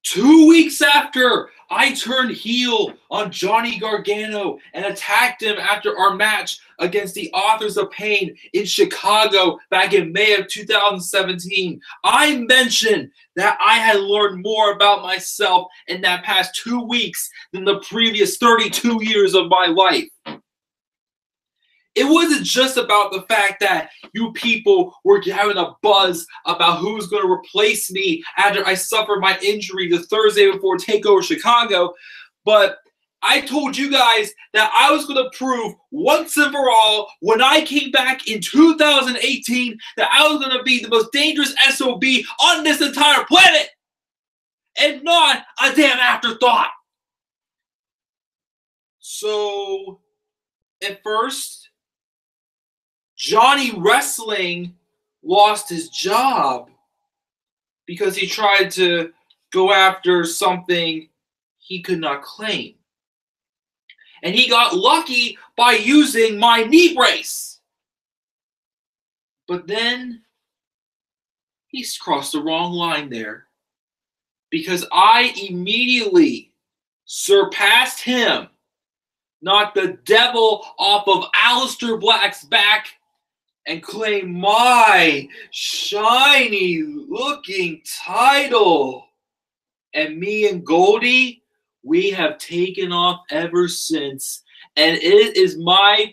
2 weeks after I turned heel on Johnny Gargano and attacked him after our match against the Authors of Pain in Chicago back in May of 2017, I mentioned that I had learned more about myself in that past 2 weeks than the previous 32 years of my life. It wasn't just about the fact that you people were having a buzz about who's going to replace me after I suffered my injury the Thursday before TakeOver Chicago, but I told you guys that I was going to prove once and for all when I came back in 2018 that I was going to be the most dangerous SOB on this entire planet and not a damn afterthought. So, at first, Johnny Wrestling lost his job because he tried to go after something he could not claim. And he got lucky by using my knee brace. But then he's crossed the wrong line there because I immediately surpassed him, knocked the devil off of Aleister Black's back, and claim my shiny looking title. And me and Goldie, we have taken off ever since. And it is my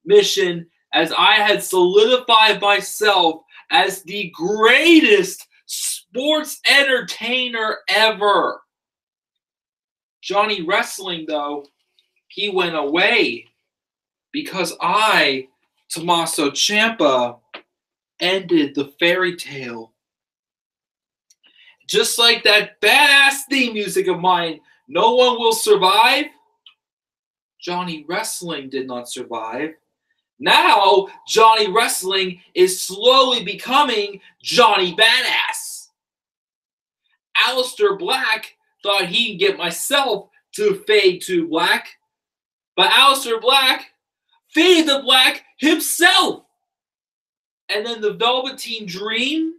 mission, as I had solidified myself as the greatest sports entertainer ever. Johnny Wrestling, though, he went away because I, Tommaso Ciampa, ended the fairy tale. Just like that badass theme music of mine, No One Will Survive, Johnny Wrestling did not survive. Now, Johnny Wrestling is slowly becoming Johnny Badass. Aleister Black thought he'd get myself to fade to black, but Aleister Black faded to black himself. And then the Velveteen Dream,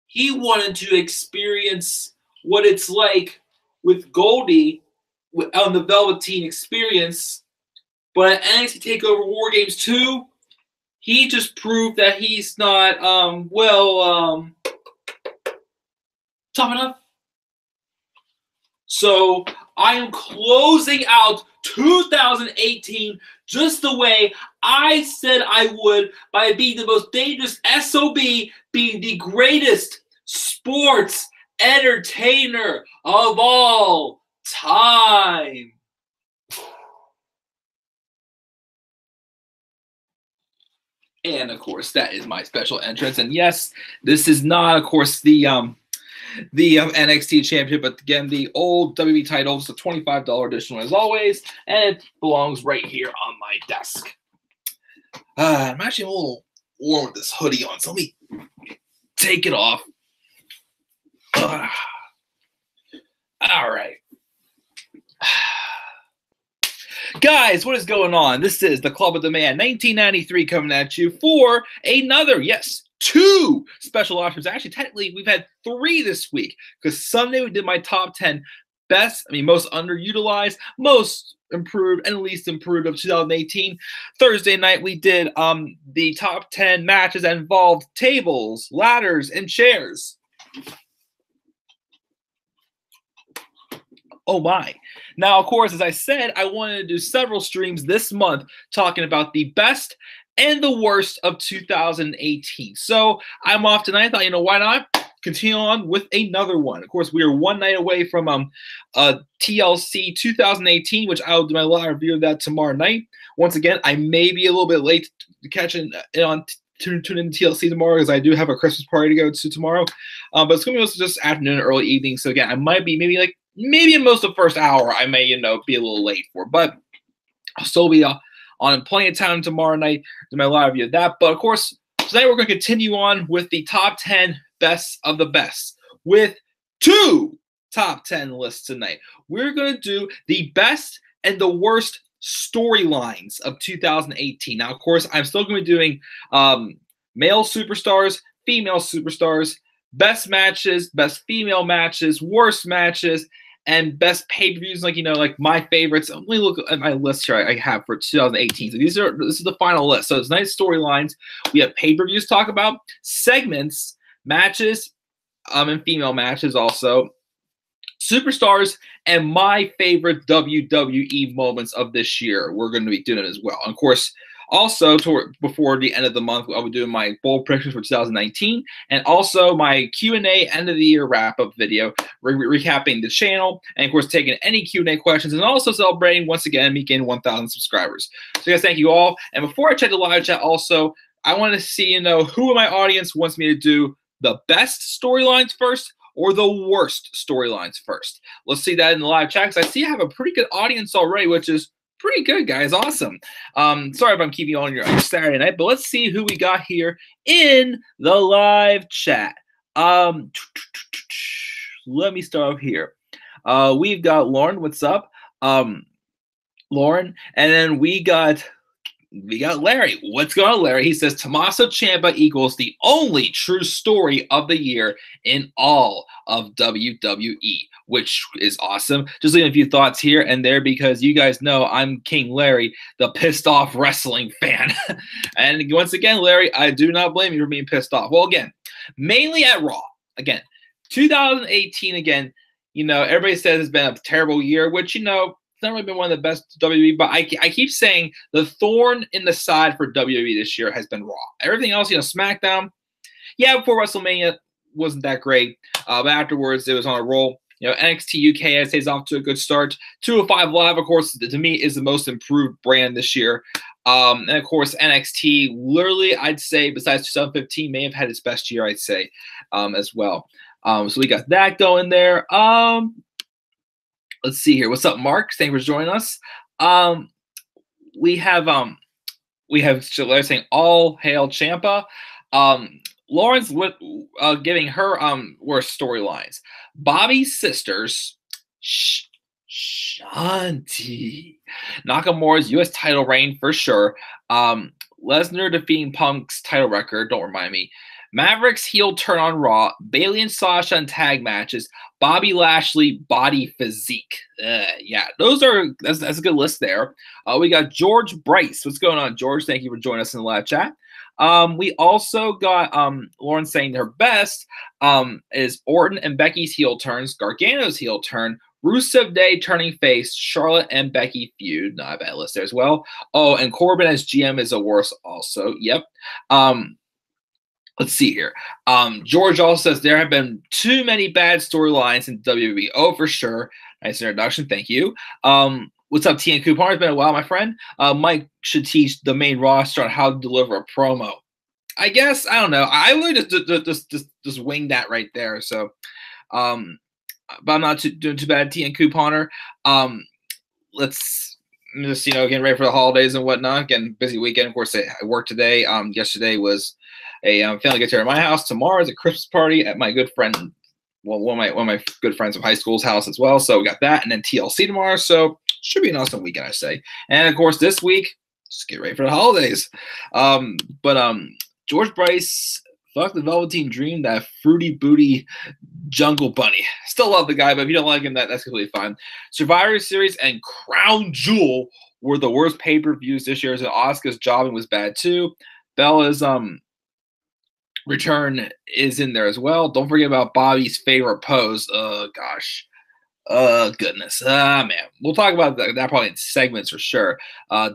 he wanted to experience what it's like with Goldie on the Velveteen Experience. But at NXT TakeOver War Games 2, he just proved that he's not, tough enough. So I am closing out 2018 just the way I said I would, by being the most dangerous SOB, being the greatest sports entertainer of all time. And of course, that is my special entrance. And yes, this is not, of course, the NXT Championship, but again, the old WWE title. It's a $25 edition as always, and it belongs right here on my desk. I'm actually a little warm with this hoodie on, so let me take it off. All right. Guys, what is going on? This is the Club of the Man 1993 coming at you for another, yes, 2 special options. Actually, technically, we've had 3 this week because Sunday we did my top 10 most underutilized, most improved, and least improved of 2018. Thursday night we did the top 10 matches that involved tables, ladders, and chairs. Oh my. Now, of course, as I said, I wanted to do several streams this month talking about the best and the worst of 2018. So I'm off tonight. I thought, why not continue on with another one? Of course, we are one night away from TLC 2018, which I'll do my live review of that tomorrow night. Once again, I may be a little bit late to catch it on tune in to TLC tomorrow because I do have a Christmas party to go to tomorrow. But it's going to be just afternoon, early evening. So again, I might be maybe in most of the first hour, I may, be a little late for, but I'll still be on plenty of time tomorrow night to my live review of that. But of course, tonight we're going to continue on with the top 10 best of the best with 2 top 10 lists tonight. We're going to do the best and the worst storylines of 2018. Now, of course, I'm still going to be doing male superstars, female superstars, best matches, best female matches, worst matches, and best pay-per-views, like my favorites. Let me look at my list here I have for 2018. So this is the final list. So it's nice storylines. We have pay-per-views to talk about, segments, matches, and female matches also, superstars, and my favorite WWE moments of this year. We're going to be doing it as well. And of course, also, before the end of the month, I'll be doing my bold predictions for 2019, and also my Q&A end of the year wrap-up video, recapping the channel, and of course taking any Q&A questions, and also celebrating once again me gaining 1,000 subscribers. So guys, thank you all. And before I check the live chat, also I want to see who in my audience wants me to do the best storylines first or the worst storylines first. Let's see that in the live chat because I see I have a pretty good audience already, which is pretty good, guys. Awesome. Sorry if I'm keeping you on your Saturday night, but let's see who we got here in the live chat. Let me start off here. We've got Lauren. What's up? Lauren. And then we got Larry. What's going on, Larry? He says Tommaso Ciampa equals the only true story of the year in all of WWE, which is awesome. Just leaving a few thoughts here and there because you guys know I'm King Larry, the pissed off wrestling fan. And once again, Larry, I do not blame you for being pissed off. Well, again, mainly at Raw. Again, 2018, again, everybody says it's been a terrible year, which, it's not really been one of the best WWE, but I keep saying the thorn in the side for WWE this year has been Raw. Everything else, SmackDown, yeah, before WrestleMania wasn't that great, but afterwards it was on a roll. NXT UK, I'd say, is off to a good start. 205 Live, of course, to me is the most improved brand this year. And of course, NXT, literally, I'd say, besides 2015, may have had its best year, I'd say, as well. So we got that going there. Let's see here. What's up, Mark? Thanks for joining us. We have Larry saying all hail Ciampa. Lauren's giving her worst storylines. Bobby's sisters, Shanti. Nakamura's U.S. title reign for sure. Lesnar defeating Punk's title record. Don't remind me. Maverick's heel turn on Raw, Bayley and Sasha in tag matches, Bobby Lashley body physique. Yeah, that's a good list there. We got George Bryce. What's going on, George? Thank you for joining us in the live chat. We also got Lauren saying her best is Orton and Becky's heel turns, Gargano's heel turn, Rusev Day turning face, Charlotte and Becky feud. Not a bad list there as well. Oh, and Corbin as GM is a worse also. Yep. Let's see here. George also says there have been too many bad storylines in WWE. Oh, for sure. Nice introduction. Thank you. What's up, T and Coupon? It's been a while, my friend. Mike should teach the main roster on how to deliver a promo. I guess. I don't know. I would just wing that right there. So, but I'm not doing too bad, T and Couponer. Let's just, getting ready for the holidays and whatnot. Again, busy weekend. Of course, I worked today. Yesterday was a family get-together at my house. Tomorrow is a Christmas party at my good friend, one of my good friends from high school's house as well. So we got that, and then TLC tomorrow. So should be an awesome weekend, I say. And of course, this week, just get ready for the holidays. George Bryce, fuck the Velveteen Dream, that fruity booty jungle bunny. Still love the guy, but if you don't like him, that's completely fine. Survivor Series and Crown Jewel were the worst pay-per-views this year. So Asuka's jobbing was bad too. Bella's return is in there as well. Don't forget about Bobby's favorite pose. Gosh. Goodness. Man. We'll talk about that probably in segments for sure.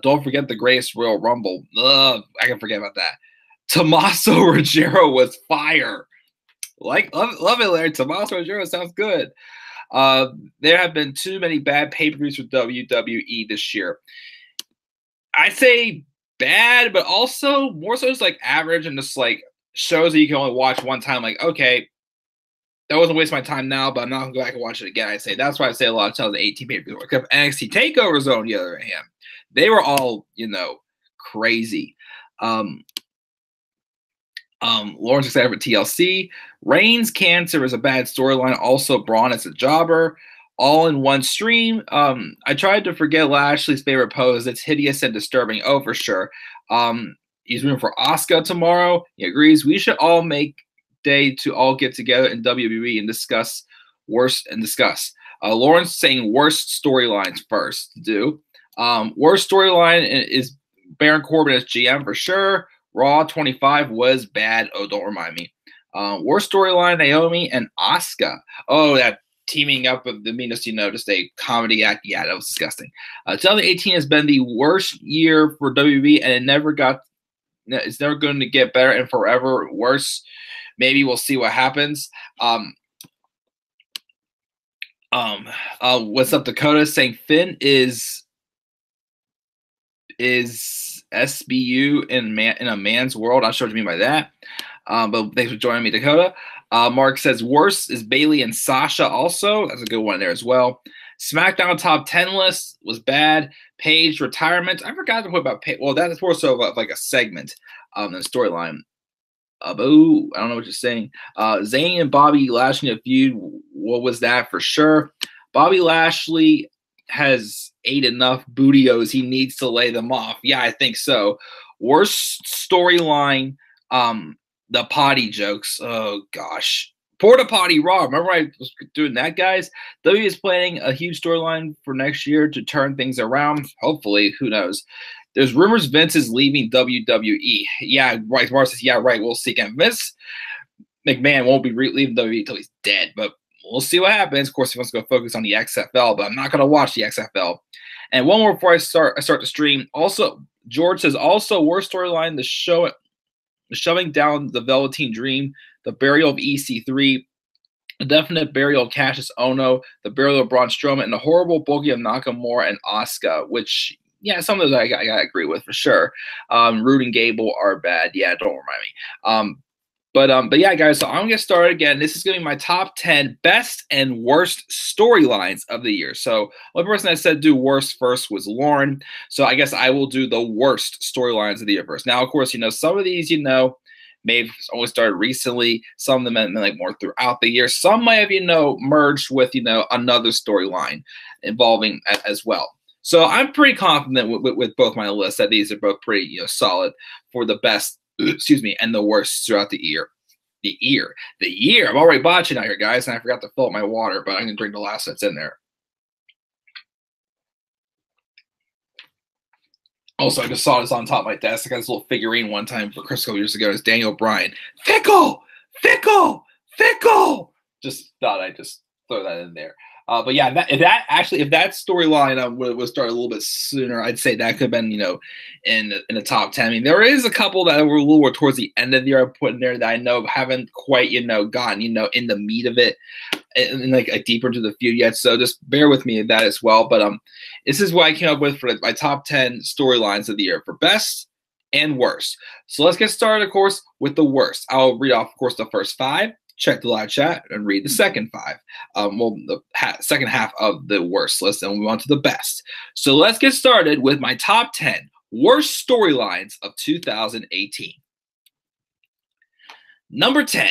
Don't forget the greatest Royal Rumble. I can forget about that. Tommaso Ruggiero was fire. Love it, Larry. Tommaso Ruggiero sounds good. There have been too many bad pay-per-views for WWE this year. I'd say bad, but also more so just like average and just like shows that you can only watch one time. Like, okay, that wasn't waste my time now, but I'm not gonna go back and watch it again. I say that's why I say a lot of times the 18 pay-per-views. Except NXT Takeover Zone, on the other hand, they were all crazy. Lawrence excited for TLC. Reigns cancer is a bad storyline. Also, Braun is a jobber. All in one stream. I tried to forget Lashley's favorite pose. It's hideous and disturbing. Oh, for sure. He's rooting for Asuka tomorrow. He agrees. We should all make day to all get together in WWE and discuss worst. Lawrence saying worst storylines first to do. Worst storyline is Baron Corbin as GM for sure. Raw 25 was bad. Oh, don't remind me. Worst storyline, Naomi and Asuka. Oh, that teaming up with the meanest, just a comedy act. Yeah, that was disgusting. 2018 has been the worst year for WWE, and it's never going to get better and forever worse. Maybe we'll see what happens. What's up, Dakota? Saying Finn is SBU in a man's world. I'm not sure what you mean by that. But thanks for joining me, Dakota. Mark says worst is Bailey and Sasha also. That's a good one there as well. SmackDown top 10 list was bad. Paige retirement. I forgot to put about Paige. Well, that's more so of like a segment than a storyline. Boo, I don't know what you're saying. Zayn and Bobby Lashley a feud. What was that for sure? Bobby Lashley has ate enough bootios. He needs to lay them off. Yeah, I think so. Worst storyline, the potty jokes. Oh, gosh. Porta Potty Raw. Remember I was doing that, guys? W is planning a huge storyline for next year to turn things around. Hopefully. Who knows? There's rumors Vince is leaving WWE. Yeah, right. Mars says, yeah, right. We'll see. And Vince McMahon won't be leaving WWE until he's dead, but we'll see what happens. Of course, he wants to go focus on the XFL, but I'm not going to watch the XFL. And one more before I start the stream. Also, George says, also, worst storyline, the shoving down the Velveteen Dream, the burial of EC3, the definite burial of Cassius Ohno, the burial of Braun Strowman, and the horrible boogie of Nakamura and Asuka, which, yeah, some of those I agree with for sure. Rude and Gable are bad. Yeah, don't remind me. But yeah, guys, so I'm going to get started again. This is going to be my top 10 best and worst storylines of the year. So one person that said do worst first was Lauren. So I guess I will do the worst storylines of the year first. Now, of course, some of these, may have only started recently. Some of them have been like more throughout the year. Some might have, merged with, another storyline involving as well. So I'm pretty confident with both my lists that these are both pretty, solid for the best, and the worst throughout the year. The year. I'm already botching out here, guys, and I forgot to fill up my water, but I'm going to drink the last that's in there. Also, I just saw this on top of my desk. I got this little figurine one time for Crisco years ago. It's Daniel Bryan. Fickle! Just thought I'd just throw that in there. But yeah, if that storyline would start a little bit sooner, I'd say that could have been, in the top 10. I mean, there is a couple that were a little more towards the end of the year I put in there that I know haven't quite, gotten, in the meat of it and like deeper into the feud yet. So just bear with me in that as well. But this is what I came up with for my top 10 storylines of the year for best and worst. So let's get started, of course, with the worst. I'll read off, of course, the first 5. Check the live chat and read the second 5. The second half of the worst list, and we'll move on to the best. So let's get started with my top 10 worst storylines of 2018. Number 10,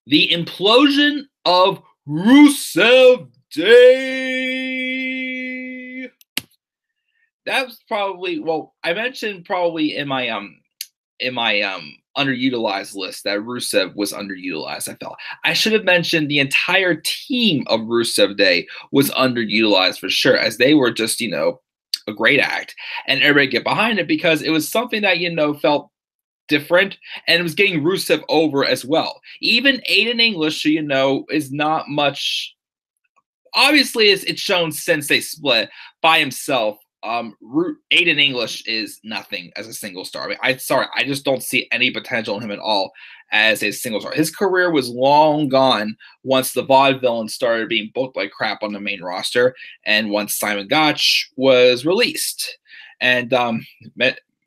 the implosion of Rusev Day. That was probably, I mentioned probably in my underutilized list that Rusev was underutilized. I felt I should have mentioned the entire team of Rusev Day was underutilized for sure, as they were just, a great act and everybody get behind it because it was something that, felt different and it was getting Rusev over as well. Even Aiden English, is not much obviously it's shown since they split by himself. Aiden English is nothing as a single star. I just don't see any potential in him at all as a single star. His career was long gone once the vaudevillain started being booked like crap on the main roster, and once Simon Gotch was released. And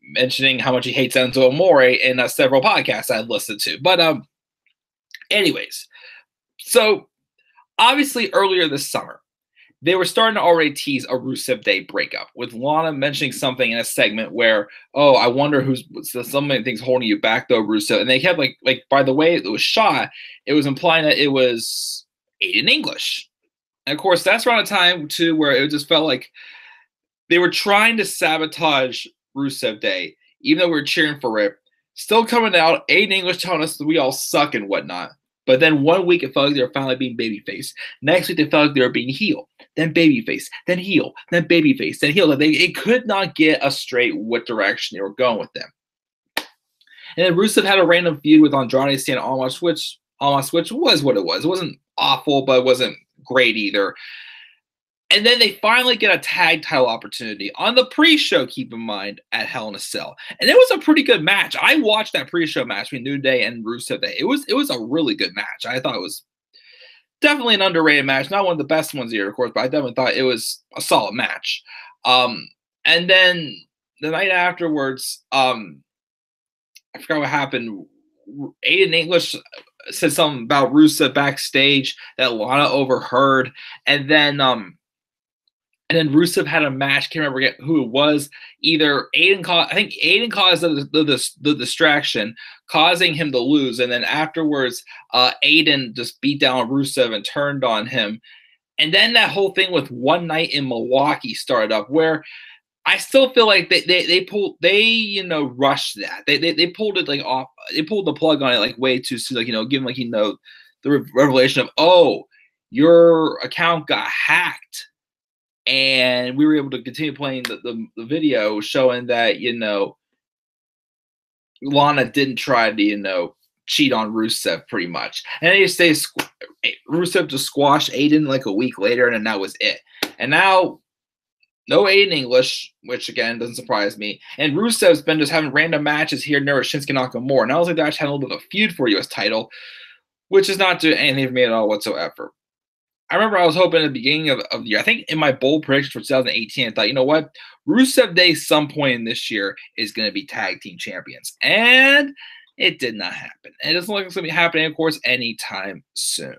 mentioning how much he hates Enzo Amore in several podcasts I've listened to. But anyways, so obviously earlier this summer, they were starting to already tease a Rusev Day breakup, with Lana mentioning something in a segment where, oh, I wonder who's so many things holding you back though, Rusev. And they kept like by the way it was shot, it was implying that it was Aiden English. And of course, that's around a time too where it just felt like they were trying to sabotage Rusev Day, even though we were cheering for it. Still coming out, Aiden English telling us that we all suck and whatnot. But then 1 week it felt like they were finally being babyface. Next week they felt like they were being heel, then babyface, then heel, then babyface, then heel. It could not get a straight what direction they were going with them. And then Rusev had a random feud with Andrade saying on my switch. On my switch was what it was. It wasn't awful, but it wasn't great either. And then they finally get a tag title opportunity on the pre-show, keep in mind, at Hell in a Cell. And it was a pretty good match. I watched that pre-show match between New Day and Rusev Day. It was a really good match. I thought it was definitely an underrated match. Not one of the best ones here, of course, but I definitely thought it was a solid match. And then the night afterwards, I forgot what happened. Aiden English said something about Rusev backstage that Lana overheard. And then Rusev had a match. Can't remember who it was. Either Aiden caused, I think Aiden caused the distraction, causing him to lose. And then afterwards, Aiden just beat down Rusev and turned on him. And then that whole thing with One Night in Milwaukee started up, where I still feel like they rushed that. They pulled it like off. They pulled the plug on it like way too soon. Like, give him the revelation of, oh, your account got hacked. And we were able to continue playing the video showing that, Lana didn't try to, cheat on Rusev pretty much. And then Rusev just squashed Aiden like a week later, and then that was it. And now, no Aiden English, which again doesn't surprise me. And Rusev's been just having random matches here and there with Shinsuke Nakamura. And I was like, that had a little bit of a feud for US title, which is not doing anything for me at all whatsoever. I remember I was hoping at the beginning of the year, I think in my bold predictions for 2018, I thought, you know what? Rusev Day some point in this year is going to be tag team champions. And it did not happen. And it doesn't look like it's going to be happening, of course, anytime soon.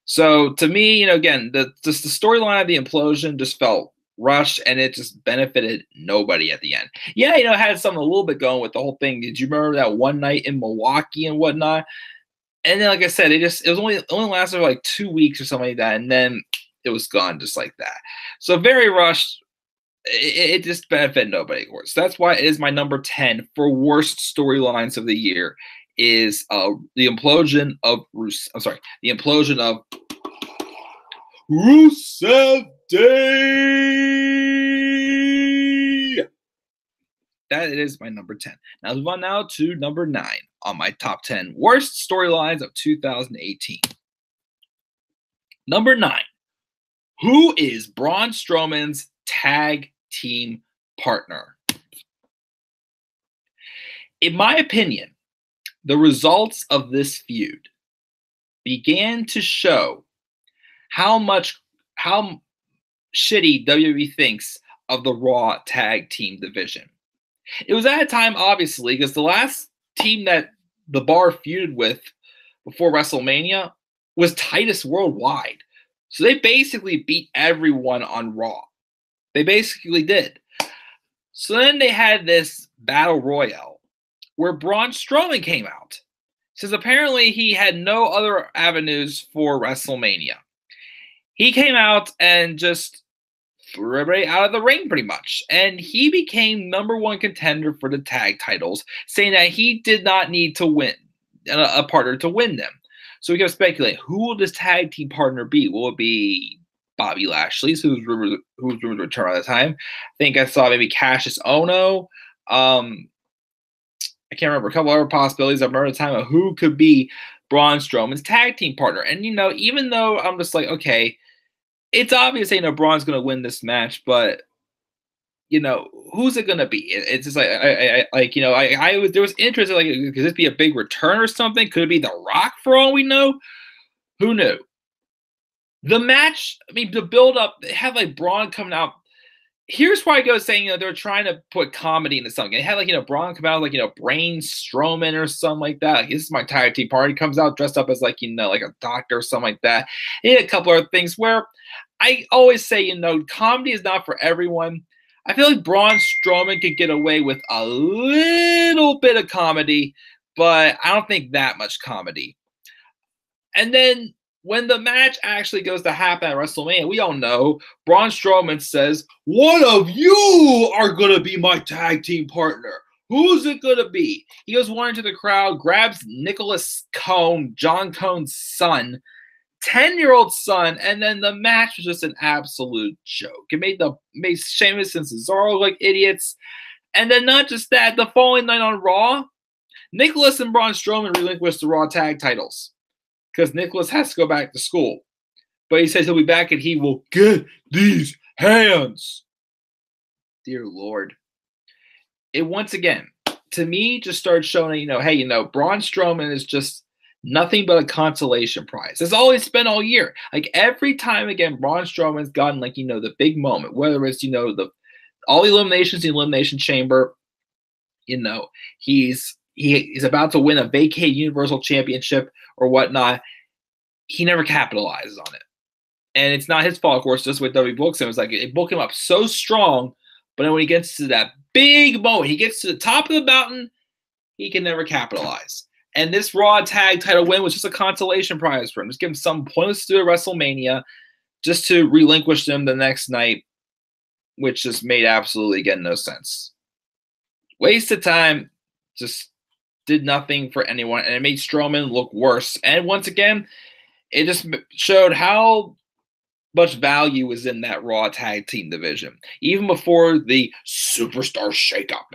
So to me, again, the storyline of the implosion just felt rushed, and it just benefited nobody at the end. Yeah, it had something a little bit going with the whole thing. Did you remember that One Night in Milwaukee and whatnot? And then, like I said, it was only lasted for like 2 weeks or something like that, and then it was gone just like that. So very rushed. It just benefited nobody, of course. That's why it is my number 10 for worst storylines of the year. Is the implosion of Rusev Day. That is my number 10. Now let's move on now to number 9 on my top 10 worst storylines of 2018. Number 9. Who is Braun Strowman's tag team partner? In my opinion, the results of this feud began to show how shitty WWE thinks of the Raw tag team division. It was at a time, obviously, because the last team that the Bar feuded with before WrestleMania was Titus Worldwide. So they basically beat everyone on Raw. They basically did. So then they had this battle royale where Braun Strowman came out. Since apparently he had no other avenues for WrestleMania. He came out and just threw everybody out of the ring pretty much. And he became number 1 contender for the tag titles, saying that he did not need to win a partner to win them. So we can speculate, who will this tag team partner be? Will it be Bobby Lashley, who's rumored to return at the time? I think I saw maybe Cassius Ohno. I can't remember, a couple other possibilities. I remember at the time of who could be Braun Strowman's tag team partner. And, even though I'm just like, okay, it's obvious, Braun's going to win this match, but who's it going to be? It's just there was interest, like, could this be a big return or something? Could it be The Rock for all we know? Who knew? The match, the build up, they had like Braun coming out. Here's why I go saying, they're trying to put comedy into something. They had like, Braun come out like, Brain Strowman or something like that. Like, this is my tag team party. Comes out dressed up as like, like a doctor or something like that. He had a couple other things where I always say, comedy is not for everyone. I feel like Braun Strowman could get away with a little bit of comedy, but I don't think that much comedy. And then when the match actually goes to happen at WrestleMania, we all know Braun Strowman says, "One of you are going to be my tag team partner. Who's it going to be?" He goes one into the crowd, grabs Nicholas Cone, John Cone's son, 10-year-old son, and then the match was just an absolute joke. It made Sheamus and Cesaro look like idiots. And then not just that, the following night on Raw, Nicholas and Braun Strowman relinquished the Raw tag titles because Nicholas has to go back to school. But he says he'll be back and he will get these hands. Dear Lord. It once again, to me, just started showing, hey, Braun Strowman is just nothing but a consolation prize. That's all he's been all year. Like every time again, Braun Strowman's gotten like, the big moment, whether it's, all the eliminations in the Elimination Chamber, he's about to win a vacated Universal Championship or whatnot. He never capitalizes on it. And it's not his fault, of course, just with WWE books him. It's like it book him up so strong, but then when he gets to that big moment, he gets to the top of the mountain, he can never capitalize. And this Raw tag title win was just a consolation prize for him. Just give him some pointless to do at WrestleMania just to relinquish them the next night, which just made absolutely, again, no sense. Waste of time, just did nothing for anyone, and it made Strowman look worse. And once again, it just showed how much value was in that Raw tag team division, even before the superstar shakeup.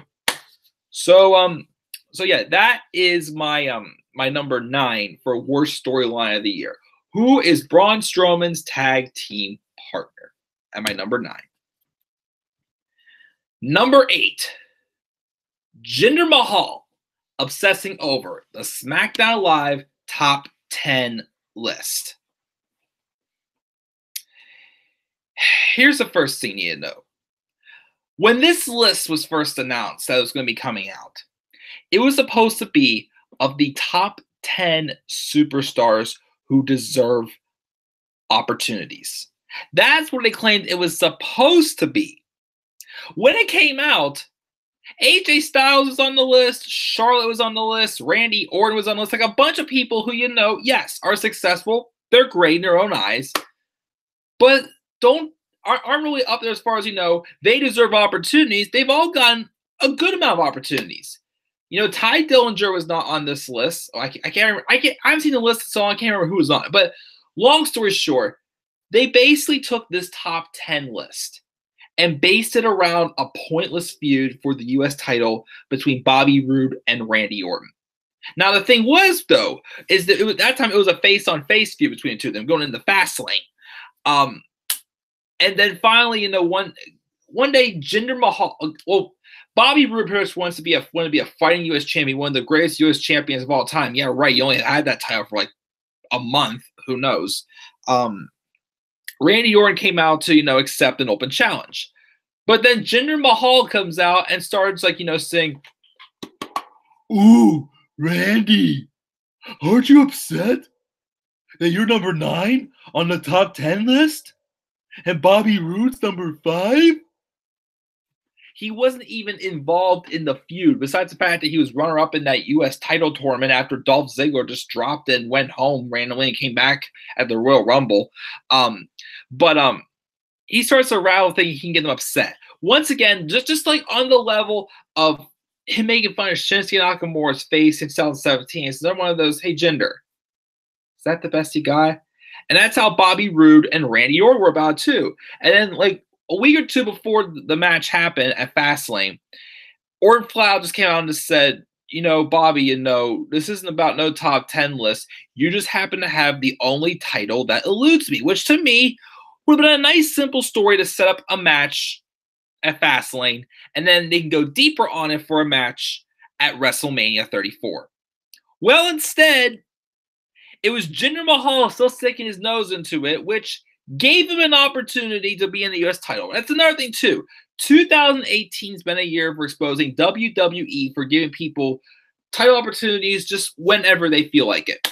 So yeah, that is my my number 9 for worst storyline of the year. Who is Braun Strowman's tag team partner? At my number 9. Number 8, Jinder Mahal obsessing over the SmackDown Live top 10 list. Here's the first thing you need to know. When this list was first announced that it was going to be coming out, it was supposed to be of the top 10 superstars who deserve opportunities. That's what they claimed it was supposed to be. When it came out, AJ Styles was on the list, Charlotte was on the list, Randy Orton was on the list, like a bunch of people who, yes, are successful. They're great in their own eyes, but aren't really up there as far as, they deserve opportunities. They've all gotten a good amount of opportunities. Ty Dillinger was not on this list. I can't remember. I haven't seen the list, so I can't remember who was on it. But long story short, they basically took this top 10 list and based it around a pointless feud for the U.S. title between Bobby Roode and Randy Orton. Now, the thing was, though, is that that time it was a face-on-face feud between the two of them going into Fastlane. And then finally, one day, Jinder Mahal, Bobby Roode wants to be a fighting U.S. champion, one of the greatest U.S. champions of all time. Yeah, right. You only had that title for like a month. Who knows? Randy Orton came out to, accept an open challenge. But then Jinder Mahal comes out and starts saying, "Ooh, Randy, aren't you upset that you're number 9 on the top 10 list? And Bobby Roode's number 5? He wasn't even involved in the feud, besides the fact that he was runner-up in that U.S. title tournament after Dolph Ziggler just dropped and went home randomly and came back at the Royal Rumble. But he starts to rattle thinking he can get them upset. Once again, just like on the level of him making fun of Shinsuke Nakamura's face in 2017. It's another one of those, hey, Jinder, is that the best you got? And that's how Bobby Roode and Randy Orton were about too. And then like a week or two before the match happened at Fastlane, Orton flat out just came out and just said, Bobby, this isn't about no top 10 list. You just happen to have the only title that eludes me, which to me would have been a nice, simple story to set up a match at Fastlane, and then they can go deeper on it for a match at WrestleMania 34. Well, instead, it was Jinder Mahal still sticking his nose into it, which gave him an opportunity to be in the U.S. title. That's another thing, too. 2018 has been a year for exposing WWE for giving people title opportunities just whenever they feel like it.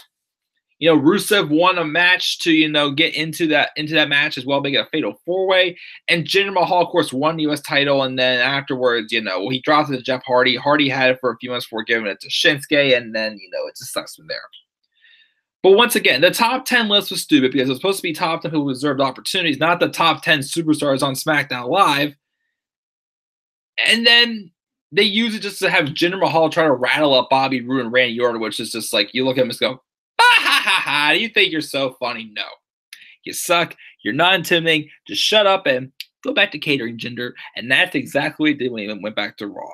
You know, Rusev won a match to, you know, get into that match as well, make it a fatal four-way. And Jinder Mahal, of course, won the U.S. title. And then afterwards, you know, he dropped it to Jeff Hardy. Hardy had it for a few months before giving it to Shinsuke. And then, you know, it just sucks from there. But once again, the top 10 list was stupid because it was supposed to be top 10 who deserved opportunities, not the top 10 superstars on SmackDown Live. And then they use it just to have Jinder Mahal try to rattle up Bobby Roode and Randy Orton, which is just like, you look at him and go, ha, you think you're so funny? No. You suck. You're not intimidating. Just shut up and go back to catering, Jinder. And that's exactly what he did when he went back to Raw.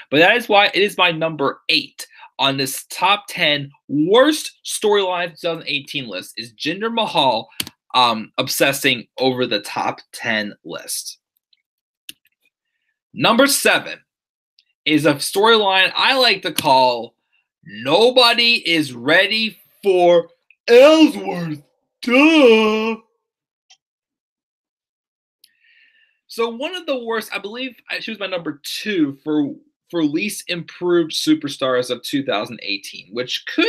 But that is why it is my number 8 on this top 10 worst storyline 2018 list is Jinder Mahal obsessing over the top 10 list. Number 7 is a storyline I like to call Nobody is Ready for Ellsworth. Duh. So one of the worst, I believe she was my number 2 for least improved superstars of 2018, which could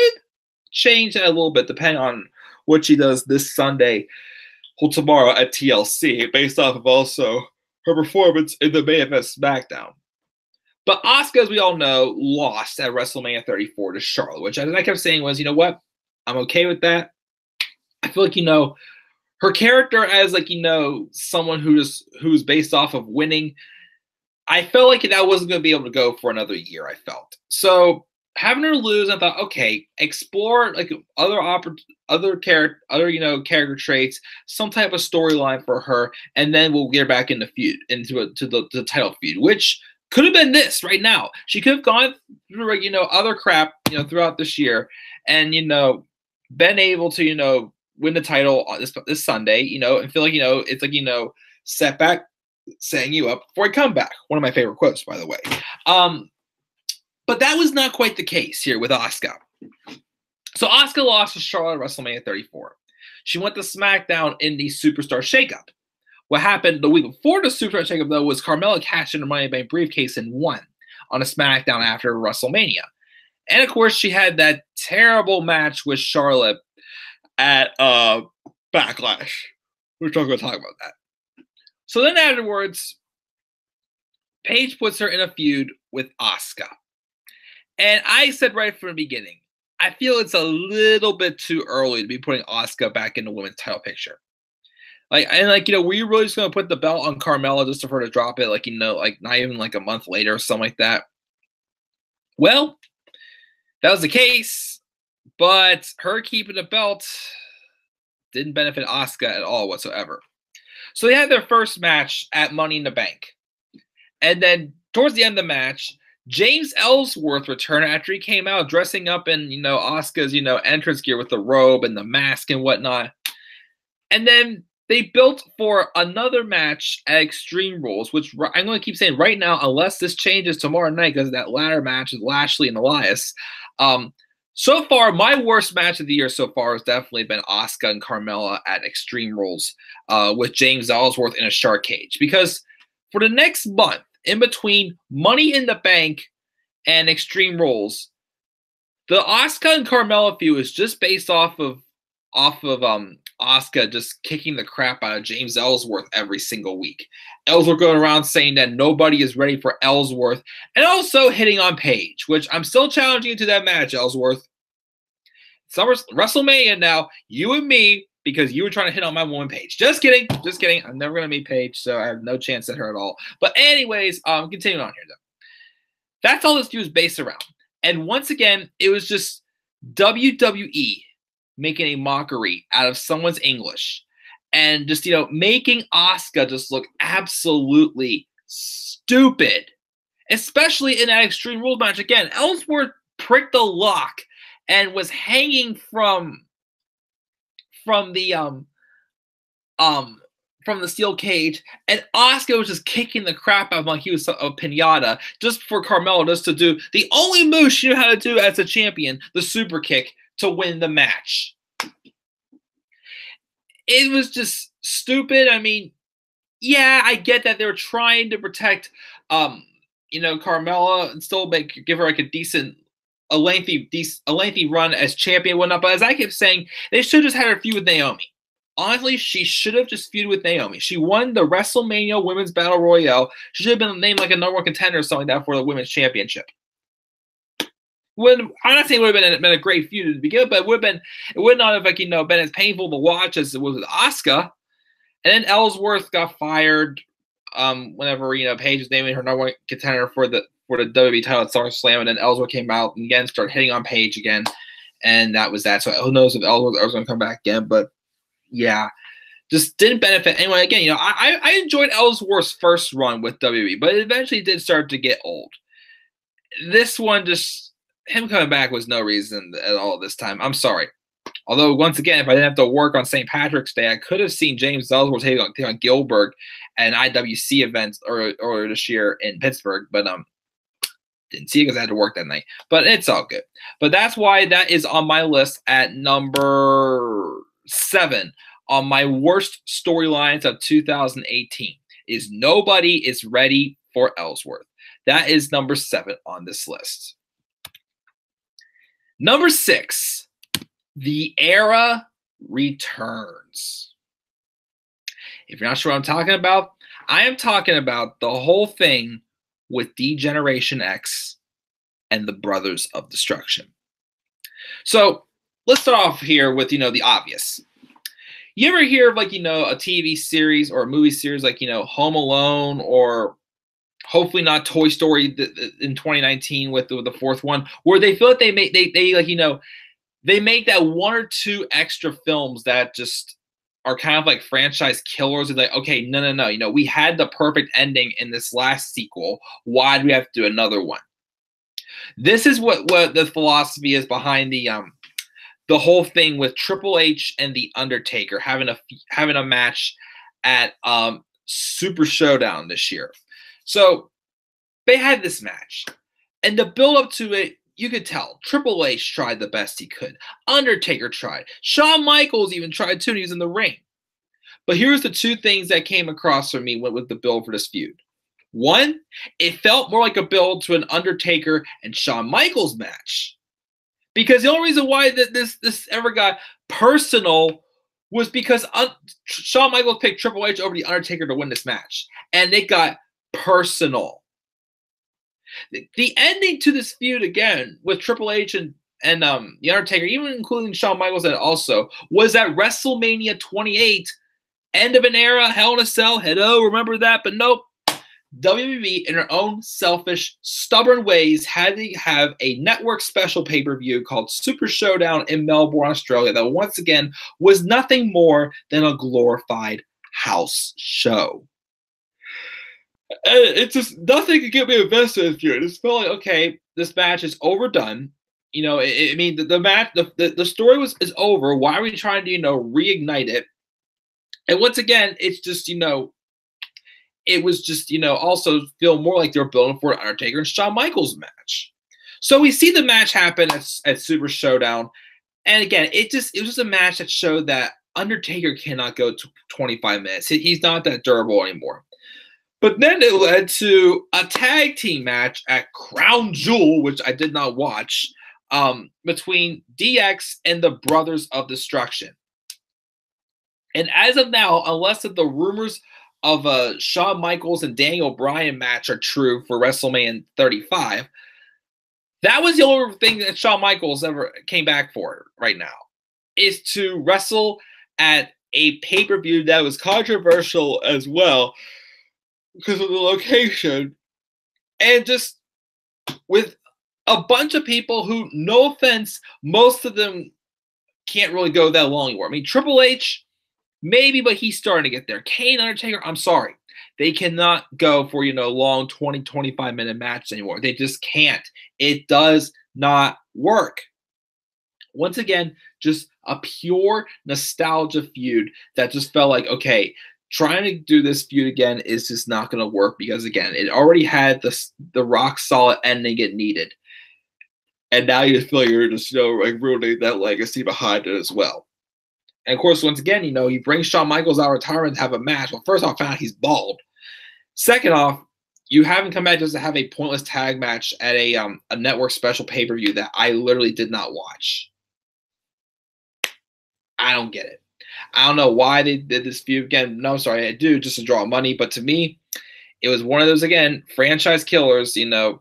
change that a little bit depending on what she does this Sunday or tomorrow at TLC, based off of also her performance in the main event SmackDown. But Asuka, as we all know, lost at WrestleMania 34 to Charlotte, which I kept saying was, you know what? I'm okay with that. I feel like, you know, her character as, like, you know, someone who's based off of winning, I felt like that wasn't going to be able to go for another year, I felt. So having her lose, I thought, okay, explore like other character traits, some type of storyline for her, and then we'll get her back in the feud, into the title feud, which could have been this right now. She could have gone through, you know, other crap, you know, throughout this year, and, you know, been able to, you know, win the title this Sunday, you know, and feel like, you know, it's like, you know, setback, setting you up for a comeback. One of my favorite quotes, by the way. But that was not quite the case here with Asuka. So Asuka lost to Charlotte at WrestleMania 34. She went to SmackDown in the Superstar Shakeup. What happened the week before the Superstar Shakeup, though, was Carmella cashed in her Money in the Bank briefcase and won on a SmackDown after WrestleMania. And, of course, she had that terrible match with Charlotte at Backlash. We're not going to talk about that. So then afterwards, Paige puts her in a feud with Asuka. And I said right from the beginning, I feel it's a little bit too early to be putting Asuka back in the women's title picture. Like, you know, were you really just going to put the belt on Carmella just for her to drop it, like, you know, like not even like a month later or something like that? Well, that was the case, but her keeping the belt didn't benefit Asuka at all whatsoever. So they had their first match at Money in the Bank. And then towards the end of the match, James Ellsworth returned after he came out dressing up in, you know, Asuka's, you know, entrance gear with the robe and the mask and whatnot. And then they built for another match at Extreme Rules, which I'm going to keep saying right now, unless this changes tomorrow night, because that ladder match with Lashley and Elias. So far, my worst match of the year so far has definitely been Asuka and Carmella at Extreme Rules with James Ellsworth in a shark cage. Because for the next month, in between Money in the Bank and Extreme Rules, the Asuka and Carmella feud is just based off of Asuka just kicking the crap out of James Ellsworth every single week. Ellsworth going around saying that nobody is ready for Ellsworth, and also hitting on Paige, which I'm still challenging you to that match, Ellsworth. WrestleMania now, you and me, because you were trying to hit on my woman Paige. Just kidding. Just kidding. I'm never going to meet Paige, so I have no chance at her at all. But anyways, continuing on here, though. That's all this feud is based around. And once again, it was just WWE making a mockery out of someone's English and just, you know, making Asuka just look absolutely stupid, especially in that Extreme Rules match. Again, Ellsworth pricked the lock and was hanging from the from the steel cage, and Asuka was just kicking the crap out of him like he was a pinata, just for Carmella just to do the only move she knew how to do as a champion, the super kick, to win the match. It was just stupid. I mean, yeah, I get that they're trying to protect, Carmella and still give her like a lengthy run as champion and whatnot. But as I kept saying, they should have just had her feud with Naomi. Honestly, she should have just feuded with Naomi. She won the WrestleMania Women's Battle Royale. She should have been named like a number one contender or something like that for the Women's Championship. I'm not saying it would have been a great feud to begin with, but it would not have been as painful to watch as it was with Asuka. And then Ellsworth got fired whenever Paige was naming her number one contender for the WWE title at SummerSlam, and then Ellsworth came out and again started hitting on Paige again, and that was that. So who knows if Ellsworth was going to come back again, but yeah, just didn't benefit anyone. Again, I enjoyed Ellsworth's first run with WWE, but it eventually did start to get old. This one, just him coming back was no reason at all this time. I'm sorry. Although, once again, if I didn't have to work on St. Patrick's Day, I could have seen James Ellsworth take on Gilbert at an IWC event earlier this year in Pittsburgh, but didn't see it because I had to work that night. But it's all good. But that's why that is on my list at number 7 on my worst storylines of 2018. Is nobody is ready for Ellsworth. That is number 7 on this list. Number 6, The Era returns. If you're not sure what I'm talking about, I am talking about the whole thing with D-Generation X and the Brothers of Destruction. So let's start off here with, the obvious. You ever hear of a TV series or a movie series like, Home Alone, or hopefully not Toy Story in 2019 with the fourth one, where they feel like they make that 1 or 2 extra films that just are kind of like franchise killers. It's like, okay, no. We had the perfect ending in this last sequel. Why do we have to do another one? This is what the philosophy is behind the whole thing with Triple H and The Undertaker having a match at Super Showdown this year. So they had this match, and the build up to it, you could tell Triple H tried the best he could. Undertaker tried. Shawn Michaels even tried too, and he was in the ring. But here's the 2 things that came across for me with the build for this feud. 1, it felt more like a build to an Undertaker and Shawn Michaels match. Because the only reason why this ever got personal was because Shawn Michaels picked Triple H over The Undertaker to win this match. And it got personal. The ending to this feud, again, with Triple H and The Undertaker, even including Shawn Michaels also, was at WrestleMania 28, end of an era, Hell in a Cell. Hello, remember that? But nope. WWE, in their own selfish, stubborn ways, had to have a network special pay-per-view called Super Showdown in Melbourne, Australia, that once again was nothing more than a glorified house show. It's just nothing could get me invested in feud. It just felt like, okay, this match is overdone. The match, the story is over. Why are we trying to, reignite it? And once again, it's just, it was just, also feel more like they're building for an Undertaker and Shawn Michaels match. So we see the match happen at Super Showdown. And again, it was just a match that showed that Undertaker cannot go 25 minutes. He's not that durable anymore. But then it led to a tag team match at Crown Jewel, which I did not watch, between DX and the Brothers of Destruction. And as of now, unless the rumors of a Shawn Michaels and Daniel Bryan match are true for WrestleMania 35, that was the only thing that Shawn Michaels ever came back for right now, is to wrestle at a pay-per-view that was controversial as well because of the location, and just with a bunch of people who, no offense, most of them can't really go that long anymore. I mean, Triple H, maybe, but he's starting to get there. Kane, Undertaker, I'm sorry. They cannot go for, long 20, 25-minute matches anymore. They just can't. It does not work. Once again, just a pure nostalgia feud that just felt like, okay, trying to do this feud again is just not going to work because, again, it already had the rock solid ending it needed. And now you feel you're just, like ruining that legacy behind it as well. And of course, once again, you bring Shawn Michaels out of retirement to have a match. Well, first off, found out he's bald. Second off, you have him come back just to have a pointless tag match at a network special pay-per-view that I literally did not watch. I don't get it. I don't know why they did this feud again. No, sorry, I do, just to draw money. But to me, it was one of those, again, franchise killers, to,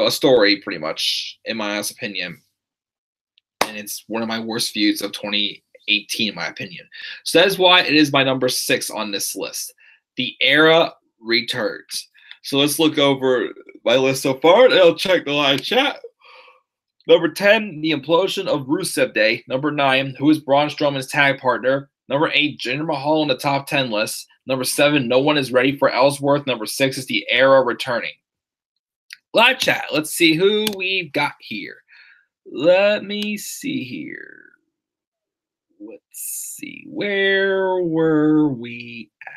a story, pretty much, in my honest opinion. And it's one of my worst feuds of 2018, in my opinion. So that is why it is my number 6 on this list. The Era returns. So let's look over my list so far, and I'll check the live chat. Number 10, the implosion of Rusev Day. Number 9, who is Braun Strowman's tag partner? Number 8, Jinder Mahal in the top 10 list. Number 7, no one is ready for Ellsworth. Number 6 is the Era returning. Live chat. Let's see who we've got here. Let me see here. Let's see. Where were we at?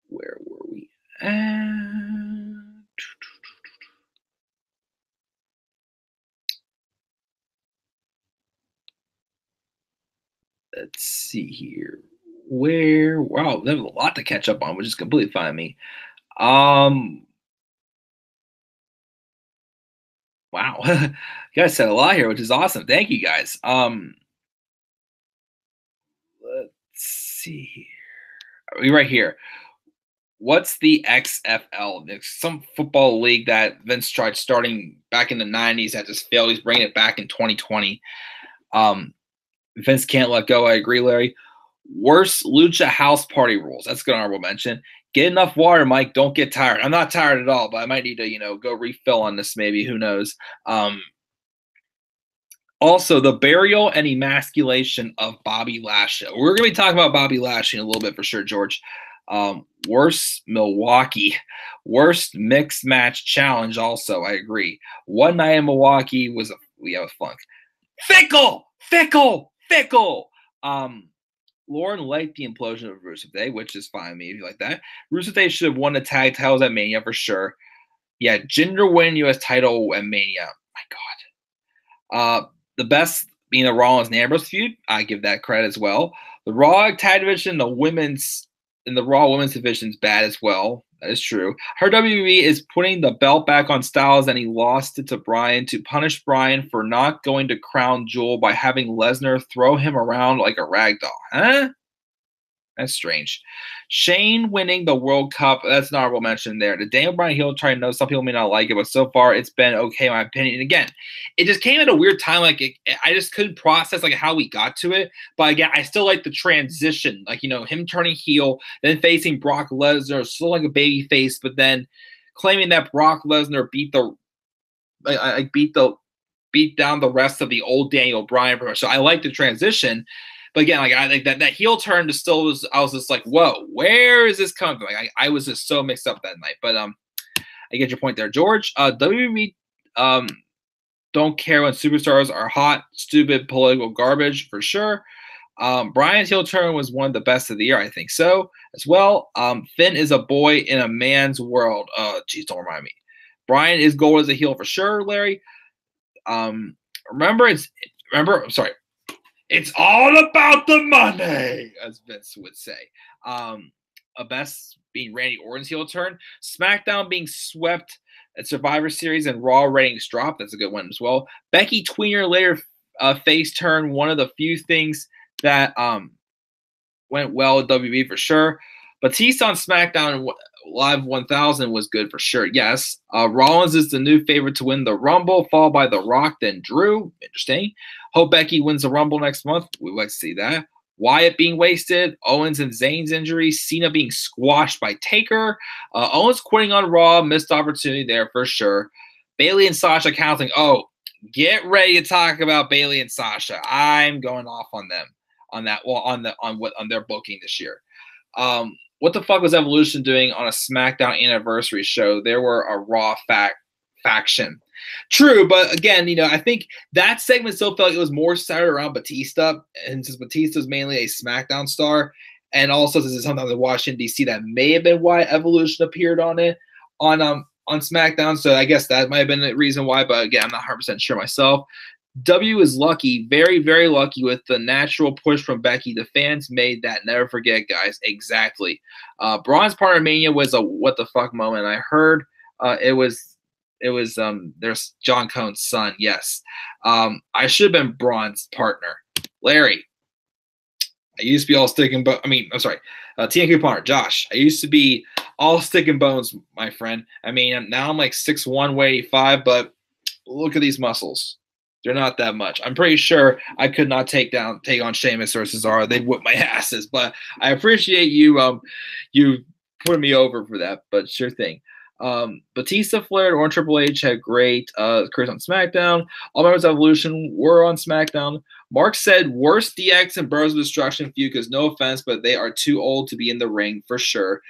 Where were we at? Let's see here. Wow, there's a lot to catch up on, which is completely fine with me. Wow. You guys said a lot here, which is awesome. Thank you guys. Let's see here. Right here. What's the XFL? It's some football league that Vince tried starting back in the 90s that just failed. He's bringing it back in 2020. Vince can't let go. I agree, Larry. Worst Lucha House Party rules. That's a good honorable mention. Get enough water, Mike. Don't get tired. I'm not tired at all, but I might need to, go refill on this maybe. Who knows? Also, the burial and emasculation of Bobby Lashley. We're going to be talking about Bobby Lashley in a little bit for sure, George. Worst Milwaukee. Worst mixed match challenge also, I agree. One night in Milwaukee was we have a flunk. Fickle! Lauren liked the implosion of Rusev Day, which is fine with me if you like that. Rusev Day should have won the tag titles at Mania for sure. Yeah, Jinder win U.S. title at Mania. My God. The best being the Rollins and Ambrose feud. I give that credit as well. The Raw tag division, the Raw women's division is bad as well. That is true. Her WWE is putting the belt back on Styles, and he lost it to Bryan to punish Bryan for not going to Crown Jewel by having Lesnar throw him around like a rag doll. Huh? That's strange. Shane winning the World Cup. That's an honorable mention there. The Daniel Bryan heel turn, I know some people may not like it, but so far it's been okay in my opinion. And again, it just came at a weird time. I just couldn't process how we got to it. But again, I still like the transition. Him turning heel, then facing Brock Lesnar, still like a baby face, but then claiming that Brock Lesnar beat down the rest of the old Daniel Bryan. So I like the transition. But again, I think that heel turn just still was. I was just like, "Whoa, where is this coming from?" I was just so mixed up that night. But I get your point there, George. WWE don't care when superstars are hot, stupid, political garbage for sure. Bryan's heel turn was one of the best of the year, I think so as well. Finn is a boy in a man's world. Geez, don't remind me. Bryan is gold as a heel for sure, Larry. It's all about the money, as Vince would say. Best being Randy Orton's heel turn. SmackDown being swept at Survivor Series and Raw ratings drop. That's a good one as well. Becky Tweener later face turn. One of the few things that went well with WWE for sure. Batista on SmackDown Live 1000 was good for sure. Yes. Rollins is the new favorite to win the Rumble, followed by The Rock, then Drew. Interesting. Hope Becky wins the Rumble next month. We would like to see that. Wyatt being wasted. Owens and Zayn's injury. Cena being squashed by Taker. Owens quitting on Raw. Missed opportunity there for sure. Bayley and Sasha counting. Oh, get ready to talk about Bayley and Sasha. I'm going off on them on that. Well, on their booking this year. What the fuck was Evolution doing on a SmackDown anniversary show? There were a Raw faction. True, but again, I think that segment still felt like it was more centered around Batista, and since Batista's mainly a SmackDown star, and also since it's sometimes in Washington D.C., that may have been why Evolution appeared on SmackDown. So I guess that might have been the reason why. But again, I'm not 100% sure myself. W is lucky, very, very lucky with the natural push from Becky. The fans made that. Never forget, guys. Exactly. Braun's partner Mania was a what the fuck moment. I heard it was there's John Cone's son. Yes. I should have been Braun's partner. Larry. I used to be all stick and bone. I'm sorry. TNK partner, Josh. I used to be all stick and bones, my friend. Now I'm like 6'1", 185, but look at these muscles. They're not that much. I'm pretty sure I could not take on Sheamus or Cesaro. They'd whip my asses. But I appreciate you putting me over for that. But sure thing. Batista, Flair, or Triple H had great careers on SmackDown. All members of Evolution were on SmackDown. Mark said worst DX and Bros of Destruction feud because no offense, but they are too old to be in the ring for sure.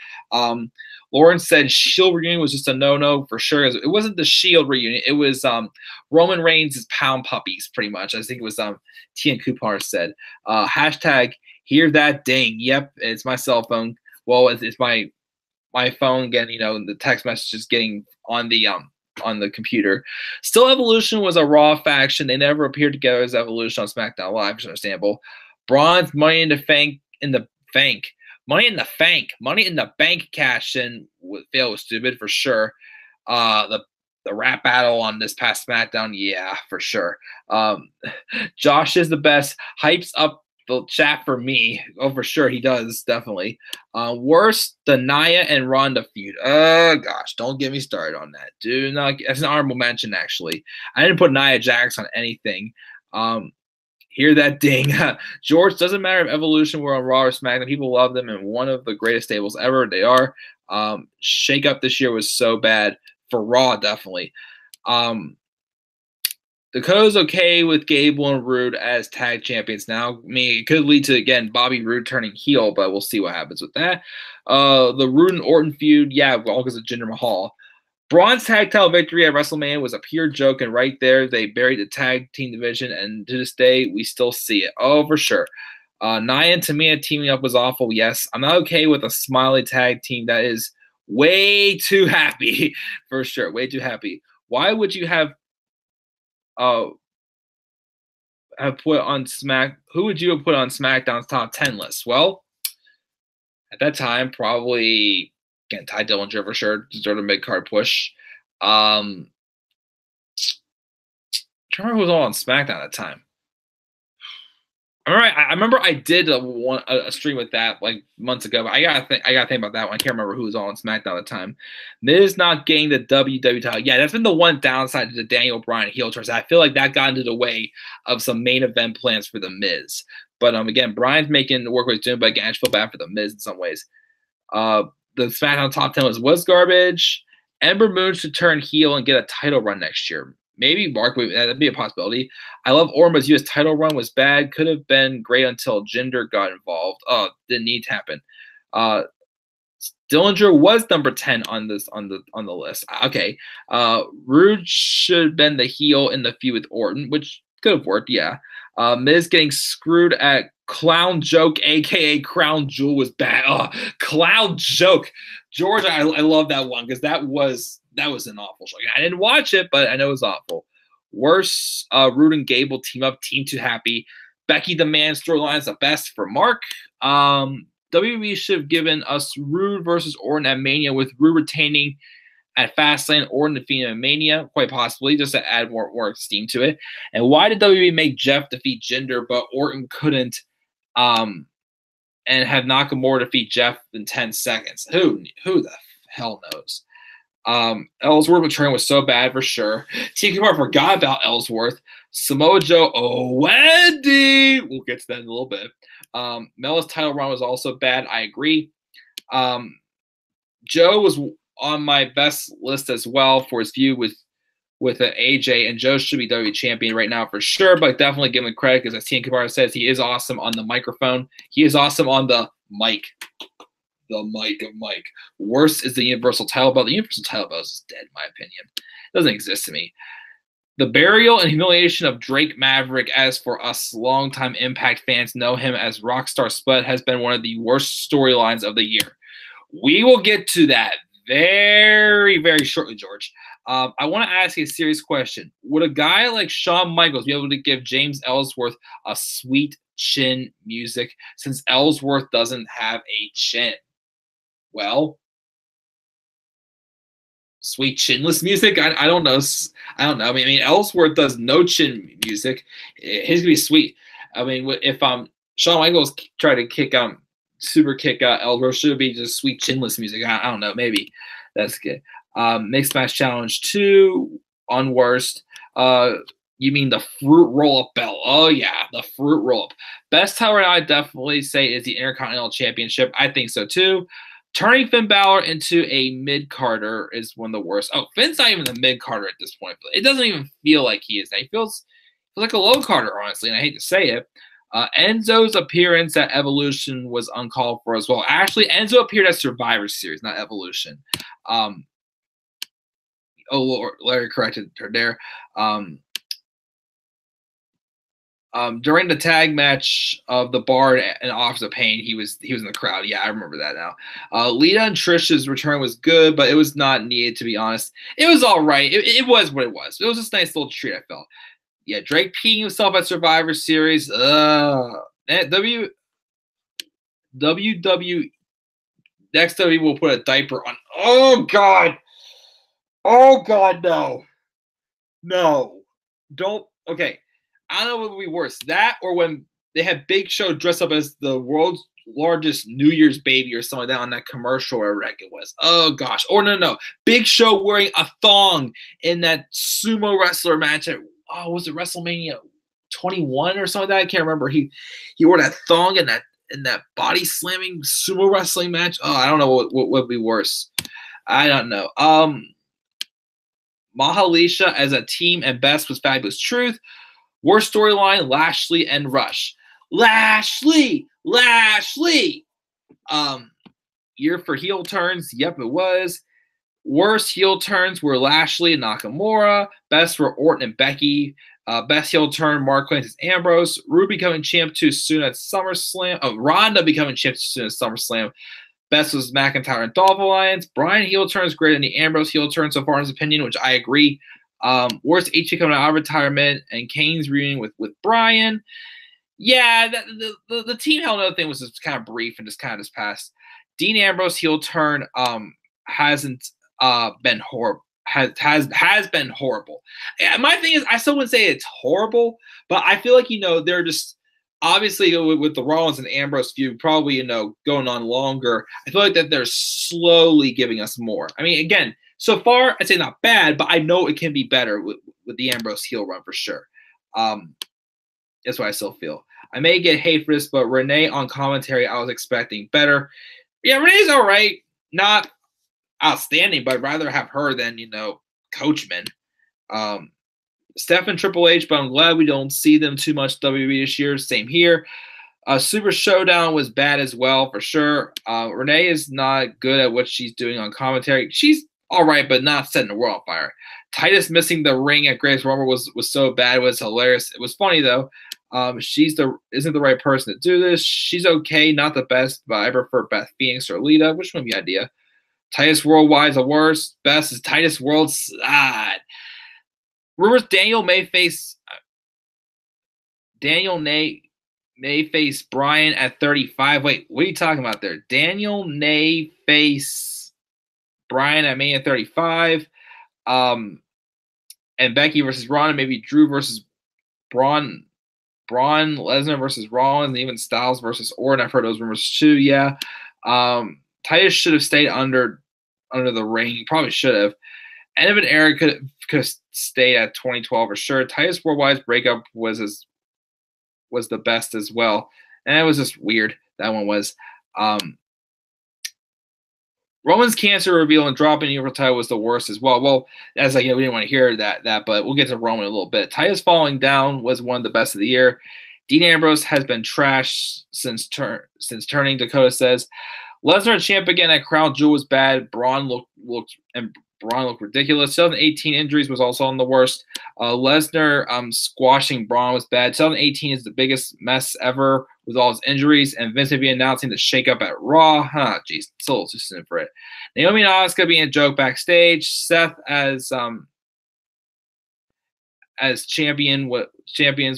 Lauren said Shield reunion was just a no-no for sure. It wasn't the Shield reunion. It was Roman Reigns' pound puppies, pretty much. I think it was T and Kupar said. Hashtag hear that ding. Yep, it's my cell phone. Well, it's my phone again. The text messages getting on the computer. Still, Evolution was a Raw faction. They never appeared together as Evolution on SmackDown Live. It's understandable. Braun's Money in the Bank cash in was stupid for sure. The rap battle on this past SmackDown, yeah, for sure. Josh is the best. Hypes up the chat for me. Oh, for sure, he does, definitely. Worst, the Nia and Ronda feud. Oh, gosh, don't get me started on that. That's an honorable mention, actually. I didn't put Nia Jax on anything. Hear that ding. George, doesn't matter if Evolution were on Raw or SmackDown. People love them and one of the greatest stables ever. They are. Shake Up this year was so bad. For Raw, definitely. Dakota's okay with Gable and Rude as tag champions now. It could lead to, again, Bobby Roode turning heel, but we'll see what happens with that. The Rude and Orton feud, yeah, all because of Jinder Mahal. Braun's tag title victory at WrestleMania was a pure joke, and right there, they buried the tag team division, and to this day, we still see it. Oh, for sure. Nia and Tamina teaming up was awful, yes. I'm not okay with a smiley tag team that is way too happy, for sure, way too happy. Why would you have put on who would you have put on SmackDown's top 10 list? Well, at that time, probably, again, Ty Dillinger for sure, deserved a mid-card push. I'm trying to remember who was all on SmackDown at that time. I remember I did a stream with that like months ago, but I gotta think about that one. I can't remember who was all on SmackDown at the time. Miz not getting the WWE title. Yeah, that's been the one downside to the Daniel Bryan heel turns. I feel like that got into the way of some main event plans for the Miz. But again, Bryan's making the work he's doing, but again, I just feel bad for the Miz in some ways. The SmackDown top 10 was garbage. Ember Moon should turn heel and get a title run next year. Maybe Mark, that'd be a possibility. I love Orma's U.S. title run was bad. Could have been great until Jinder got involved. Oh, didn't need to happen. Dillinger was number 10 on the list. Okay. Rude should have been the heel in the feud with Orton, which could have worked, yeah. Miz getting screwed at Clown Joke, aka Crown Jewel, was bad. Oh, Clown Joke. George, I love that one because that was an awful show. I didn't watch it, but I know it was awful. Worse, Rude and Gable team up, team too happy. Becky the Man storyline is the best for Mark. WWE should have given us Rude versus Orton at Mania with Rude retaining at Fastlane, Orton defeating at Mania, quite possibly, just to add more steam to it. And why did WWE make Jeff defeat Jinder, but Orton couldn't, and have Nakamura defeat Jeff in 10 seconds? Who the hell knows? Ellsworth return was so bad for sure. TK forgot about Ellsworth. Samoa Joe, Wendy. We'll get to that in a little bit. Mella's title run was also bad. I agree. Joe was on my best list as well for his feud with AJ, and Joe should be WWE champion right now for sure, but definitely give him credit because as T.N. Kabara says, he is awesome on the microphone. He is awesome on the mic. The mic of Mike. Worst is the Universal title belt. The Universal title belt is dead, in my opinion. It doesn't exist to me. The burial and humiliation of Drake Maverick, as for us longtime Impact fans know him as Rockstar Spud, has been one of the worst storylines of the year. We will get to that very, very shortly, George. I want to ask you a serious question. Would a guy like Shawn Michaels be able to give James Ellsworth a sweet chin music since Ellsworth doesn't have a chin? Well, sweet chinless music? I don't know. I don't know. I mean, Ellsworth does no chin music. His could be sweet. I mean, if Shawn Michaels tried to super kick out Ellsworth, should it be just sweet chinless music? I don't know. Maybe that's good. Mixed Match Challenge 2 on worst. You mean the fruit roll-up belt? Oh yeah, the fruit roll-up. Best title right now, I'd definitely say, is the Intercontinental Championship. I think so too. Turning Finn Balor into a mid-carder is one of the worst. Oh, Finn's not even the mid-carder at this point. It doesn't even feel like he is. He feels like a low-carder, honestly, and I hate to say it. Enzo's appearance at Evolution was uncalled for as well. Actually, Enzo appeared at Survivor Series, not Evolution. Larry corrected her there. During the tag match of the Bard and Office of Pain, he was in the crowd. Yeah, I remember that now. Lita and Trish's return was good, but it was not needed, to be honest. It was all right. It was what it was. It was just a nice little treat, I felt. Yeah, Drake peeing himself at Survivor Series. WWE next WWE will put a diaper on. Oh God, no, don't. Okay, I don't know what would be worse, that or when they had Big Show dress up as the world's largest New Year's baby or something like that on that commercial, or whatever it was. Oh gosh, or no, Big Show wearing a thong in that sumo wrestler match at was it WrestleMania 21 or something like that? I can't remember. He wore that thong in that body slamming sumo wrestling match. Oh, I don't know what would be worse. I don't know. Mahalisha as a team and Best was Fabulous Truth. Worst storyline, Lashley and Rush. Lashley. Year for heel turns. Yep, it was. Worst heel turns were Lashley and Nakamura. Best were Orton and Becky. Best heel turn, Mark Quintus Ambrose. Ruby becoming champ too soon at SummerSlam. Ronda becoming champ too soon at SummerSlam. Best was McIntyre and Dolph Alliance. Bryan heel turn is greater than the Ambrose heel turn so far in his opinion, which I agree. Worst HB coming out of retirement and Kane's reunion with Bryan. Yeah, the Team Hell No thing was just kind of brief and just kind of just passed. Dean Ambrose heel turn hasn't been horrible. Has been horrible. My thing is, I still wouldn't say it's horrible, but I feel like they're just obviously with the Rollins and Ambrose feud probably going on longer. I feel like that they're slowly giving us more. I mean, again, so far I'd say not bad, but I know it can be better with the Ambrose heel run for sure. That's what I still feel. I may get hate for this, but Renee on commentary, I was expecting better. Yeah, Renee's all right, not outstanding, but I'd rather have her than Coachman. Steph and Triple H, but I'm glad we don't see them too much WWE this year. Same here. Super Showdown was bad as well for sure. Renee is not good at what she's doing on commentary. She's all right, but not setting the world on fire. Titus missing the ring at Greatest Rumble was so bad. It was hilarious. It was funny though. Isn't the right person to do this. She's okay, not the best, but I prefer Beth Phoenix or Lita, which would be idea. Titus Worldwide is the worst. Best is Titus World Side. Rumors Daniel may face Bryan at 35. Wait, what are you talking about there? Daniel may face Bryan at Mania 35. And Becky versus Ronda, maybe Drew versus Braun Lesnar versus Rollins, and even Styles versus Orton. I've heard those rumors too. Yeah. Titus should have stayed under the ring. He probably should have. And even Eric could have stayed at 2012 for sure. Titus Worldwide's breakup was the best as well. And it was just weird. That one was. Roman's cancer reveal and dropping the Universal title was the worst as well. Well, as we didn't want to hear that, but we'll get to Roman in a little bit. Titus falling down was one of the best of the year. Dean Ambrose has been trashed since turning. Dakota says Lesnar champ again at Crown Jewel was bad. Braun looked Braun looked ridiculous. 2018 injuries was also on the worst. Lesnar squashing Braun was bad. 2018 is the biggest mess ever with all his injuries. And Vince McMahon announcing the shakeup at Raw. Jeez, so too soon for it. Naomi and Asuka being a joke backstage. Seth as champions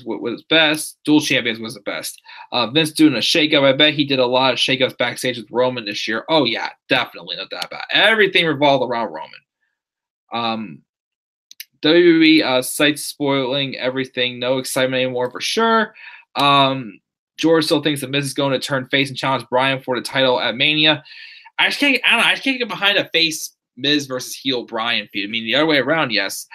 was best. Dual champions was the best. Vince doing a shakeup. I bet he did a lot of shakeups backstage with Roman this year. Oh yeah, definitely, no doubt about it. Everything revolved around Roman. WWE sites spoiling everything. No excitement anymore for sure. George still thinks the Miz is going to turn face and challenge Bryan for the title at Mania. I just can't get behind a face Miz versus heel Bryan feud. I mean, the other way around, yes.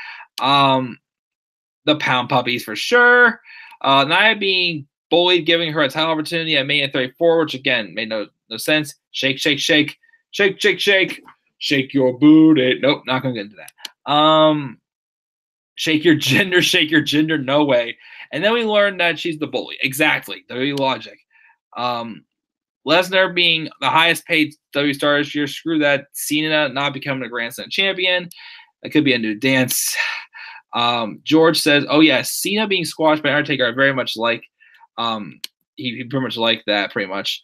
The Pound Puppies for sure. Nia being bullied, giving her a title opportunity at Mania 34, which again made no sense. Shake, shake, shake, shake, shake, shake, shake your booty. Nope, not gonna get into that. Shake your gender, no way. And then we learned that she's the bully. Exactly, WWE logic. Lesnar being the highest paid WWE star this year. Screw that. Cena not becoming a Grand Slam champion. That could be a new dance. George says, "Oh yeah, Cena being squashed by Undertaker. I very much like. He pretty much liked that. Pretty much.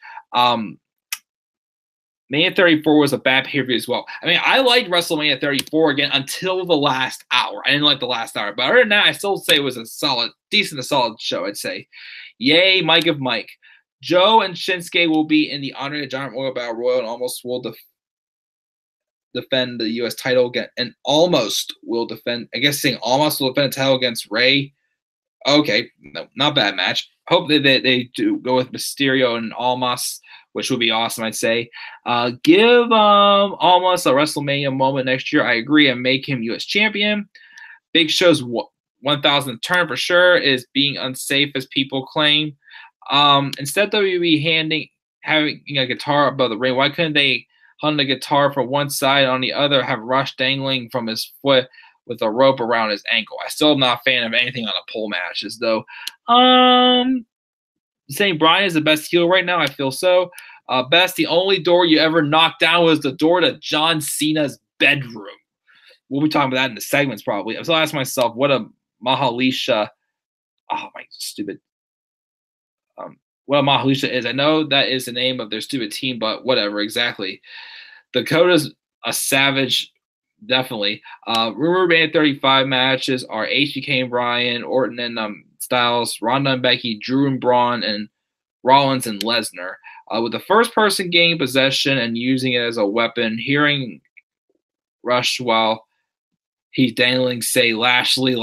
Mania 34 was a bad pay-per-view as well. I mean, I liked WrestleMania 34 again until the last hour. I didn't like the last hour, but other than that, I still say it was a solid show. I'd say, yay, Mike of Mike. Joe and Shinsuke will be in the Honor the Giant Royal Battle Royal and almost will defend the U.S. title again, and almost will defend. I guess saying almost will defend the title against Ray. Okay, no, not bad match. Hope that they do go with Mysterio and Almas, which would be awesome. I'd say give Almas a WrestleMania moment next year. I agree, and make him U.S. champion. Big Show's 1,000th turn for sure is being unsafe as people claim. Instead of WWE having a guitar above the ring, why couldn't they hung the guitar from one side, on the other have Rush dangling from his foot with a rope around his ankle? I still am not a fan of anything on the pole matches, though. Saying Bryan is the best heel right now, I feel so. Best, the only door you ever knocked down was the door to John Cena's bedroom. We'll be talking about that in the segments probably. So I asked myself, what a Mahalisha. Oh, my stupid. What a Mahalisha is. I know that is the name of their stupid team, but whatever, exactly. Dakota's a savage, definitely. Rumor Band 35 matches are HBK and Bryan, Orton and Styles, Ronda and Becky, Drew and Braun, and Rollins and Lesnar. With the first person gaining possession and using it as a weapon, hearing Rush while he's dangling, say Lashley.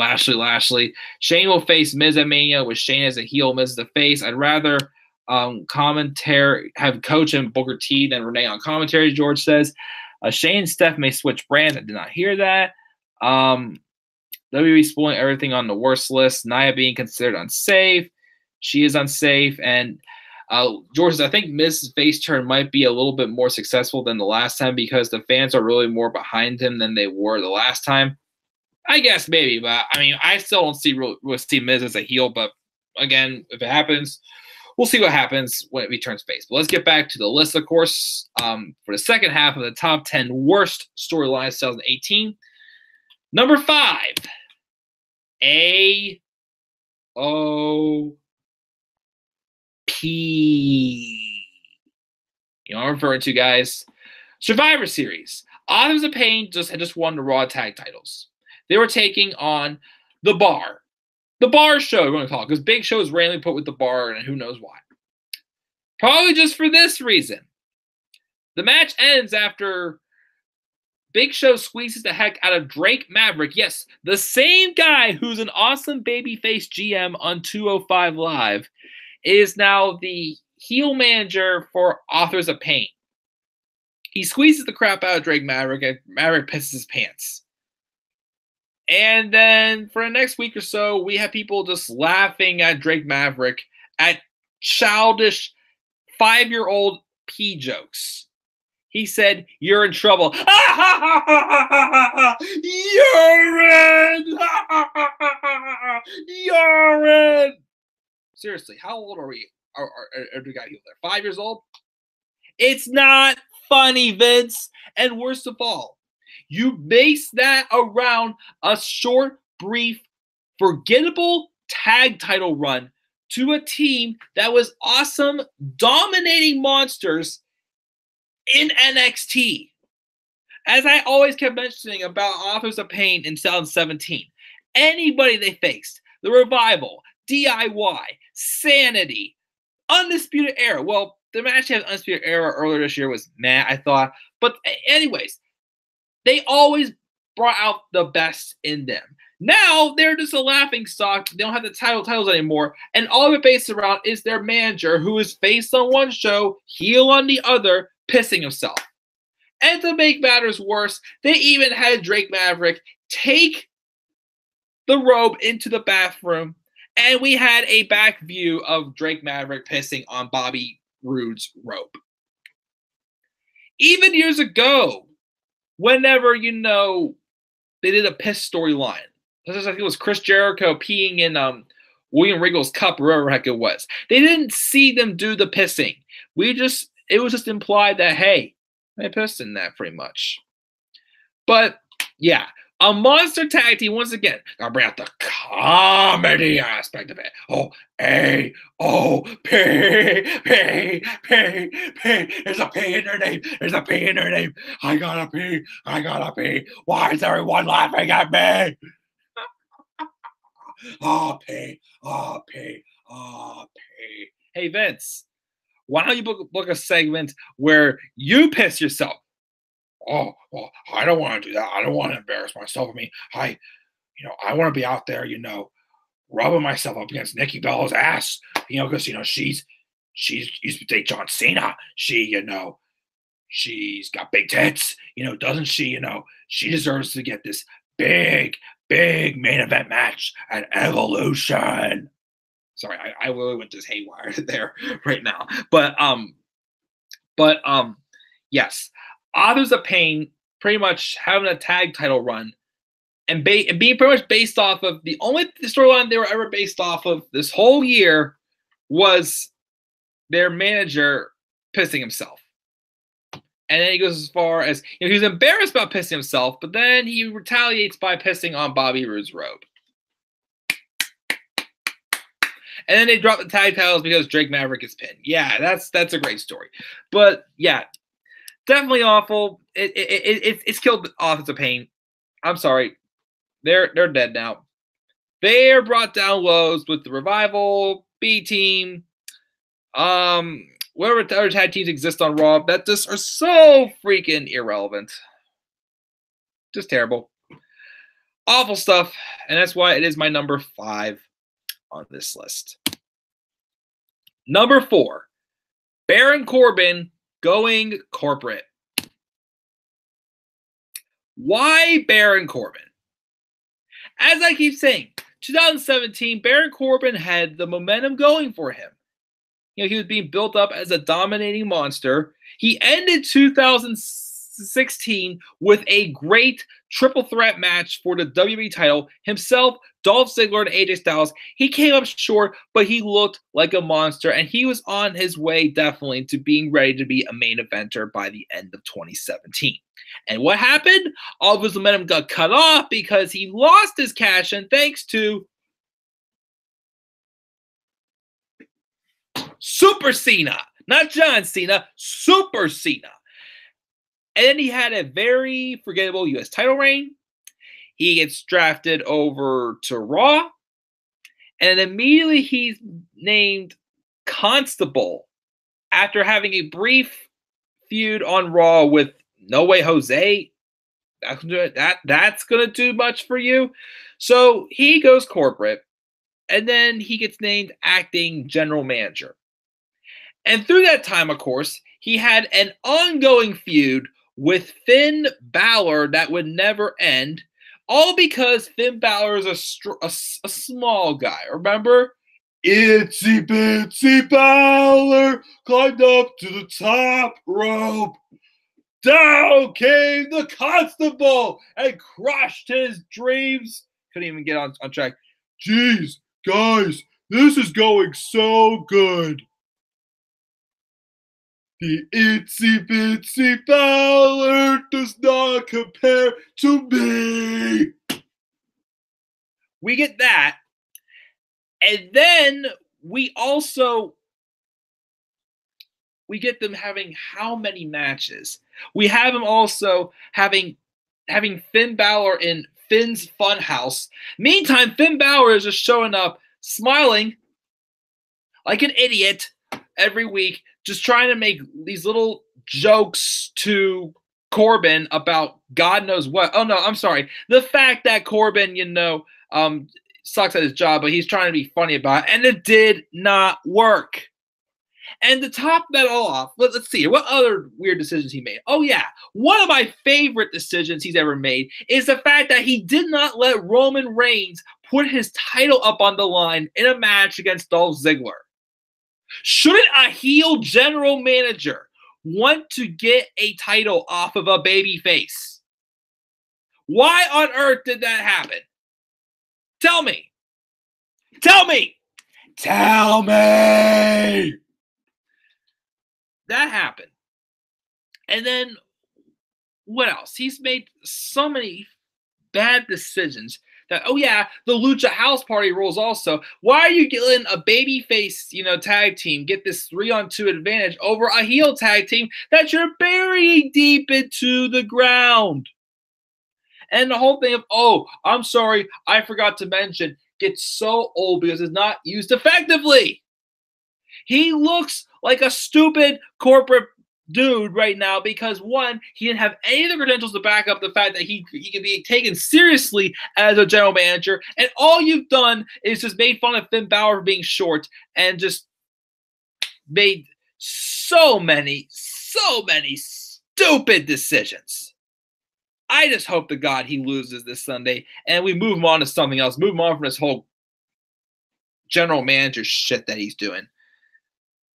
Shane will face Miz at Mania with Shane as a heel, Miz as a face. I'd rather commentary have Coach and Booker T than Renee on commentary, George says. Shane and Steph may switch brands. I did not hear that. WWE spoiling everything on the worst list. Nia being considered unsafe. She is unsafe. And George says, I think Miz's face turn might be a little bit more successful than the last time because the fans are really more behind him than they were the last time. I guess maybe, but I mean, I still don't see Miz as a heel. But again, if it happens, we'll see what happens when he turns face. But let's get back to the list, of course, for the second half of the top 10 worst storylines 2018. Number 5, AOP. You know what I'm referring to, guys. Survivor Series. Authors of Pain just won the Raw tag titles. They were taking on The Bar. The Bar Show, we're going to call it, because Big Show is randomly put with The Bar, and who knows why. Probably just for this reason. The match ends after Big Show squeezes the heck out of Drake Maverick. Yes, the same guy who's an awesome babyface GM on 205 Live is now the heel manager for Authors of Pain. He squeezes the crap out of Drake Maverick, and Maverick pisses his pants. And then for the next week or so, we have people just laughing at Drake Maverick at childish 5-year-old pee jokes. He said, "You're in trouble." You're in. You're in. Seriously, how old are we? Are we got here? 5 years old? It's not funny, Vince. And worst of all, You base that around a short, brief, forgettable tag title run to a team that was awesome, dominating monsters in NXT. As I always kept mentioning about Authors of Pain in 2017, anybody they faced, The Revival, DIY, Sanity, Undisputed Era. Well, the match at Undisputed Era earlier this year was meh, I thought. But anyways, they always brought out the best in them. Now they're just a laughing stock. They don't have the titles anymore. And all of it based around is their manager, who is face on one show, heel on the other, pissing himself. And to make matters worse, they even had Drake Maverick take the robe into the bathroom, and we had a back view of Drake Maverick pissing on Bobby Roode's robe. Even years ago, whenever, they did a piss storyline, just like it was Chris Jericho peeing in William Regal's cup, or whatever the heck it was. They didn't see them do the pissing. It was just implied that, hey, they pissed in that pretty much. But yeah, a monster tag team, once again, gotta bring out the comedy aspect of it. Oh, P. There's a P in their name. There's a P in their name. I gotta pee. Why is everyone laughing at me? P. Hey, Vince. Why don't you book a segment where you piss yourself? Oh, well, I don't want to do that. I don't want to embarrass myself. I mean, I want to be out there, rubbing myself up against Nikki Bella's ass, because, she's used to date John Cena. She's got big tits, doesn't she? She deserves to get this big main event match at Evolution. Sorry, I really went just haywire there right now. But yes, Authors of Pain pretty much having a tag title run and being pretty much based off of the only storyline they were ever based off of this whole year was their manager pissing himself. And then he goes as far as, he was embarrassed about pissing himself, but then he retaliates by pissing on Bobby Roode's robe. And then they drop the tag titles because Drake Maverick is pinned. Yeah, that's a great story. But yeah, definitely awful. It's killed Authors of Pain. I'm sorry. They're dead now. They're brought down lows with the Revival, B-Team, whatever other tag teams exist on Raw that just are so freaking irrelevant. Just terrible. Awful stuff. And that's why it is my number 5 on this list. Number 4, Baron Corbin going corporate. Why Baron Corbin? As I keep saying, 2017, Baron Corbin had the momentum going for him. He was being built up as a dominating monster. He ended 2016 with a great triple threat match for the WWE title. Himself, Dolph Ziggler, and AJ Styles. He came up short, but he looked like a monster, and he was on his way definitely to being ready to be a main eventer by the end of 2017. And what happened? All of his momentum got cut off because he lost his cash-in thanks to Super Cena. Not John Cena, Super Cena. And then he had a very forgettable U.S. title reign. He gets drafted over to Raw. And immediately he's named Constable after having a brief feud on Raw with No Way Jose. That's going to do much for you. So he goes corporate. And then he gets named acting general manager. And through that time, of course, he had an ongoing feud with Finn Balor that would never end, all because Finn Balor is a small guy. Remember? Itsy Bitsy Balor climbed up to the top rope. Down came the Constable and crushed his dreams. Couldn't even get on track. Jeez, guys, this is going so good. The itsy bitsy Fowler does not compare to me. We get that. And then we get them having how many matches? We have them also having Finn Balor in Finn's Funhouse. Meantime, Finn Balor is just showing up, smiling like an idiot every week, just trying to make these little jokes to Corbin about God knows what. Oh, no, I'm sorry. The fact that Corbin, sucks at his job, but he's trying to be funny about it, and it did not work. And to top that all off, let's see here. What other weird decisions he made? Oh, yeah. One of my favorite decisions he's ever made is the fact that he did not let Roman Reigns put his title up on the line in a match against Dolph Ziggler. Shouldn't a heel general manager want to get a title off of a baby face? Why on earth did that happen? Tell me. Tell me. Tell me. That happened. And then what else? He's made so many bad decisions that, oh yeah, the Lucha House Party rules also. Why are you getting a babyface, tag team get this 3-on-2 advantage over a heel tag team that you're burying deep into the ground? And the whole thing of, oh, I'm sorry, I forgot to mention, gets so old because it's not used effectively. He looks like a stupid corporate dude right now because, one, he didn't have any of the credentials to back up the fact that he can be taken seriously as a general manager, and all you've done is just made fun of Finn Balor for being short and just made so many stupid decisions. I just hope to God he loses this Sunday and we move him on to something else. Move him on from this whole general manager shit that he's doing.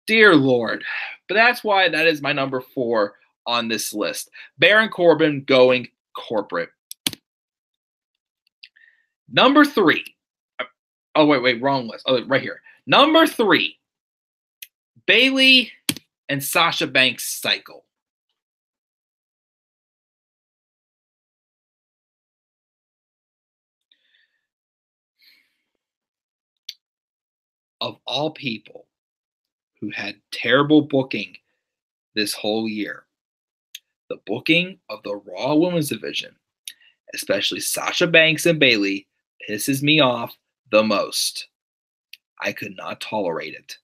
Dear Lord. But that's why that is my number 4 on this list. Baron Corbin going corporate. Number 3. Oh, wait, wrong list. Oh, right here. Number 3. Bayley and Sasha Banks cycle. Of all people who had terrible booking this whole year, the booking of the Raw Women's Division, especially Sasha Banks and Bayley, pisses me off the most. I could not tolerate it.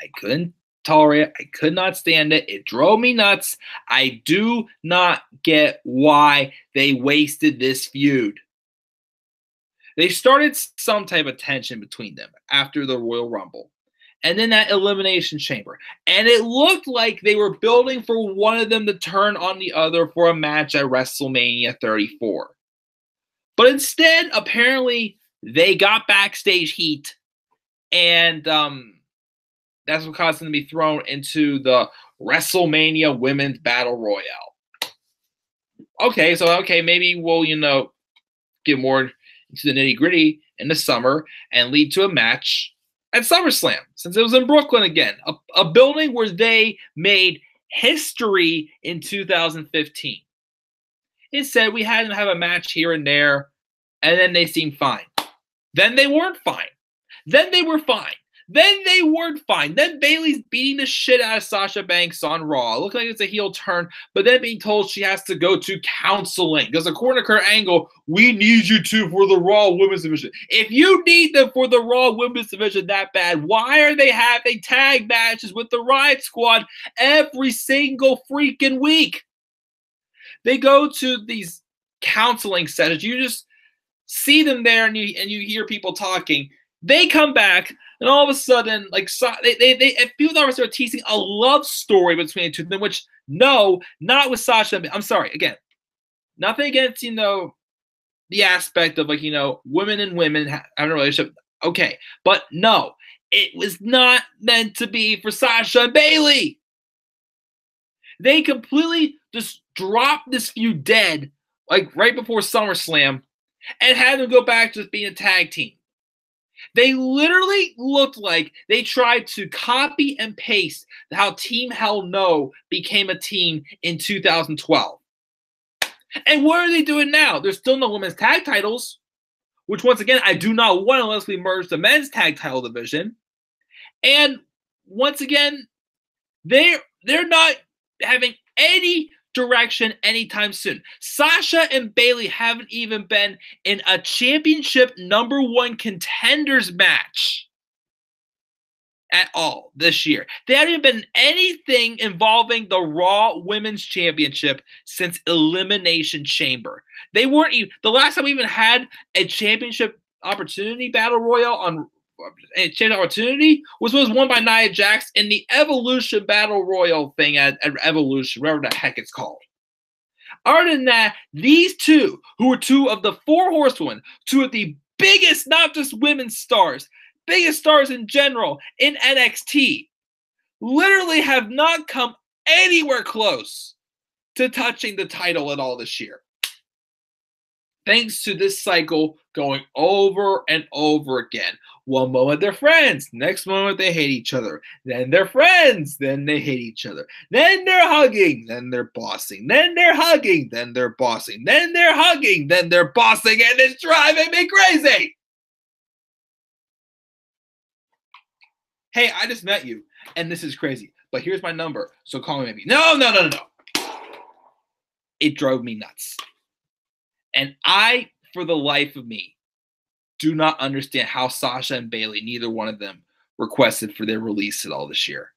I couldn't tolerate it. I could not stand it. It drove me nuts. I do not get why they wasted this feud. They started some type of tension between them after the Royal Rumble and then that Elimination Chamber. And it looked like they were building for one of them to turn on the other for a match at WrestleMania 34. But instead, apparently, they got backstage heat, and that's what caused them to be thrown into the WrestleMania Women's Battle Royale. Okay, maybe we'll, get more into the nitty-gritty in the summer and lead to a match at SummerSlam, since it was in Brooklyn again, a building where they made history in 2015. Instead, we had them have a match here and there, and then they seemed fine. Then they weren't fine. Then they were fine. Then they weren't fine. Then Bayley's beating the shit out of Sasha Banks on Raw. It looked like it's a heel turn, but then being told she has to go to counseling. Because according to Kurt Angle, we need you two for the Raw Women's Division. If you need them for the Raw Women's Division that bad, why are they having tag matches with the Riot Squad every single freaking week? They go to these counseling sessions. You just see them there and you hear people talking. They come back, and all of a sudden, people thought they were teasing a love story between the two of them, which, no, not with Sasha. I'm sorry, again, nothing against, the aspect of, women and women having a relationship. Okay, but no, it was not meant to be for Sasha and Bayley. They completely just dropped this feud dead, right before SummerSlam, and had them go back to just being a tag team. They literally looked like they tried to copy and paste how Team Hell No became a team in 2012. And what are they doing now? There's still no women's tag titles, which once again, I do not want unless we merge the men's tag title division. And once again, they're not having any direction anytime soon. Sasha and Bayley haven't even been in a championship #1 contenders match at all this year. They haven't even been in anything involving the Raw Women's Championship since Elimination Chamber. They weren't even, the last time we even had a championship opportunity battle royal on a championship opportunity was won by Nia Jax in the Evolution Battle Royal thing at Evolution, whatever the heck it's called. Other than that, these two, who are two of the 4 horsewomen, two of the biggest, not just women's stars, biggest stars in general in NXT, literally have not come anywhere close to touching the title at all this year. Thanks to this cycle going over and over again. One moment they're friends, next moment they hate each other. Then they're friends, then they hate each other. Then they're hugging, then they're bossing. Then they're hugging, then they're bossing. Then they're hugging, then they're bossing, and it's driving me crazy. Hey, I just met you, and this is crazy, but here's my number, so call me maybe. No. It drove me nuts. And I, for the life of me, do not understand how Sasha and Bayley, neither one of them, requested for their release at all this year.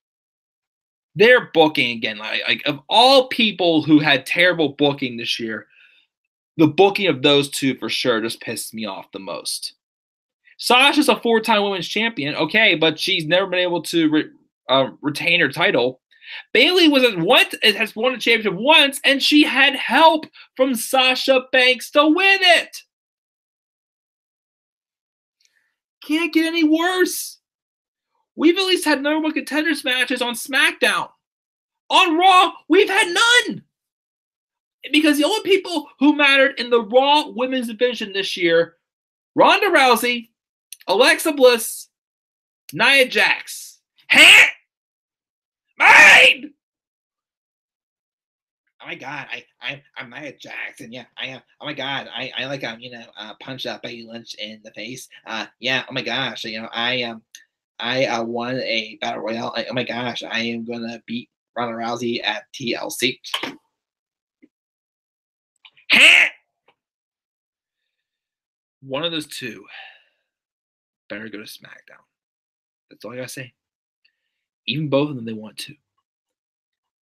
Their booking, again, like of all people who had terrible booking this year, the booking of those two for sure just pissed me off the most. Sasha's a 4-time women's champion, okay, but she's never been able to retain her title. Bayley has won a championship once, and she had help from Sasha Banks to win it. Can't get any worse. We've at least had #1 contenders matches on SmackDown. On Raw, we've had none. Because the only people who mattered in the Raw women's division this year, Ronda Rousey, Alexa Bliss, Nia Jax. Huh? Mine! Oh my God, I'm Nia Jax, and yeah, I am. Oh my God, I like punch up Becky Lynch in the face. Yeah. Oh my gosh, I won a battle royale. Oh my gosh, I am gonna beat Ronda Rousey at TLC. Huh? One of those two better go to SmackDown. That's all I gotta say. Even both of them, they want to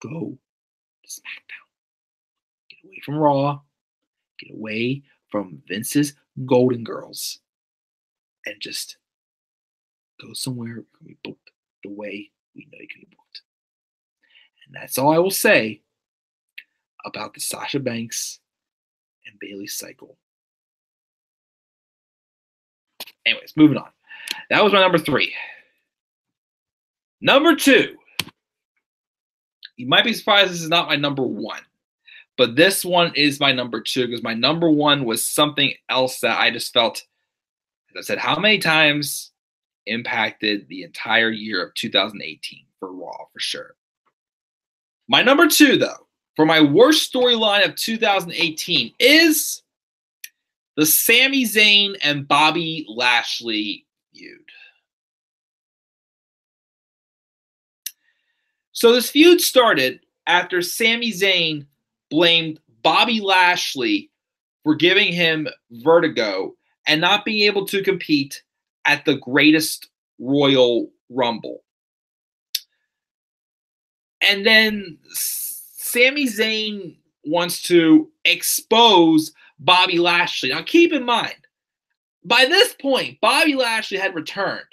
go to SmackDown. Get away from Raw. Get away from Vince's Golden Girls. And just go somewhere where you can be booked the way we know you can be booked. And that's all I will say about the Sasha Banks and Bayley cycle. Anyways, moving on. That was my number 3. Number 2. You might be surprised this is not my number 1. But this one is my number 2 because my number 1 was something else that I just felt, as I said, how many times impacted the entire year of 2018 for Raw, for sure. My number 2, though, for my worst storyline of 2018 is the Sami Zayn and Bobby Lashley feud. So this feud started after Sami Zayn blamed Bobby Lashley for giving him vertigo and not being able to compete at the Greatest Royal Rumble. And then Sami Zayn wants to expose Bobby Lashley. Now keep in mind, by this point, Bobby Lashley had returned,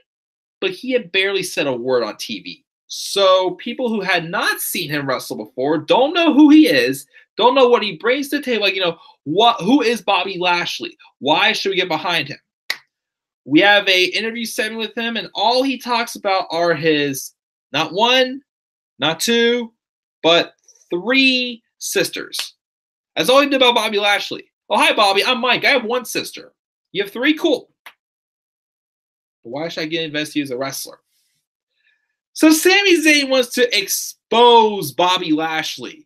but he had barely said a word on TV. So people who had not seen him wrestle before don't know who he is, don't know what he brings to the table. Like, who is Bobby Lashley? Why should we get behind him? We have a interview segment with him, and all he talks about are his not 1, not 2, but 3 sisters. That's all he did about Bobby Lashley. Oh, hi, Bobby. I'm Mike. I have 1 sister. You have 3? Cool. Why should I get invested as a wrestler? So Sami Zayn wants to expose Bobby Lashley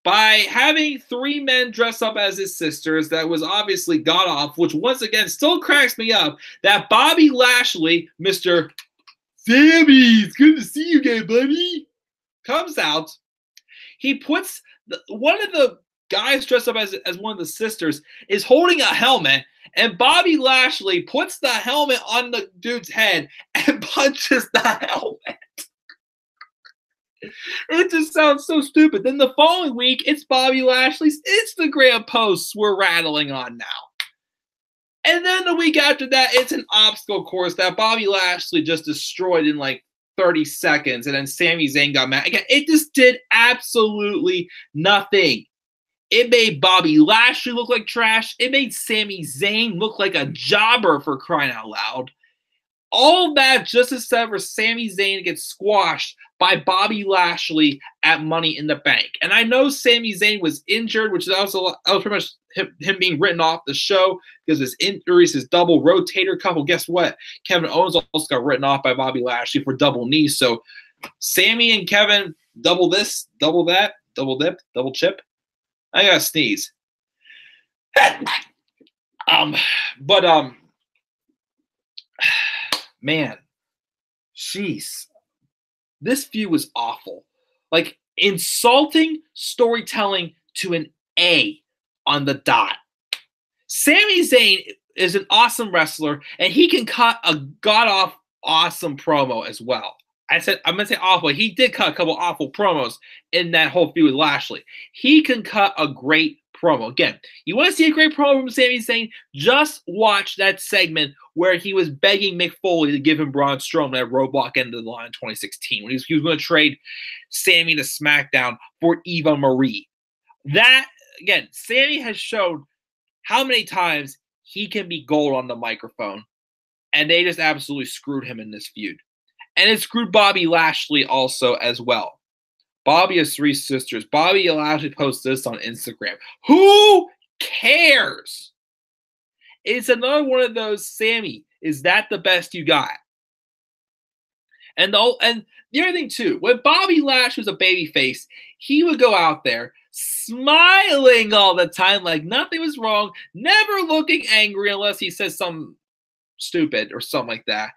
by having 3 men dress up as his sisters. That was obviously god off, which once again still cracks me up that Bobby Lashley, Mr. Sammy, it's good to see you again, buddy, comes out. He puts one of the guys dressed up as one of the sisters is holding a helmet, and Bobby Lashley puts the helmet on the dude's head and punches the helmet. It just sounds so stupid. Then the following week, it's Bobby Lashley's Instagram posts we're rattling on now. And then the week after that, it's an obstacle course that Bobby Lashley just destroyed in like 30 seconds, and then Sami Zayn got mad. Again, it just did absolutely nothing. It made Bobby Lashley look like trash. It made Sami Zayn look like a jobber, for crying out loud. All that just to set for Sami Zayn to get squashed by Bobby Lashley at Money in the Bank. And I know Sami Zayn was injured, which is also pretty much him being written off the show because his injuries, his double rotator cuff. Well, guess what? Kevin Owens also got written off by Bobby Lashley for double knee. So Sami and Kevin, double this, double that, double dip, double chip. I gotta sneeze. Man, jeez. This feud was awful. Like, insulting storytelling to an A on the dot. Sami Zayn is an awesome wrestler, and he can cut a god-off awesome promo as well. I'm going to say awful. He did cut a couple awful promos in that whole feud with Lashley. He can cut a great promo. Again, you want to see a great promo from Sami Zayn? Just watch that segment where he was begging Mick Foley to give him Braun Strowman at Roadblock End of the Line in 2016 when he was going to trade Sami to SmackDown for Eva Marie. That, again, Sami has shown how many times he can be gold on the microphone, and they just absolutely screwed him in this feud. And it screwed Bobby Lashley also as well. Bobby has 3 sisters. Bobby Lashley posts this on Instagram. Who cares? It's another one of those, Sami, is that the best you got? And the other thing, too, when Bobby Lashley was a babyface, he would go out there smiling all the time like nothing was wrong, never looking angry unless he says something stupid or something like that.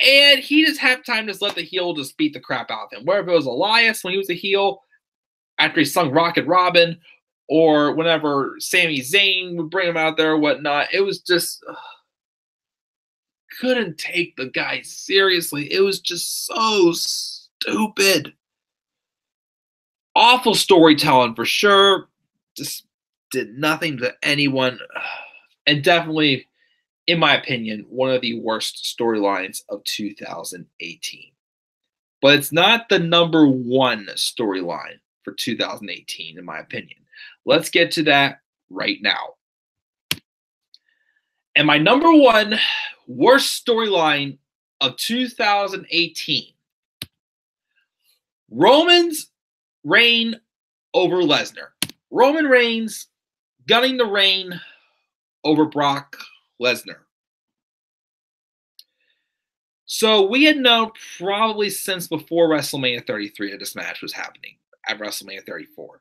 And he just had time to just let the heel just beat the crap out of him. Whether it was Elias when he was a heel, after he sung Rocket Robin, or whenever Sami Zayn would bring him out there or whatnot, it was just couldn't take the guy seriously. It was just so stupid. Awful storytelling for sure. Just did nothing to anyone. And definitely, in my opinion, one of the worst storylines of 2018. But it's not the number 1 storyline for 2018, in my opinion. Let's get to that right now. And my number 1 worst storyline of 2018. Roman's reign over Lesnar. Roman Reigns gunning the reign over Brock Lesnar. So we had known probably since before WrestleMania 33 that this match was happening at WrestleMania 34.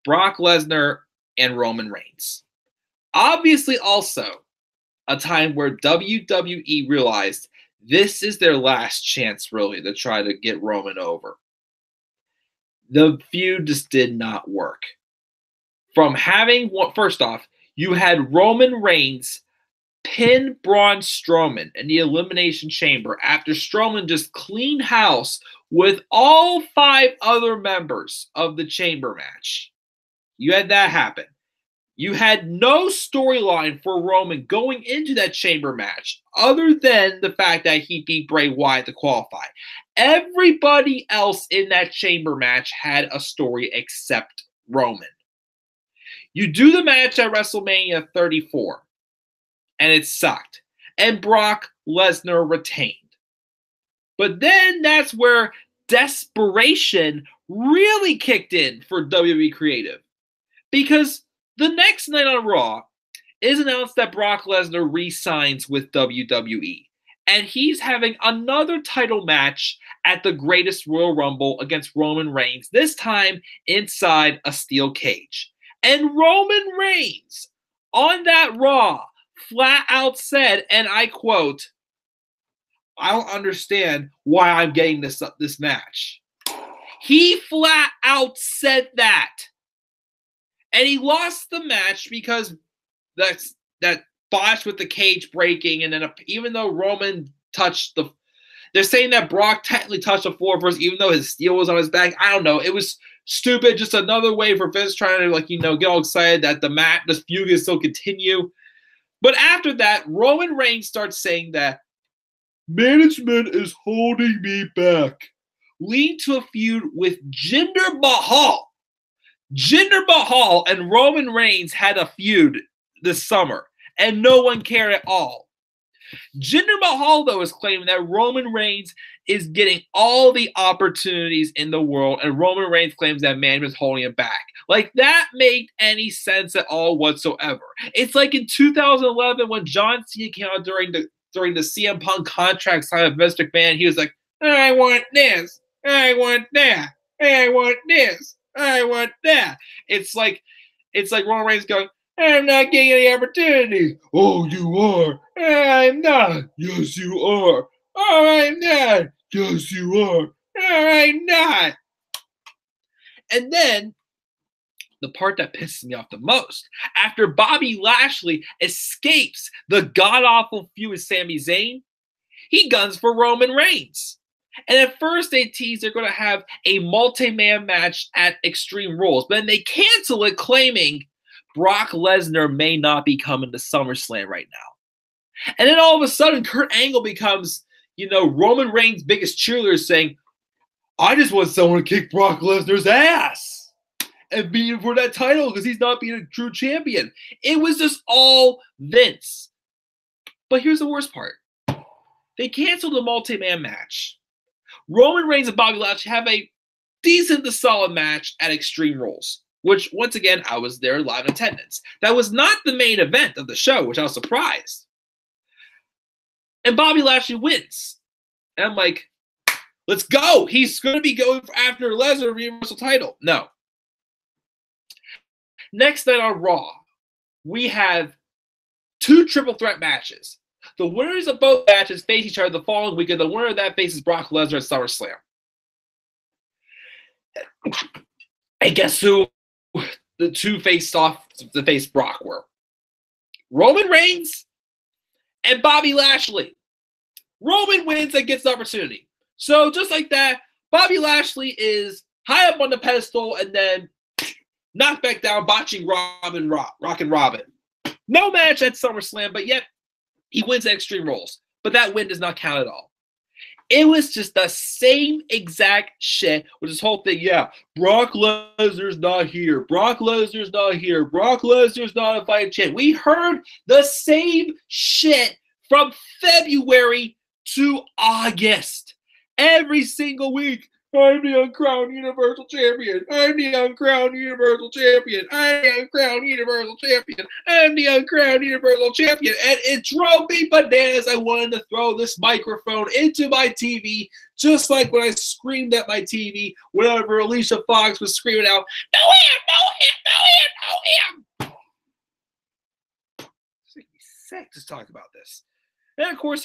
Brock Lesnar and Roman Reigns. Obviously also a time where WWE realized this is their last chance really to try to get Roman over. The feud just did not work. From having, first off, you had Roman Reigns pin Braun Strowman in the Elimination Chamber after Strowman just cleaned house with all 5 other members of the Chamber match. You had that happen. You had no storyline for Roman going into that Chamber match other than the fact that he beat Bray Wyatt to qualify. Everybody else in that Chamber match had a story except Roman. You do the match at WrestleMania 34, and it sucked. And Brock Lesnar retained. But then that's where desperation really kicked in for WWE Creative. Because the next night on Raw is announced that Brock Lesnar re-signs with WWE. And he's having another title match at the Greatest Royal Rumble against Roman Reigns, this time inside a steel cage. And Roman Reigns, on that Raw, flat out said, and I quote, "I don't understand why I'm getting this match." He flat out said that. And he lost the match because that botch with the cage breaking, and then even though Roman touched they're saying that Brock technically touched the floor first, even though his steel was on his back. I don't know. It was stupid. Just another way for Vince trying to, get all excited that this feud can still continue. But after that, Roman Reigns starts saying that management is holding me back, leading to a feud with Jinder Mahal. Jinder Mahal and Roman Reigns had a feud this summer, and no one cared at all. Jinder Mahal, though, is claiming that Roman Reigns is getting all the opportunities in the world, and Roman Reigns claims that management is holding him back. Like, that made any sense at all whatsoever. It's like in 2011 when John Cena came out during the CM Punk contract sign with Vince McMahon. He was like, "I want this, I want that, I want this, I want that." It's like Roman Reigns going, "I'm not getting any opportunities." "Oh, you are." "I'm not." "Yes, you are." "Oh, I'm not." "Yes, you are." "Oh, I'm not." And then the part that pisses me off the most, after Bobby Lashley escapes the god-awful feud with Sami Zayn, he guns for Roman Reigns. And at first they tease they're going to have a multi-man match at Extreme Rules, but then they cancel it, claiming Brock Lesnar may not be coming to SummerSlam right now. And then all of a sudden, Kurt Angle becomes, Roman Reigns' biggest cheerleader, saying, "I just want someone to kick Brock Lesnar's ass and beat him for that title because he's not being a true champion." It was just all Vince. But here's the worst part. They canceled the multi-man match. Roman Reigns and Bobby Lashley have a decent to solid match at Extreme Rules, which, once again, I was there live in attendance. That was not the main event of the show, which I was surprised. And Bobby Lashley wins. And I'm like, let's go. He's going to be going after Lesnar for the Universal title. No. Next night on Raw, we have 2 triple threat matches. The winners of both matches face each other the following weekend. The winner of that faces Brock Lesnar at SummerSlam. And guess who the 2 faced off to face Brock were? Roman Reigns and Bobby Lashley. Roman wins and gets the opportunity. So just like that, Bobby Lashley is high up on the pedestal and then knocked back down, botching Rockin' Robin. No match at SummerSlam, but yet he wins at Extreme Rules. But that win does not count at all. It was just the same exact shit with this whole thing. Yeah, Brock Lesnar's not here. Brock Lesnar's not here. Brock Lesnar's not a fighting champ. We heard the same shit from February to August. Every single week. I'm the uncrowned Universal Champion. I'm the uncrowned Universal Champion. I'm the uncrowned Universal Champion. I'm the uncrowned Universal Champion. And it drove me bananas. I wanted to throw this microphone into my TV, just like when I screamed at my TV whenever Alicia Fox was screaming out, "No him, no him, no him, no him." It's making me sick to talk about this. And of course,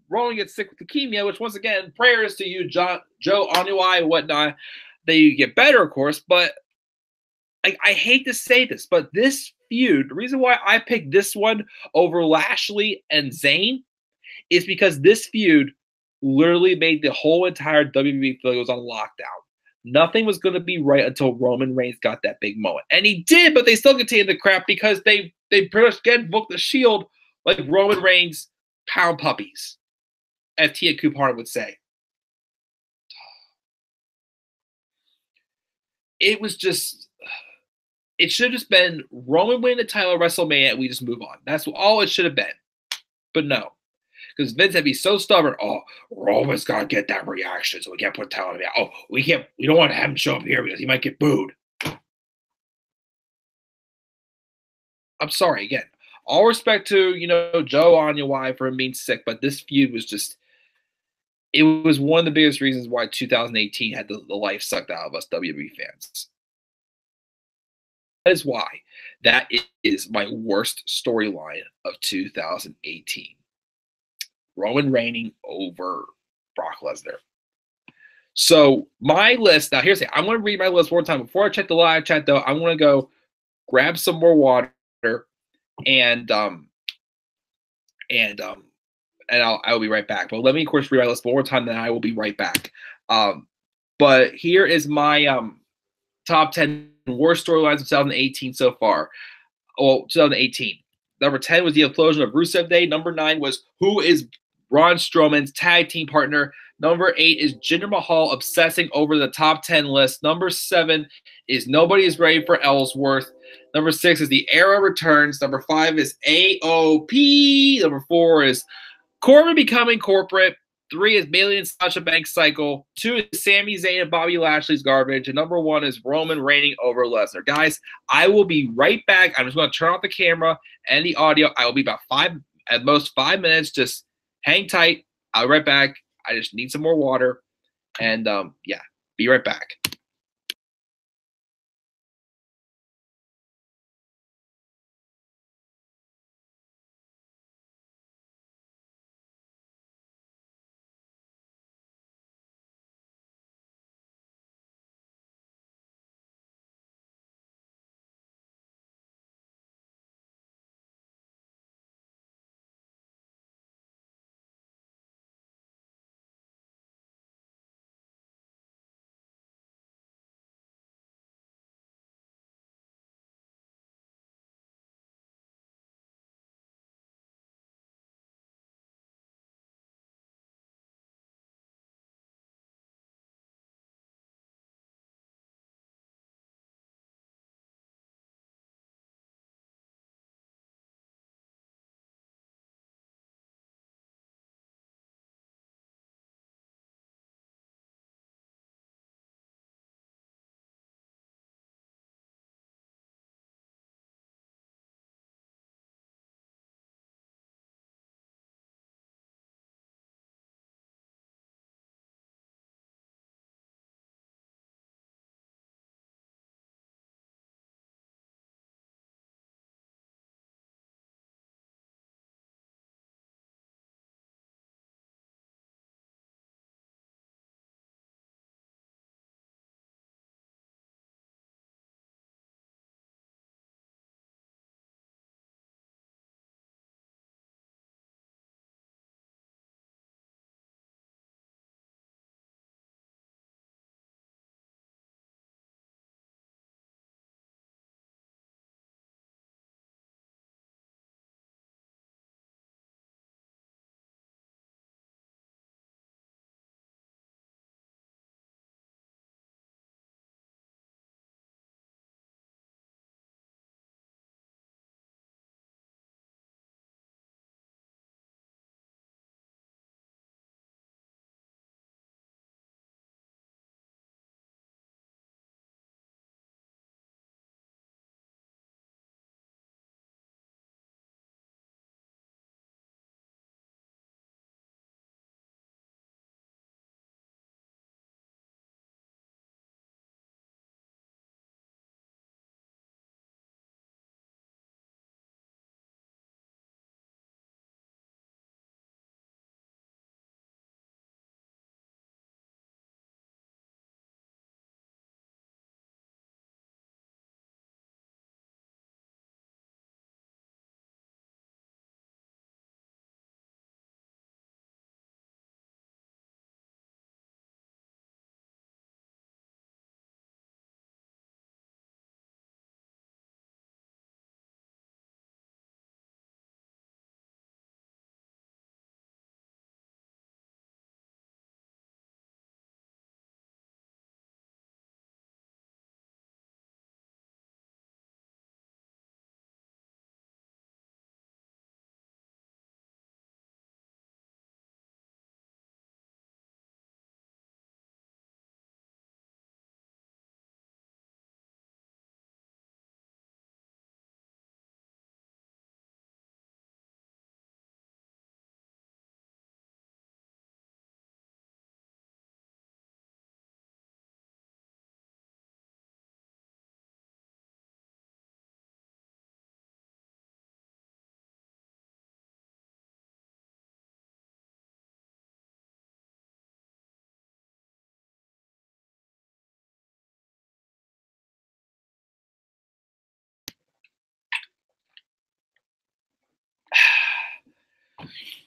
Roman gets sick with leukemia, which once again, prayers to you, Joe Anuai and whatnot, that you get better, of course. But I hate to say this, but this feud, the reason why I picked this one over Lashley and Zayn is because this feud literally made the whole entire WWE feel it was on lockdown. Nothing was going to be right until Roman Reigns got that big moment. And he did, but they still continued the crap because they pretty much again booked the Shield like Roman Reigns pound puppies, as Tia Kupar would say. It was just, it should have just been Roman winning the title at WrestleMania and we just move on. That's all it should have been. But no. Because Vince had to be so stubborn. "Oh, Roman's got to get that reaction, so we can't put talent in. Oh, we don't want to have him show up here because he might get booed." I'm sorry, again. All respect to, Joe Onyewu for him being sick, but this feud was just, it was one of the biggest reasons why 2018 had the life sucked out of us WWE fans. That is why that is my worst storyline of 2018. Roman reigning over Brock Lesnar. So my list, now here's the, I'm going to read my list one time. Before I check the live chat though, I'm going to go grab some more water and I'll be right back. But let me, of course, read my list one more time, then I will be right back. But here is my top 10 worst storylines of 2018 so far. Well, 2018. Number 10 was the implosion of Rusev Day. Number 9 was who is Braun Strowman's tag team partner. Number 8 is Jinder Mahal obsessing over the top 10 list. Number 7 is nobody is ready for Ellsworth. Number 6 is the Era returns. Number 5 is AOP. Number 4 is Corbin becoming corporate. 3 is Bayley and Sasha Banks cycle. 2 is Sami Zayn and Bobby Lashley's garbage. And number 1 is Roman reigning over Lesnar. Guys, I will be right back. I'm just going to turn off the camera and the audio. I will be about at most 5 minutes. Just hang tight. I'll be right back. I just need some more water. And yeah, be right back.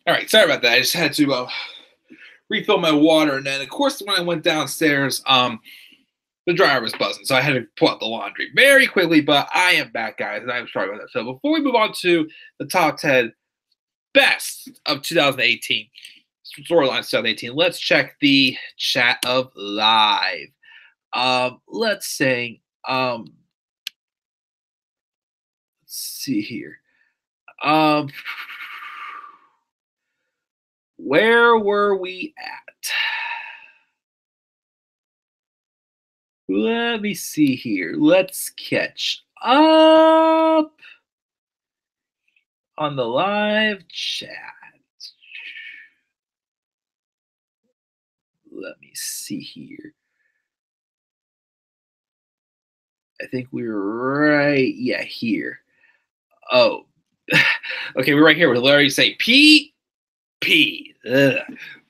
All right, sorry about that. I just had to refill my water, and then of course when I went downstairs, the dryer was buzzing, so I had to pull out the laundry very quickly. But I am back, guys, and I'm sorry about that. So before we move on to the top 10 best of 2018 storylines 2018, let's check the chat of live. Let's say, let's see here. Where were we at? Let me see here. Let's catch up on the live chat. Let me see here. I think we were right. Yeah, here. Oh. Okay, we're right here with Larry saying P. Ugh.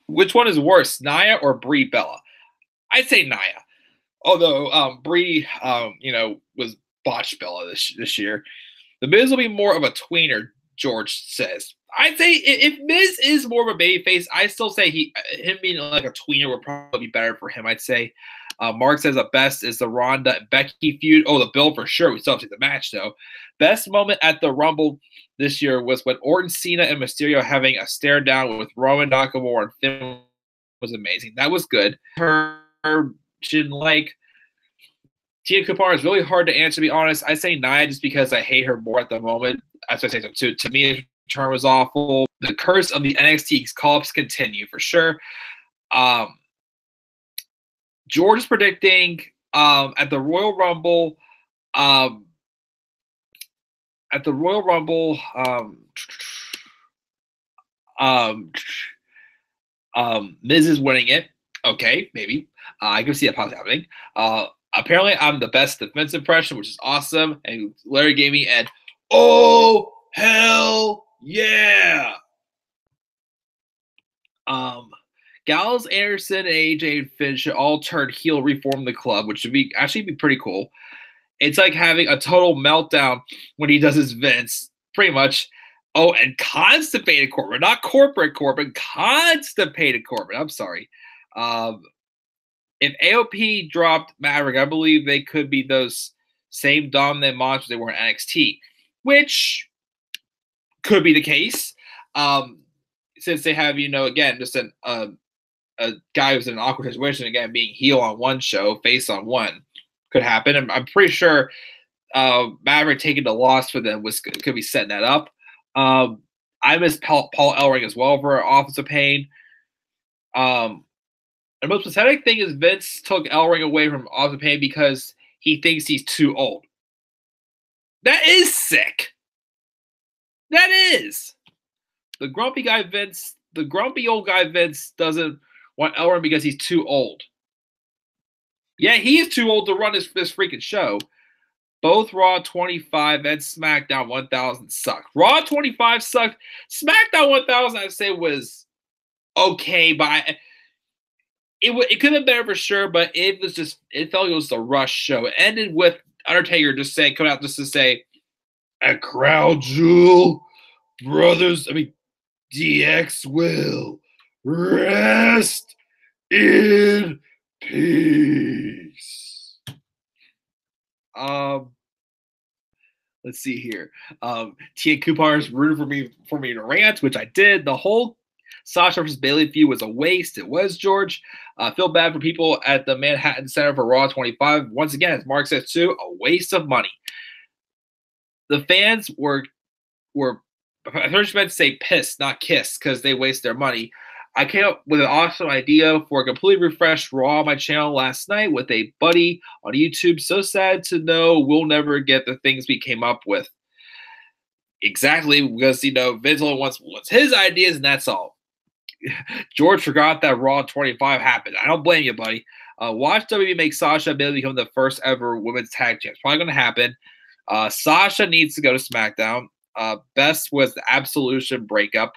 Which one is worse, Nia or Brie Bella? I'd say Nia. Although Brie, was botched Bella this year. The Miz will be more of a tweener, George says. I'd say if Miz is more of a babyface, I still say him being like a tweener would probably be better for him, I'd say. Mark says the best is the Ronda and Becky feud. Oh, the build for sure. We still have to see the match, though. Best moment at the Rumble this year was when Orton, Cena, and Mysterio having a stare down with Roman, Nakamura, and Finn was amazing. That was good. She didn't like Tia Kupar is really hard to answer, to be honest. I say Nia just because I hate her more at the moment. That's what I say so too. To me, the term was awful. The curse of the NXT call-ups continue for sure. George is predicting at the Royal Rumble. Miz is winning it. Okay, maybe. I can see that possibly happening. Apparently, I'm the best defense impression, which is awesome. And Larry gave me an "Oh hell yeah!" Gallows, Anderson, AJ, and Finn should all turn heel, reform the club, which would actually be pretty cool. It's like having a total meltdown when he does his Vince, pretty much. Oh, and constipated Corbin, not corporate Corbin, constipated Corbin. I'm sorry. If AOP dropped Maverick, I believe they could be those same dominant monsters they were in NXT, which could be the case. Since they have, again, just a guy who's in an awkward situation, again, being heel on one show, face on one, could happen. And I'm pretty sure Maverick taking the loss for them could be setting that up. I miss Paul Ellering as well for Office of Pain. The most pathetic thing is Vince took Ellering away from Office of Pain because he thinks he's too old. That is sick. That is. The grumpy old guy Vince doesn't want Ellering because he's too old. Yeah, he is too old to run this freaking show. Both Raw 25 and SmackDown 1000 sucked. Raw 25 sucked. SmackDown 1000, I'd say, was okay, but it could have been better for sure, but it felt like it was a rush show. It ended with Undertaker coming out just to say, a crowd jewel, brothers, DX will rest in peace. Let's see here. Tia Kupar's rooted for me to rant, which I did. The whole Sasha versus Bayley feud was a waste. It was, George. Feel bad for people at the Manhattan Center for Raw 25. Once again, as Mark says too, a waste of money. The fans were I heard you meant to say pissed, not kissed, because they waste their money. I came up with an awesome idea for a completely refreshed Raw on my channel last night with a buddy on YouTube. So sad to know we'll never get the things we came up with. Exactly, because, Vince only wants his ideas, and that's all. George forgot that Raw 25 happened. I don't blame you, buddy. Watch WWE make Sasha and Bayley become the first ever women's tag champs. Probably going to happen. Sasha needs to go to SmackDown. Best was the Absolution breakup.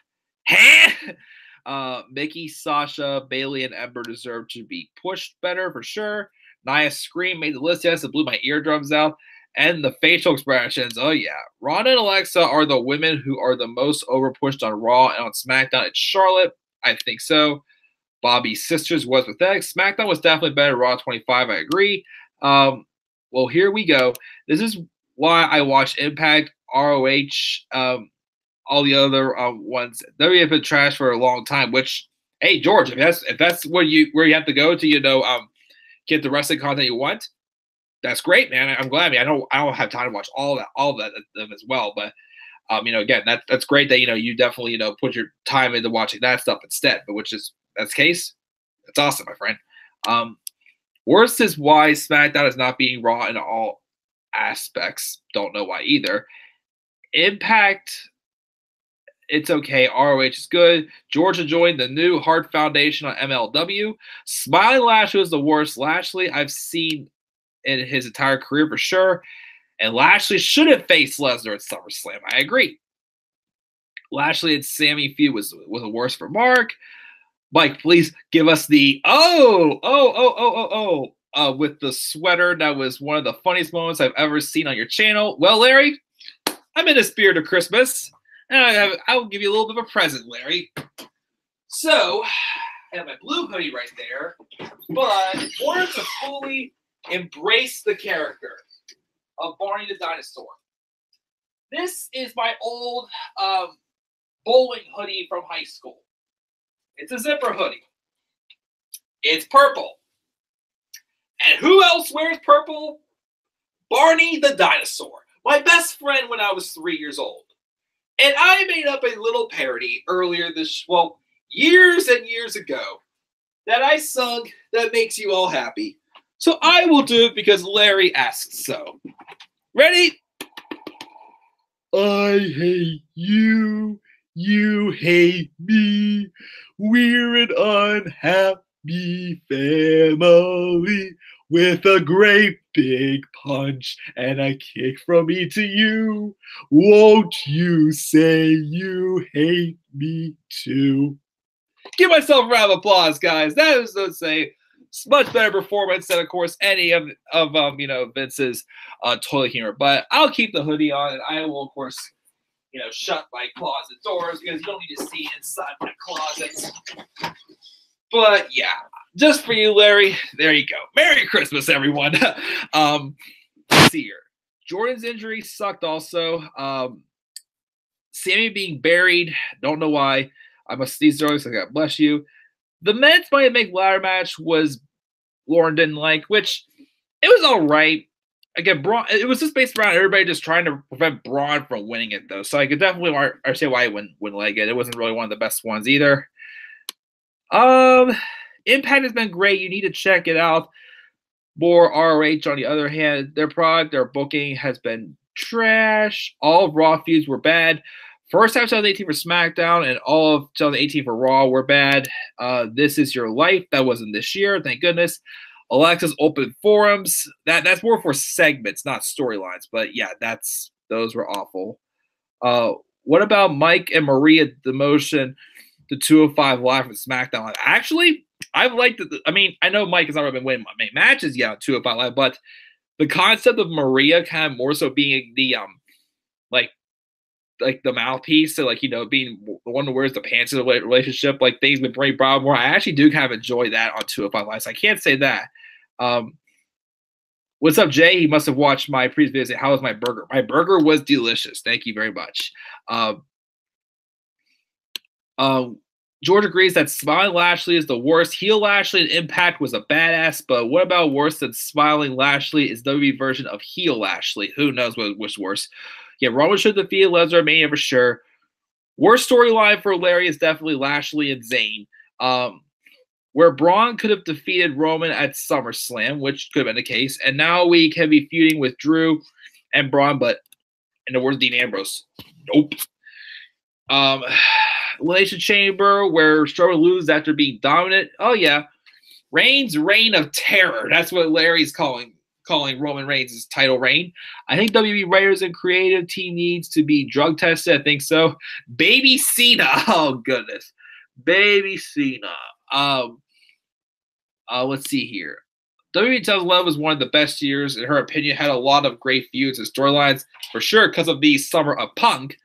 Mickey, Sasha, Bayley, and Ember deserve to be pushed better for sure. Nia Scream made the list. Yes, it blew my eardrums out. And the facial expressions. Oh, yeah. Ronda and Alexa are the women who are the most overpushed on Raw and on SmackDown. It's Charlotte. I think so. Bobby's sisters was pathetic. SmackDown was definitely better. Raw 25. I agree. Well, here we go. This is why I watch Impact, ROH, all the other ones. WWE have been trash for a long time. Which, hey, George, if that's where you have to go to, get the wrestling content you want, that's great, man. I'm glad. I don't have time to watch all that them as well. But again, that's great that you definitely put your time into watching that stuff instead. But that's the case. That's awesome, my friend. Worst is why SmackDown is not being Raw in all aspects. Don't know why either. Impact, it's okay. ROH is good. Georgia joined the new Hart Foundation on MLW. Smiling Lashley was the worst Lashley I've seen in his entire career for sure. And Lashley should have faced Lesnar at SummerSlam. I agree. Lashley and Sammy feud was the worst for Mark. Mike, please give us the with the sweater. That was one of the funniest moments I've ever seen on your channel. Well, Larry, I'm in the spirit of Christmas, and I'll give you a little bit of a present, Larry. So, I have my blue hoodie right there, but in order to fully embrace the character of Barney the Dinosaur, this is my old bowling hoodie from high school. It's a zipper hoodie. It's purple. And who else wears purple? Barney the Dinosaur, my best friend when I was 3 years old. And I made up a little parody earlier years and years ago that I sung that makes you all happy. So I will do it because Larry asked so. Ready? I hate you. You hate me. We're an unhappy family with a great big punch and a kick from me to you. Won't you say you hate me too? Give myself a round of applause, guys. That is, let's say, much better performance than, of course, any of Vince's toilet humor. But I'll keep the hoodie on, and I will, of course, shut my closet doors because you don't need to see inside my closets. But yeah, just for you, Larry. There you go. Merry Christmas, everyone. Let's see here. Jordan's injury sucked also. Sammy being buried. Don't know why. I must sneeze early, so God bless you. The men's Money to Make ladder match was Lauren didn't like, which it was all right. Again, Braun, it was just based around everybody just trying to prevent Braun from winning it, though. So I could definitely understand why he wouldn't like it. It wasn't really one of the best ones either. Impact has been great. You need to check it out. More ROH, on the other hand, their product, their booking has been trash. All of Raw feuds were bad. First half of 2018 for SmackDown and all of 2018 for Raw were bad. This Is Your Life. That wasn't this year, thank goodness. Alexa's open forums. That's more for segments, not storylines. But yeah, those were awful. What about Mike and Maria demotion to 205 Live from SmackDown? Actually, I've liked it. I mean, I know Mike has already been winning my main matches, yeah, on 205 Live, but the concept of Maria kind of more so being the like the mouthpiece, so being the one who wears the pants in the relationship, like things with Bray Brown more. I actually do kind of enjoy that on 205 Live. So I can't say that. What's up, Jay? He must have watched my previous video. How was my burger? My burger was delicious. Thank you very much. George agrees that Smiling Lashley is the worst. Heel Lashley in Impact was a badass, but what about worse than Smiling Lashley is WWE version of Heel Lashley? Who knows which worse? Yeah, Roman should defeat Lesnar, Mania for sure. Worst storyline for Larry is definitely Lashley and Zayn. Where Braun could have defeated Roman at SummerSlam, which could have been the case, and now we can be feuding with Drew and Braun, but in the words of Dean Ambrose, nope. Elimination Chamber, where Strowman loses after being dominant. Oh, yeah. Reigns' reign of terror. That's what Larry's calling Roman Reigns' title reign. I think WWE writers and creative team needs to be drug tested. I think so. Baby Cena. Oh, goodness. Baby Cena. Let's see here. WWE 2011 was one of the best years, in her opinion. Had a lot of great feuds and storylines, for sure, because of the Summer of Punk.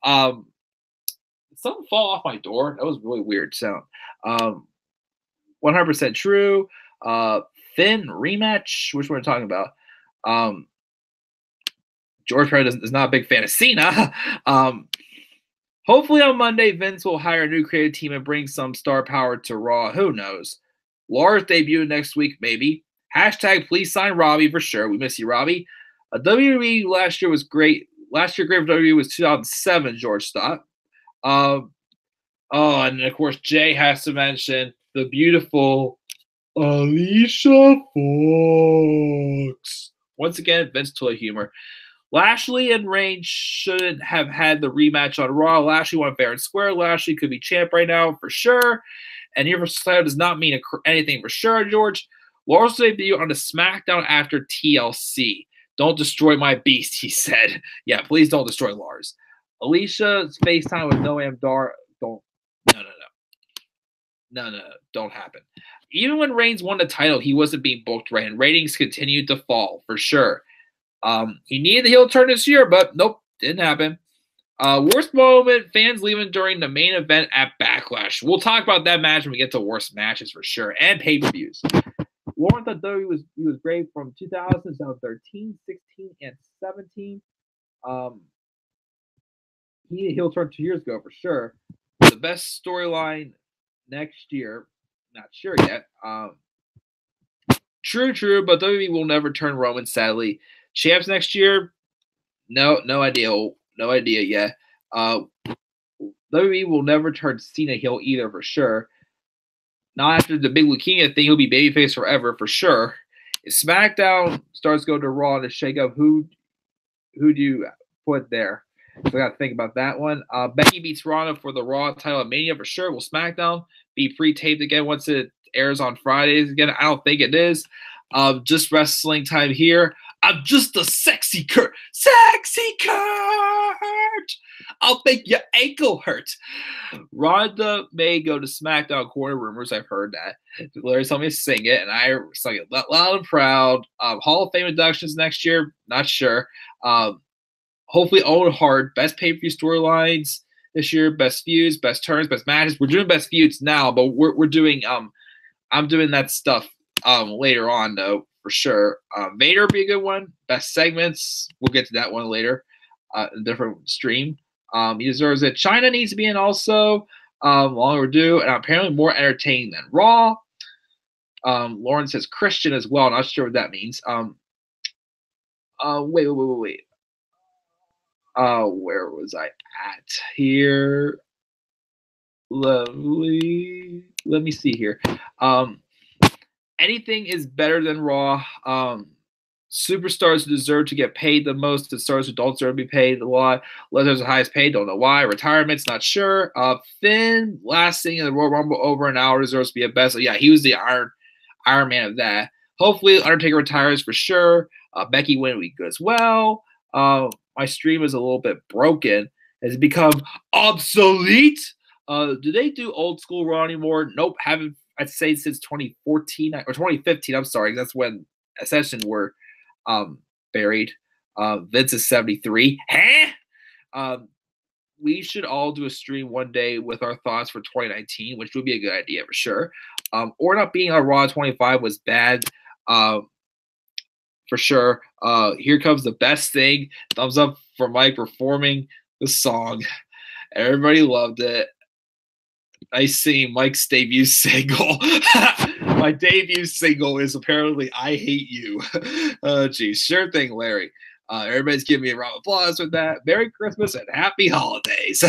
Something fall off my door. That was really weird sound. 100% true. Finn rematch. Which one are we talking about? George Perry is not a big fan of Cena. Hopefully on Monday, Vince will hire a new creative team and bring some star power to Raw. Who knows? Lars debut next week, maybe. Hashtag please sign Robbie for sure. We miss you, Robbie. WWE last year was great. Last year, great for WWE was 2007, George thought. And of course, Jay has to mention the beautiful Alicia Fox. Once again, Vince toy humor. Lashley and Reigns shouldn't have had the rematch on Raw. Lashley won fair and square. Lashley could be champ right now for sure. And Universal title does not mean anything for sure, George. Lars debut on the SmackDown after TLC. Don't destroy my beast, he said. Yeah, please don't destroy Lars. Alicia's FaceTime with Noam Dar. No, don't happen. Even when Reigns won the title, he wasn't being booked right, and ratings continued to fall for sure. He needed the heel turn this year, but nope, didn't happen. Worst moment, fans leaving during the main event at Backlash. We'll talk about that match when we get to worst matches for sure, and pay-per-views. Lauren thought WWE was great from 2013, 16, and 17. He needed a heel turn 2 years ago for sure. The best storyline next year, not sure yet. True, but WWE will never turn Roman, sadly. Champs next year, no idea yet. WWE will never turn Cena heel either for sure. Not after the big leukemia thing, he'll be babyface forever for sure. If SmackDown starts going to Raw to shake up, who do you put there? So I got to think about that one. Becky beats Ronda for the Raw title at Mania for sure. Will SmackDown be pre-taped again once it airs on Fridays again? I don't think it is. Just wrestling time here. I'm just a sexy Kurt. I'll make your ankle hurt. Ronda may go to SmackDown corner rumors. I've heard that. Larry told me to sing it, and I sung it loud and proud. Hall of Fame inductions next year. Not sure. Hopefully Owen Hart. Best pay-per-view storylines this year. Best feuds, best turns, best matches. We're doing best feuds now, but we're doing I'm doing that stuff later on though. For sure. Vader would be a good one. Best segments. We'll get to that one later. A different stream. He deserves it. China needs to be in also. Long overdue. And apparently more entertaining than Raw. Lauren says Christian as well. Not sure what that means. Wait. Where was I at here? Lovely. Let me see here. Anything is better than Raw. Superstars who deserve to get paid the most, the stars who don't deserve to be paid a lot. Lesnar's the highest paid, don't know why. Retirement's not sure. Finn lasting in the Royal Rumble over an hour deserves to be a best. So yeah, he was the Iron Man of that. Hopefully Undertaker retires for sure. Becky Win will be good as well. My stream is a little bit broken. Has it become obsolete? Do they do old school Raw anymore? Nope, haven't. I'd say since 2014 or 2015. I'm sorry, that's when Ascension were buried. Vince is 73. We should all do a stream one day with our thoughts for 2019, which would be a good idea for sure. Or not being on Raw 25 was bad. For sure. Here comes the best thing. Thumbs up for Mike performing the song. Everybody loved it. Nice seeing Mike's debut single. My debut single is apparently I Hate You. Geez, sure thing, Larry. Everybody's giving me a round of applause with that. Merry Christmas and happy holidays.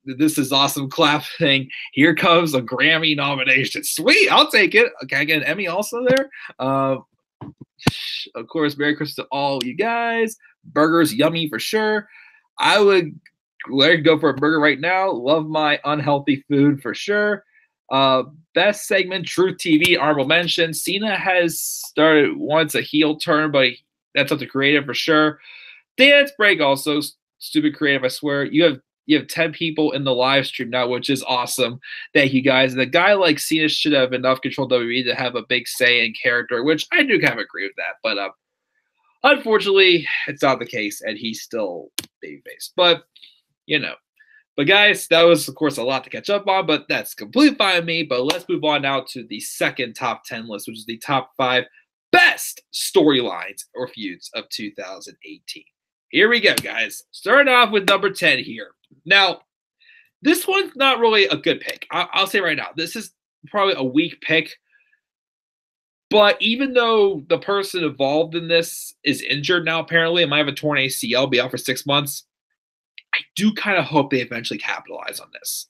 This is awesome clap thing. Here comes a Grammy nomination. Sweet, I'll take it. Can I get an Emmy also there? Of course, Merry Christmas to all you guys. Burgers, yummy for sure. I would go for a burger right now. Love my unhealthy food for sure. Best segment, Truth TV, honorable mention. Cena has started once a heel turn, but that's up to creative for sure. Dance break also, stupid creative, I swear. You have You have 10 people in the live stream now, which is awesome. Thank you guys. And a guy like Cena should have enough control WWE to have a big say in character, which I do kind of agree with that. But unfortunately, it's not the case, and he's still babyface. But, you know. But guys, that was, of course, a lot to catch up on, but that's completely fine with me. But let's move on now to the second top 10 list, which is the top 5 best storylines or feuds of 2018. Here we go, guys. Starting off with number 10 here. Now, this one's not really a good pick. I'll say right now, this is probably a weak pick. But even though the person involved in this is injured now, apparently, and might have a torn ACL, be out for 6 months, I do kind of hope they eventually capitalize on this.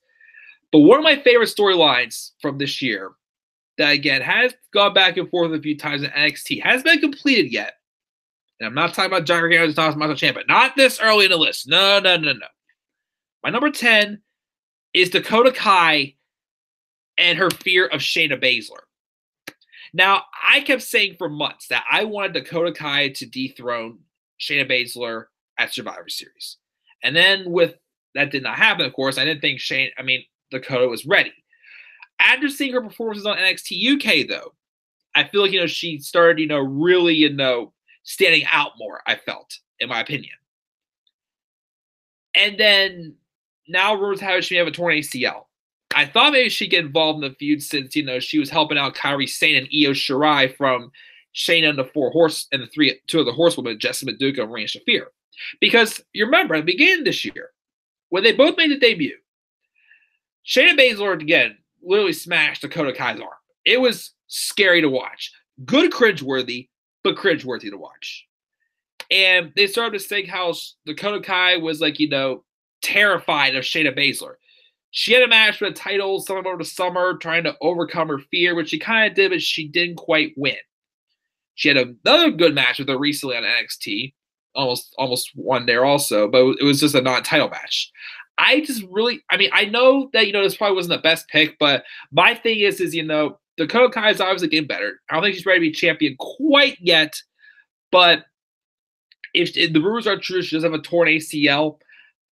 But one of my favorite storylines from this year that, again, has gone back and forth a few times in NXT, hasn't been completed yet. And I'm not talking about Johnny Gargano's National Champion. Not this early in the list. No. My number 10 is Dakota Kai and her fear of Shayna Baszler. Now, I kept saying for months that I wanted Dakota Kai to dethrone Shayna Baszler at Survivor Series. And then that did not happen, of course. I didn't think Dakota was ready. After seeing her performances on NXT UK, though, I feel like, she started, really, standing out more, I felt, in my opinion. And then now rumors have it she may have a torn ACL. I thought maybe she'd get involved in the feud since, she was helping out Kairi Sane and Io Shirai from Shayna and the two of the horsewomen, Jessamine Duca and Rhea Shafir. Because you remember at the beginning of this year, when they both made the debut, Shayna Baszler again literally smashed Dakota Kai's arm. It was scary to watch. Good cringeworthy, but cringeworthy to watch. And they started to think how Dakota Kai was terrified of Shayna Baszler. She had a match for the title sometime over the summer, trying to overcome her fear, which she kind of did, but she didn't quite win. She had another good match with her recently on NXT. Almost won there also, but it was just a non-title match. I know that, this probably wasn't the best pick, but my thing is Dakota Kai is obviously getting better. I don't think she's ready to be champion quite yet, but if the rumors are true, she does have a torn ACL.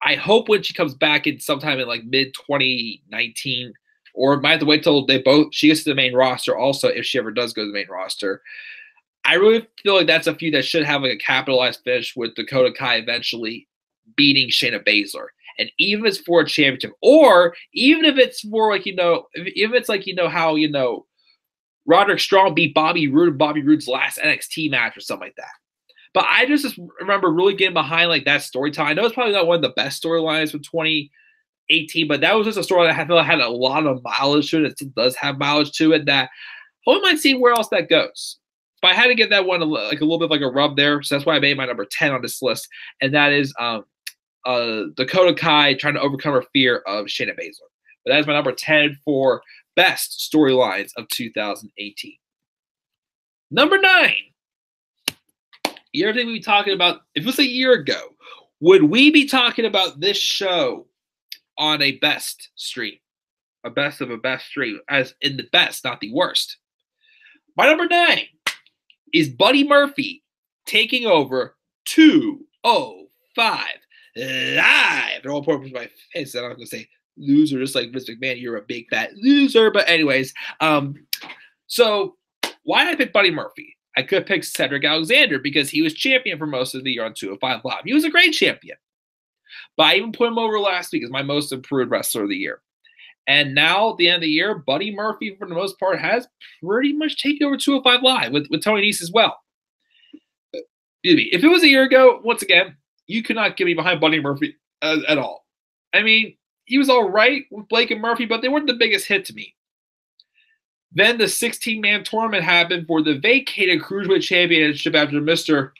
I hope when she comes back in sometime in mid-2019, or might have to wait till she gets to the main roster also, if she ever does go to the main roster. I really feel like that's a feud that should have a capitalized finish with Dakota Kai eventually beating Shayna Baszler. And even if it's for a championship, or even if it's for how Roderick Strong beat Bobby Roode in Bobby Roode's last NXT match or something like that. But I just remember really getting behind that storytelling. I know it's probably not one of the best storylines from 2018, but that was just a story that I feel like had a lot of mileage to it. It still does have mileage to it. That I wouldn't mind seeing where else that goes. But I had to give that one a little bit a rub there, so that's why I made my number 10 on this list, and that is Dakota Kai trying to overcome her fear of Shayna Baszler. But that is my number 10 for best storylines of 2018. Number 9. You ever think we'd be talking about, if it was a year ago, would we be talking about this show on a best stream? A best of a best stream, as in the best, not the worst. My number 9 is Buddy Murphy taking over 205 Live. And all purpose my face, I'm not going to say loser, just like Vince McMahon, you're a big fat loser. But anyways, so why did I pick Buddy Murphy? I could have picked Cedric Alexander because he was champion for most of the year on 205 Live. He was a great champion. But I even put him over last week as my most improved wrestler of the year. And now, at the end of the year, Buddy Murphy, for the most part, has pretty much taken over 205 Live with Tony Nese as well. Excuse me. If it was a year ago, once again, you could not get me behind Buddy Murphy at all. I mean, he was all right with Blake and Murphy, but they weren't the biggest hit to me. Then the 16-man tournament happened for the vacated Cruiserweight Championship after Mr.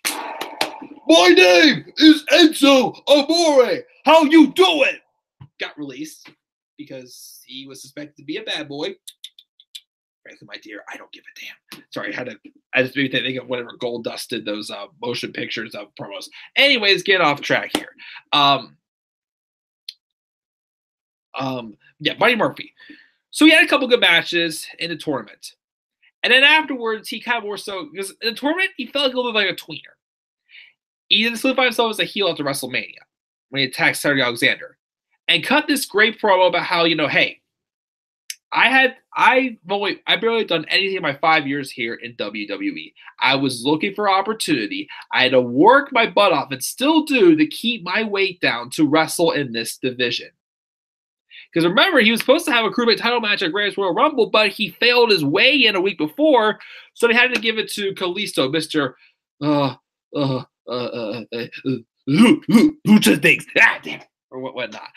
My name is Enzo Amore. How you doing? Got released because he was suspected to be a bad boy. Frankly, my dear, I don't give a damn. Sorry, I just made me think of whenever Gold dusted those motion pictures of promos. Anyways, get off track here. Buddy Murphy. So he had a couple good matches in the tournament. And then afterwards, he kind of more so, because in the tournament, he felt like a little bit like a tweener. He didn't solidify himself as a heel after WrestleMania when he attacked Cedric Alexander. and cut this great promo about how, hey, I've barely done anything in my 5 years here in WWE. I was looking for opportunity. I had to work my butt off and still do to keep my weight down to wrestle in this division. Because remember, he was supposed to have a Cruiserweight title match at Greatest Royal Rumble, but he failed his weigh-in a week before, so they had to give it to Kalisto, Mr. Lucha things, damn it, or whatnot.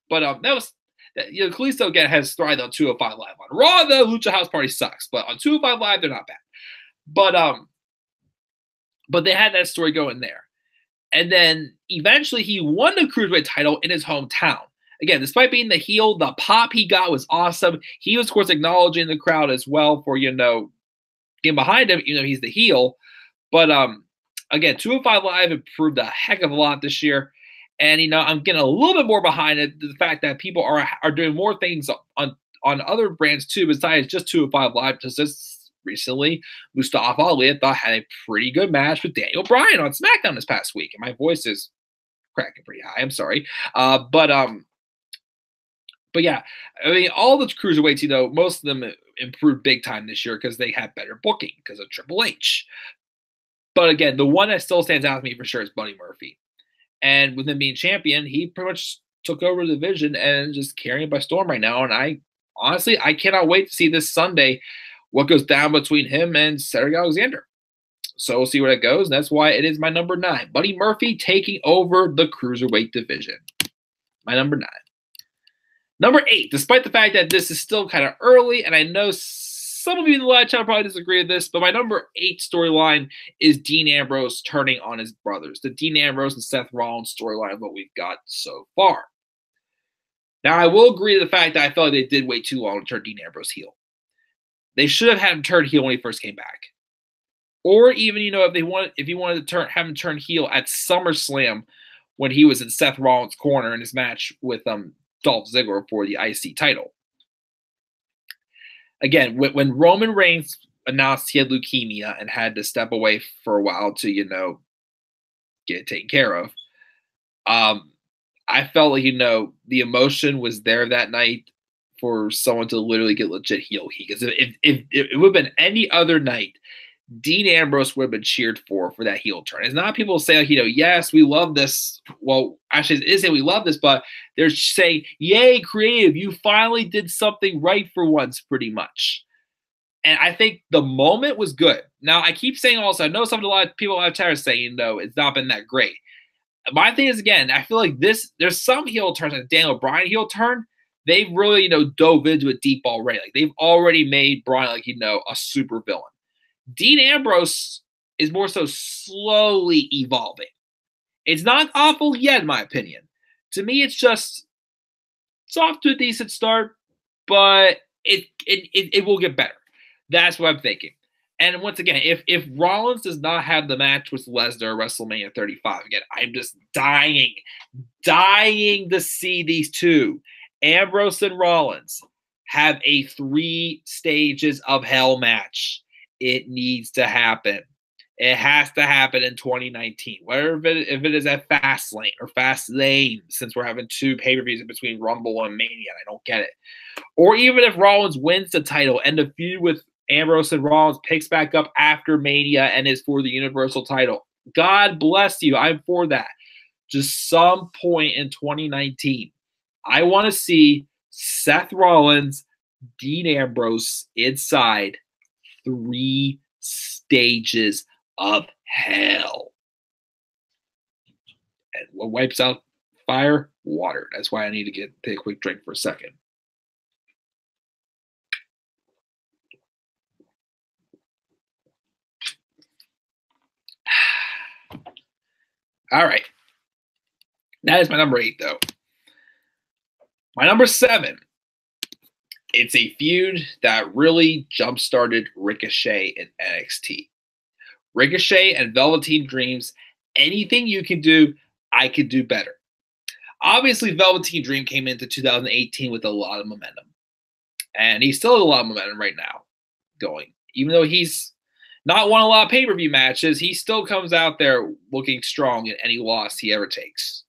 But that was, Kalisto again has thrived on 205 Live. On Raw, though, Lucha House Party sucks, but on 205 Live, they're not bad. But they had that story going there, and then eventually he won the Cruiserweight title in his hometown. Again, despite being the heel, the pop he got was awesome. He was, of course, acknowledging the crowd as well for, getting behind him, he's the heel. But, again, 205 Live improved a heck of a lot this year. And, I'm getting a little bit more behind it, the fact that people are doing more things on other brands, too, besides just 205 Live. Just this recently, Mustafa Ali, I thought, had a pretty good match with Daniel Bryan on SmackDown this past week. And my voice is cracking pretty high. I'm sorry. But yeah, I mean, all the cruiserweights, most of them improved big time this year because they had better booking because of Triple H. But again, the one that still stands out to me for sure is Buddy Murphy. And with him being champion, he pretty much took over the division and just carrying it by storm right now. And I cannot wait to see this Sunday what goes down between him and Cedric Alexander. So we'll see where that goes. And that's why it is my number 9. Buddy Murphy taking over the cruiserweight division. My number 9. Number 8, despite the fact that this is still kind of early, and I know some of you in the live chat probably disagree with this, but my number 8 storyline is Dean Ambrose turning on his brothers. The Dean Ambrose and Seth Rollins storyline of what we've got so far. Now, I will agree to the fact that I felt like they did wait too long to turn Dean Ambrose heel. They should have had him turn heel when he first came back. Or even, if you wanted to have him turn heel at SummerSlam when he was in Seth Rollins' corner in his match with Dolph Ziggler for the IC title. Again, when Roman Reigns announced he had leukemia and had to step away for a while to, get it taken care of, I felt like, the emotion was there that night for someone to literally get legit heel heat. Because if it would have been any other night, Dean Ambrose would have been cheered for that heel turn. It's not people saying, yes, we love this. Well, actually, it is saying we love this, but they're saying, yay, creative. You finally did something right for once, pretty much. And I think the moment was good. Now, I keep saying also, I know a lot of people out there are saying, it's not been that great. My thing is, again, I feel like there's some heel turns, like Daniel Bryan heel turn. They've really, dove into it deep already. Like, they've already made Bryan, a super villain. Dean Ambrose is more so slowly evolving. It's not awful yet, in my opinion. To me, it's off to a decent start, but it will get better. That's what I'm thinking. And once again, if Rollins does not have the match with Lesnar at WrestleMania 35, again, I'm just dying to see these two, Ambrose and Rollins, have a 3 stages of hell match. It needs to happen. It has to happen in 2019. Whether if it is at Fastlane or Fastlane, since we're having 2 pay-per-views in between Rumble and Mania, I don't get it. Or even if Rollins wins the title and the feud with Ambrose and Rollins picks back up after Mania and is for the Universal title. God bless you. I'm for that. Just some point in 2019, I want to see Seth Rollins, Dean Ambrose inside 3 stages of hell. And what wipes out fire? Water. That's why I need to take a quick drink for a second. All right. That is my number 8, though. My number 7. It's a feud that really jump-started Ricochet in NXT. Ricochet and Velveteen Dreams, anything you can do, I could do better. Obviously, Velveteen Dream came into 2018 with a lot of momentum. And he still has a lot of momentum right now going. Even though he's not won a lot of pay-per-view matches, he still comes out there looking strong in any loss he ever takes.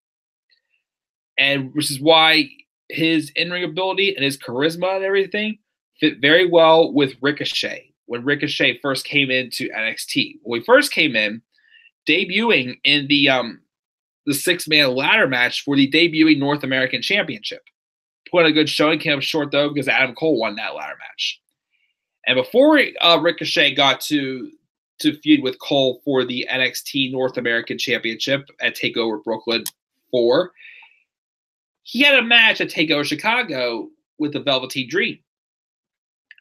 and which is why his in-ring ability and his charisma and everything fit very well with Ricochet when Ricochet first came into NXT. When he first came in, debuting in the six-man ladder match for the debuting North American Championship. Put a good showing, came up short though because Adam Cole won that ladder match. And before Ricochet got to feud with Cole for the NXT North American Championship at TakeOver Brooklyn 4, he had a match at TakeOver Chicago with the Velveteen Dream.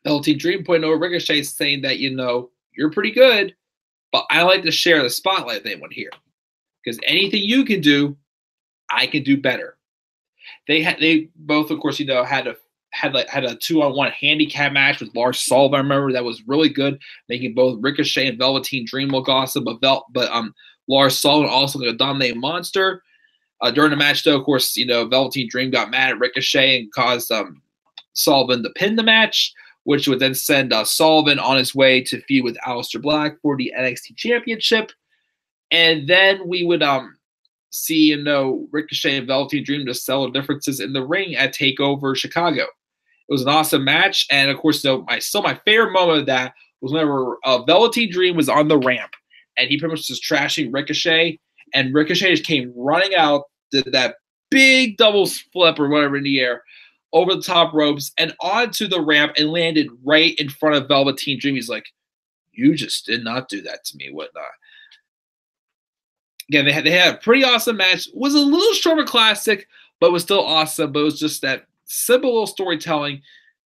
Velveteen Dream pointing over Ricochet saying that, you're pretty good, but I like to share the spotlight with anyone here. Because anything you can do, I can do better. They both, of course, had a 2-on-1 handicap match with Lars Sullivan. I remember that was really good, making both Ricochet and Velveteen Dream look awesome. But Lars Sullivan also a dominating monster. During the match, though, of course, Velveteen Dream got mad at Ricochet and caused Sullivan to pin the match, which would then send Sullivan on his way to feud with Aleister Black for the NXT Championship. And then we would see, Ricochet and Velveteen Dream just settle differences in the ring at TakeOver Chicago. It was an awesome match, and of course, my favorite moment of that was whenever Velveteen Dream was on the ramp, and he pretty much just trashing Ricochet, and Ricochet just came running out, did that big double flip or whatever in the air, over the top ropes, and onto the ramp, and landed right in front of Velveteen Dream. He's like, "You just did not do that to me, whatnot." Again, they had a pretty awesome match. It was a little shorter classic, but was still awesome. But it was just that simple little storytelling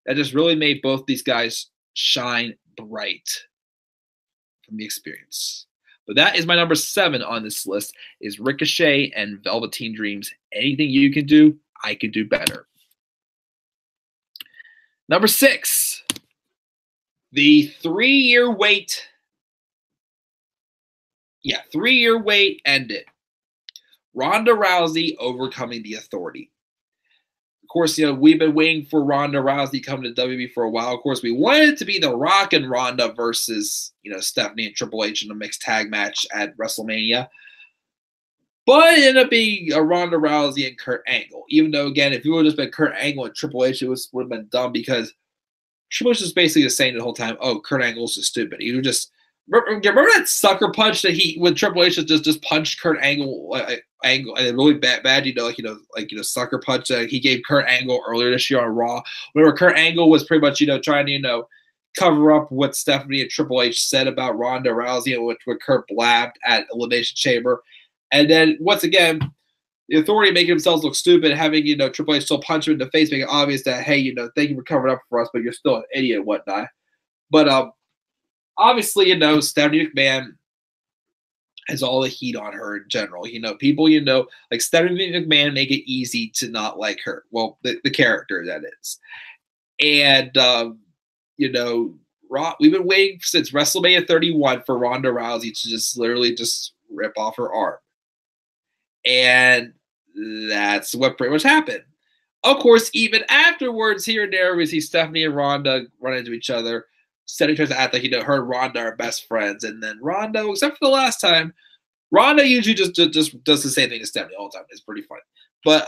that just really made both these guys shine bright from the experience. But that is my number 7 on this list, is Ricochet and Velveteen Dreams. Anything you can do, I can do better. Number 6, the 3-year wait. Yeah, 3-year wait ended. Ronda Rousey overcoming the Authority. Of course, we've been waiting for Ronda Rousey coming to WWE for a while. Of course, we wanted it to be The Rock and Ronda versus, Stephanie and Triple H in a mixed tag match at WrestleMania. But it ended up being a Ronda Rousey and Kurt Angle. Even though, again, if it would have just been Kurt Angle and Triple H, it would have been dumb because Triple H was basically just saying the whole time, "Oh, Kurt Angle's just stupid." He would just remember that sucker punch that when Triple H just punched Kurt Angle and really bad, sucker punch that he gave Kurt Angle earlier this year on Raw. Whenever Kurt Angle was pretty much trying to cover up what Stephanie and Triple H said about Ronda Rousey and what Kurt blabbed at Elimination Chamber, and then once again the Authority making themselves look stupid, having Triple H still punch him in the face, making it obvious that, hey, thank you for covering up for us, but you're still an idiot and whatnot. But obviously, Stephanie McMahon has all the heat on her in general. People, like Stephanie McMahon make it easy to not like her. Well, the character, that is. And, we've been waiting since WrestleMania 31 for Ronda Rousey to just literally just rip off her arm. And that's what pretty much happened. Of course, even afterwards, here and there, we see Stephanie and Ronda run into each other. Stephanie tries to act like, her and Ronda are best friends. And then Ronda, except for the last time, Ronda usually just does the same thing as Stephanie all the time. It's pretty funny. But,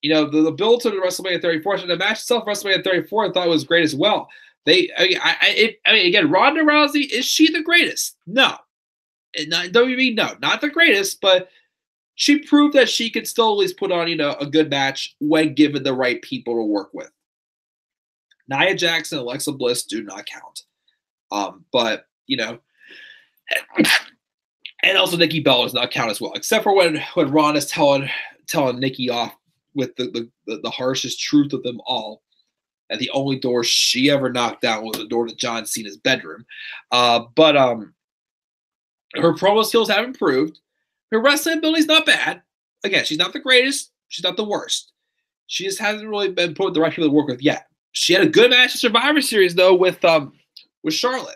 the build to the WrestleMania 34, the match itself, WrestleMania 34, I thought was great as well. Again, Ronda Rousey, is she the greatest? No. Not WWE, no. Not the greatest, but she proved that she could still at least put on, a good match when given the right people to work with. Nia Jax and Alexa Bliss do not count. But, and also Nikki Bella does not count as well, except for when Ronda's telling Nikki off with the harshest truth of them all, that the only door she ever knocked down was the door to John Cena's bedroom. But her promo skills have improved. Her wrestling ability is not bad. Again, she's not the greatest. She's not the worst. She just hasn't really been put with the right people to work with yet. She had a good match in Survivor Series, though, with Charlotte.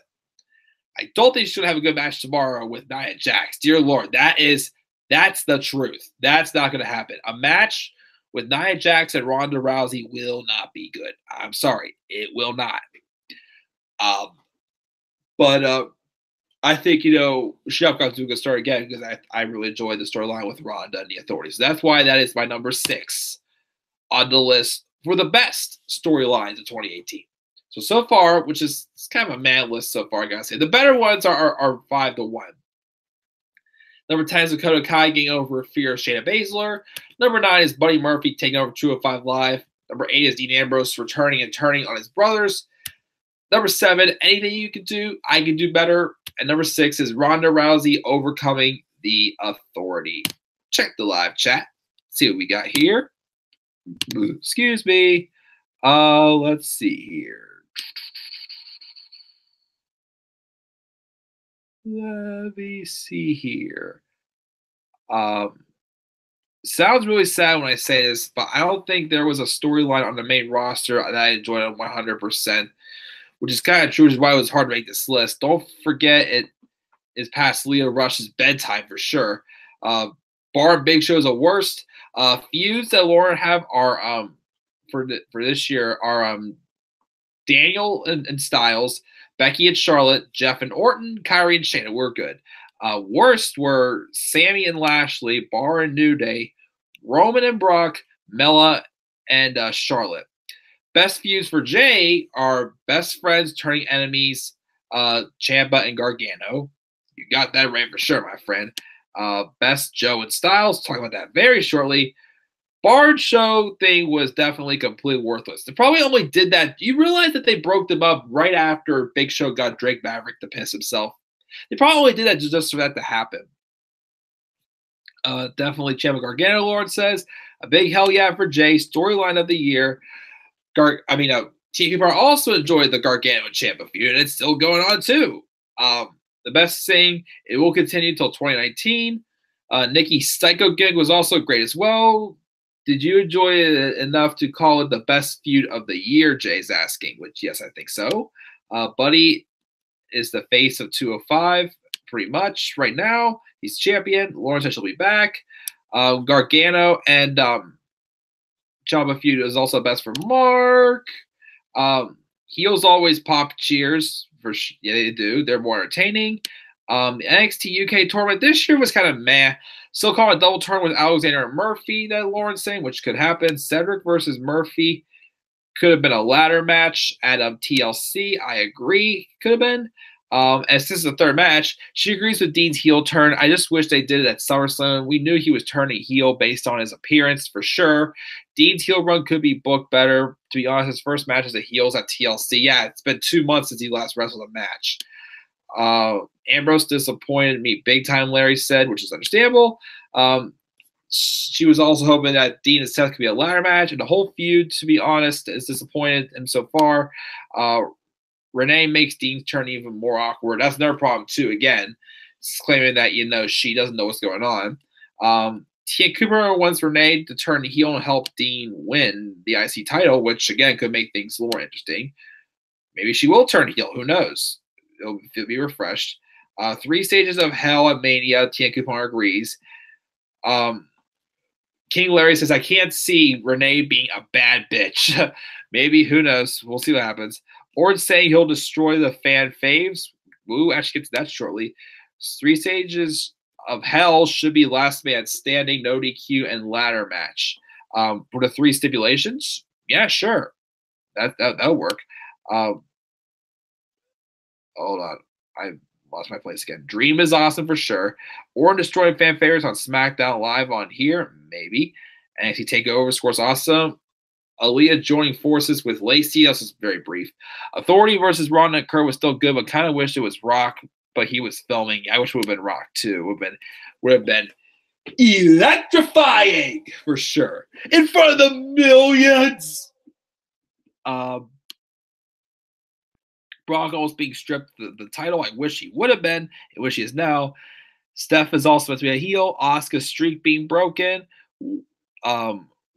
I don't think she's going to have a good match tomorrow with Nia Jax. Dear Lord, that's the truth. That's not going to happen. A match with Nia Jax and Ronda Rousey will not be good. I'm sorry. It will not. But I think, Chef got to a good start again because I really enjoyed the storyline with Ronda and the Authorities. So that's why that is my number 6 on the list for the best storylines of 2018. So far, which is kind of a mad list so far, I gotta say. The better ones are 5-1. Number 10 is Dakota Kai getting over Fear of Shayna Baszler. Number 9 is Buddy Murphy taking over 205 Live. Number 8 is Dean Ambrose returning and turning on his brothers. Number 7, anything you can do, I can do better. And number 6 is Ronda Rousey overcoming the Authority. Check the live chat. See what we got here. Excuse me. Let's see here. Let me see here. Sounds really sad when I say this, but I don't think there was a storyline on the main roster that I enjoyed 100%, which is kind of true, which is why it was hard to make this list. Don't forget it is past Leo Rush's bedtime for sure. Bar and Big Show is the worst. Feuds that Lauren have are for this year are Daniel and Styles, Becky and Charlotte, Jeff and Orton, Kyrie and Shayna. We're good. Worst were Sammy and Lashley, Bar and New Day, Roman and Brock, Mella and Charlotte. Best feuds for Jay are best friends turning enemies, Ciampa and Gargano. You got that right for sure, my friend. Best Joe and Styles. Talk about that very shortly. Bard Show thing was definitely completely worthless. They probably only did that. Do you realize that they broke them up right after Big Show got Drake Maverick to piss himself? They probably only did that just for that to happen. Definitely Ciampa Gargano, Lawrence says. A big hell yeah for Jay. Storyline of the year. TNT also enjoyed the Gargano and Ciampa feud, and it's still going on too. The best thing, it will continue until 2019. Nikki's Psycho gig was also great as well. Did you enjoy it enough to call it the best feud of the year? Jay's asking, which yes, I think so. Buddy is the face of 205 pretty much right now. He's champion. Lawrence said she'll be back. Gargano and Ciampa feud is also best for Mark. Heels always pop cheers. Yeah, they do. They're more entertaining. The NXT UK tournament this year was kind of meh. Still call it a double turn with Alexander and Murphy, that Lauren's saying, which could happen. Cedric versus Murphy could have been a ladder match at TLC. I agree. Could have been. And since it's the third match, she agrees with Dean's heel turn. I just wish they did it at SummerSlam. We knew he was turning heel based on his appearance for sure. Dean's heel run could be booked better. To be honest, his first match as a heel at TLC. Yeah, it's been 2 months since he last wrestled a match. Ambrose disappointed me big time, Larry said, which is understandable. She was also hoping that Dean and Seth could be a ladder match, and the whole feud, to be honest, is disappointed him so far. Renee makes Dean's turn even more awkward. That's another problem, too. Again, claiming that, she doesn't know what's going on. Tia Cooper wants Renee to turn heel and help Dean win the IC title, which, again, could make things a little more interesting. Maybe she will turn heel. Who knows? It'll be refreshed. 3 stages of hell at Mania. Tia Cooper agrees. King Larry says, I can't see Renee being a bad bitch. Maybe. Who knows? We'll see what happens. Orton saying he'll destroy the fan faves. We'll actually get to that shortly. 3 stages of hell should be last man standing, no DQ, and ladder match. For the 3 stipulations, yeah, sure. That'll work. Hold on. I lost my place again. Dream is awesome for sure. Orton destroying fan favorites on SmackDown Live on here, maybe. NXT TakeOver scores awesome. Aaliyah joining forces with Lacey. This is very brief. Authority versus Ronda and Kurt was still good, but kind of wish it was Rock, but he was filming. I wish it would have been Rock too. Would have been electrifying for sure. In front of the millions. Brock almost being stripped the title. I wish he would have been. I wish he is now. Steph is also supposed to be a heel. Asuka's streak being broken.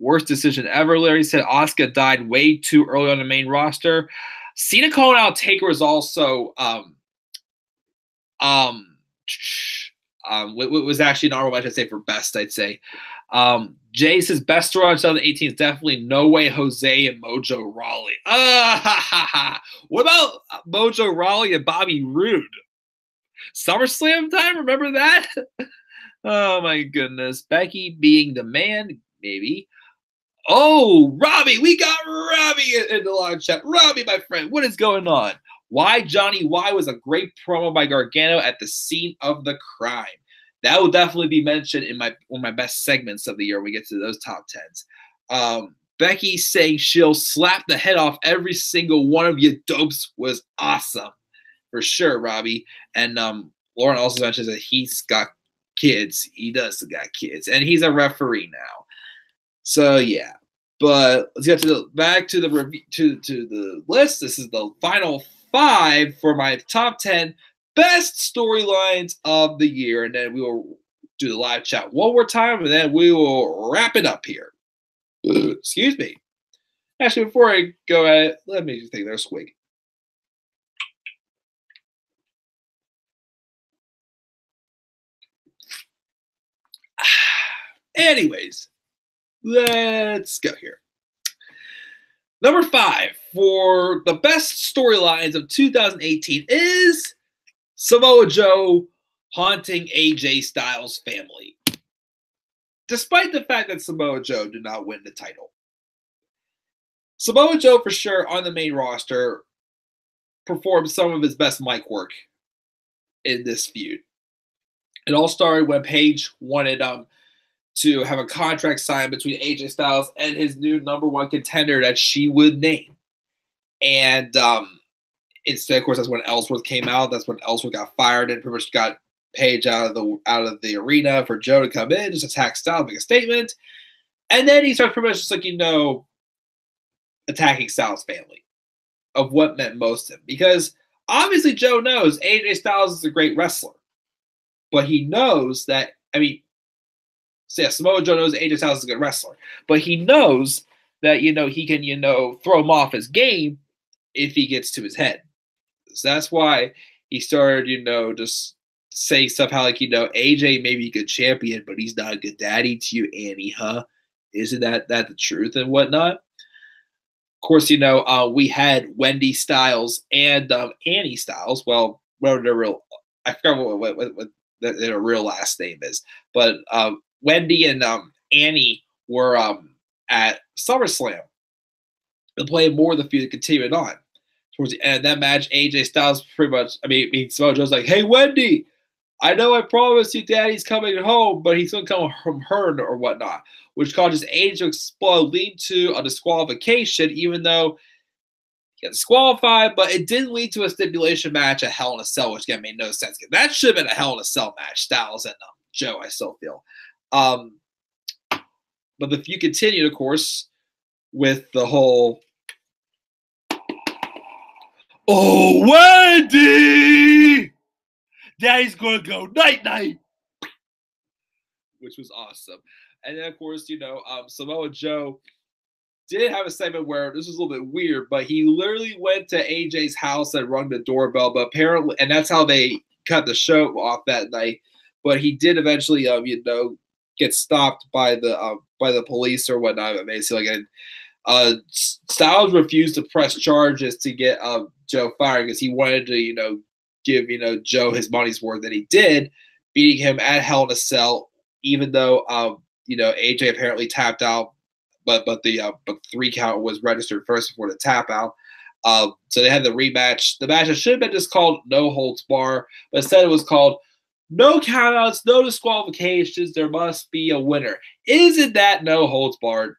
Worst decision ever, Larry said. Asuka died way too early on the main roster. Cena calling out Taker was also was actually an honorable match, I'd say, for best, I'd say. Jay says best story on 2018 is definitely No Way Jose and Mojo Rawley. What about Mojo Rawley and Bobby Roode? SummerSlam time, remember that? Oh my goodness. Becky being the man, maybe. Oh, Robbie, we got Robbie in the live chat. Robbie, my friend, what is going on? Why Johnny Y was a great promo by Gargano at the scene of the crime. That will definitely be mentioned in one of my best segments of the year when we get to those top 10s. Becky saying she'll slap the head off every single one of you dopes was awesome. For sure, Robbie. And Lauren also mentions that he's got kids. He does got kids. And he's a referee now. So yeah. But let's get back to the review to the list. This is the final 5 for my top 10 best storylines of the year. And then we will do the live chat one more time, and then we will wrap it up here. Excuse me. Actually, before I go at it, let me just take another swig. Anyways, let's go here. Number 5 for the best storylines of 2018 is Samoa Joe haunting AJ Styles' family. Despite the fact that Samoa Joe did not win the title, Samoa Joe, for sure, on the main roster, performed some of his best mic work in this feud. It all started when Paige wanted to have a contract signed between AJ Styles and his new #1 contender that she would name. And instead, of course, that's when Ellsworth came out. That's when Ellsworth got fired and pretty much got Paige out of the arena for Joe to come in, just attack Styles, make a statement. And then he starts pretty much just like, attacking Styles' family of what meant most to him. Because obviously Joe knows AJ Styles is a great wrestler. But he knows that, Samoa Joe knows AJ Styles is a good wrestler. But he knows that, he can, throw him off his game if he gets to his head. So that's why he started, just saying stuff how, AJ may be a good champion, but he's not a good daddy to you, Annie, huh? Isn't that the truth and whatnot? Of course, we had Wendy Styles and Annie Styles. Well, whatever their real, I forgot what their real last name is. But Wendy and Annie were at SummerSlam. They're playing more of the feud continuing on. Towards the end of that match, AJ Styles pretty much, Samoa Joe's like, hey, Wendy, I know I promised you daddy's coming home, but he's going to come from her or whatnot, which causes AJ to explode, lead to a disqualification, even though he got disqualified, but it didn't lead to a stipulation match at Hell in a Cell, which again made no sense. That should have been a Hell in a Cell match, Styles and Joe, I still feel. But the feud continued, of course, with the whole, oh, Wendy! Daddy's going to go night-night! Which was awesome. And then, of course, Samoa Joe did have a segment where this was a little bit weird, but he literally went to AJ's house and rung the doorbell, but apparently, and that's how they cut the show off that night. But he did eventually, get stopped by the police or whatnot. Basically, and Styles refused to press charges to get Joe fired because he wanted to, give Joe his money's worth, that he did, beating him at Hell in a Cell, even though AJ apparently tapped out, but the 3 count was registered first before the tap out. So they had the rematch. The match should have been just called No Holds Bar, but instead it was called No Countouts, No Disqualifications. There must be a winner. Isn't that No Holds Barred?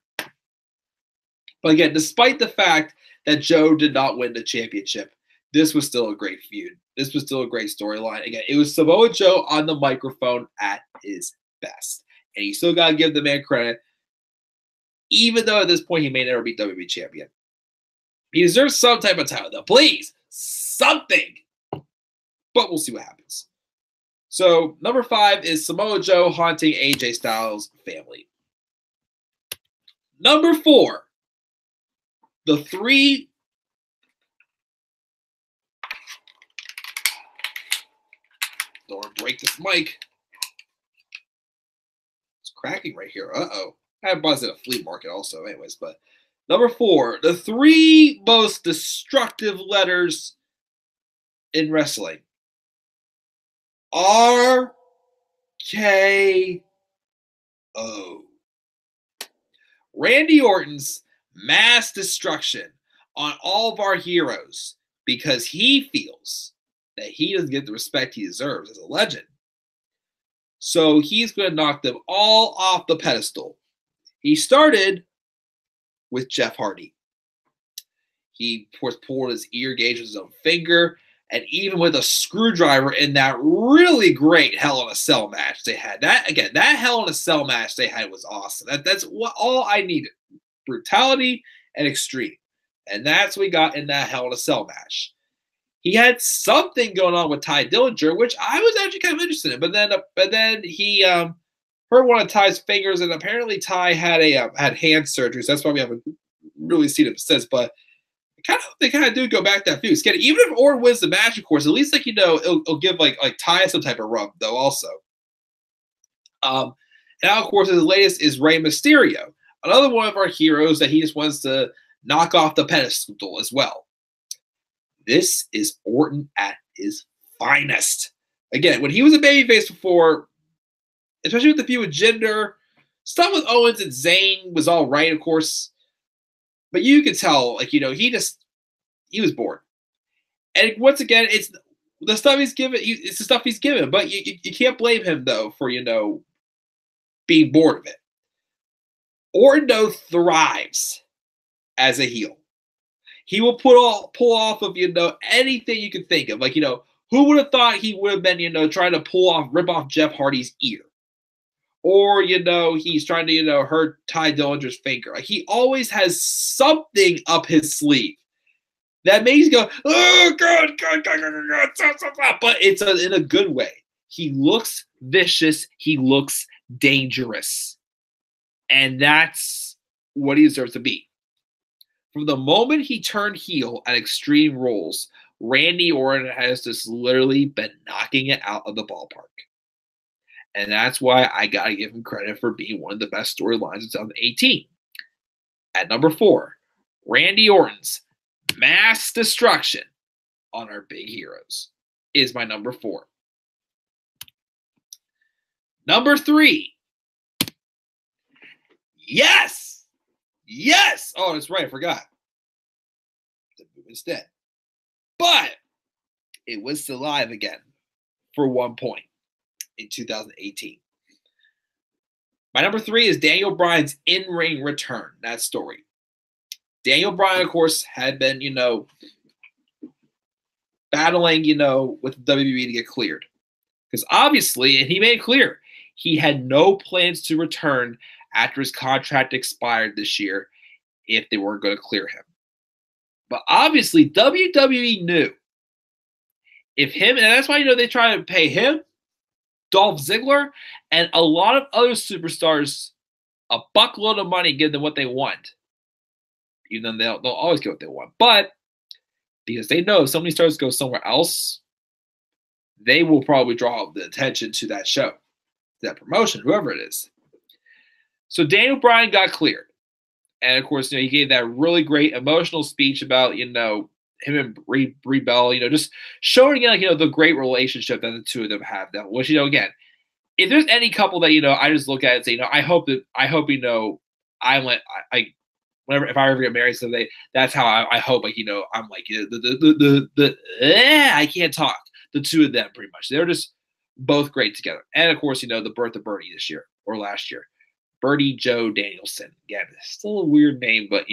But again, despite the fact that Joe did not win the championship, this was still a great feud. This was still a great storyline. Again, it was Samoa Joe on the microphone at his best. And you still got to give the man credit, even though at this point he may never be WWE champion. He deserves some type of title, though. Please, something. But we'll see what happens. So, number 5 is Samoa Joe haunting AJ Styles' family. Number 4, the 3. Don't want to break this mic. It's cracking right here. Uh-oh. I bought this at a flea market also, anyways. But number 4, the 3 most destructive letters in wrestling. RKO. Randy Orton's mass destruction on all of our heroes because he feels that he doesn't get the respect he deserves as a legend. So he's going to knock them all off the pedestal. He started with Jeff Hardy. He pulled his ear gauge with his own finger, and even with a screwdriver in that really great Hell in a Cell match they had. That Hell in a Cell match they had was awesome. That's what all I needed. Brutality and extreme. And that's what we got in that Hell in a Cell match. He had something going on with Ty Dillinger, which I was actually kind of interested in. But then he hurt one of Ty's fingers, and apparently Ty had hand surgery. So that's why we haven't really seen him since. But they kind of do go back that feud. Even if Orton wins the match, of course, at least it'll give like Ty some type of rub though also. Now of course his latest is Rey Mysterio, another one of our heroes that he just wants to knock off the pedestal as well. This is Orton at his finest. Again, when he was a babyface before, especially with the feud with Jinder, stuff with Owens and Zayn was all right, of course. But you could tell, he was bored. And once again, it's the stuff he's given. It's the stuff he's given. But you can't blame him though for being bored of it. Orton though thrives as a heel. He will pull off of anything you can think of. Who would have thought he would have been trying to rip off Jeff Hardy's ear? Or, he's trying to, hurt Ty Dillinger's finger. He always has something up his sleeve that makes you go, oh, God, but it's in a good way. He looks vicious. He looks dangerous. And that's what he deserves to be. From the moment he turned heel at Extreme Rules, Randy Orton has just literally been knocking it out of the ballpark. And that's why I got to give him credit for being one of the best storylines of 2018. At number 4, Randy Orton's mass destruction on our big heroes is my number 4. Number 3. Yes! Yes! Oh, that's right. I forgot. The movement's dead. But it was still alive again for one point. In 2018. My number 3 is Daniel Bryan's in-ring return. That story. Daniel Bryan, of course, had been, battling, with WWE to get cleared. Because obviously, and he made it clear, he had no plans to return after his contract expired this year if they weren't going to clear him. But obviously, WWE knew if him, and that's why, they try to pay him, Dolph Ziggler, and a lot of other superstars a buckload of money, give them what they want. Even though they'll always get what they want. But because they know if somebody starts to go somewhere else, they will probably draw the attention to that show, to that promotion, whoever it is. So Daniel Bryan got cleared. And of course, he gave that really great emotional speech about, him and Brie Bell, just showing the great relationship that the two of them have now. Which, again, if there's any couple that, I just look at it and say, I hope if I ever get married someday, that's how I hope, I'm like, I can't talk. The two of them, pretty much. They're just both great together. And of course, the birth of Birdie this year or last year. Birdie Joe Danielson. Again, still a weird name, but,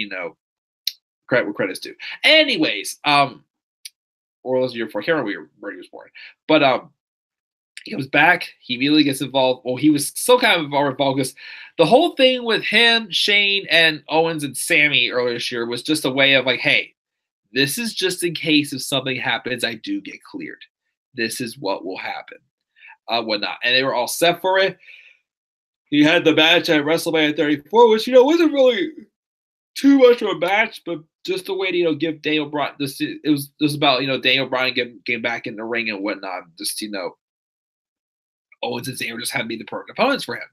credit where credit's due. Anyways, or was the year before, I can't remember where he was born. But he comes back, he immediately gets involved. Well, he was still kind of involved because the whole thing with him, Shane, and Owens and Sammy earlier this year was just a way of like, hey, this is just in case if something happens, I do get cleared. This is what will happen. Whatnot. And they were all set for it. He had the match at WrestleMania 34, which, wasn't really too much of a match, but just the way to, give Daniel Bryan, it was about, Daniel Bryan getting back in the ring and whatnot. Just, Owens and Zayn just had to be the perfect opponents for him.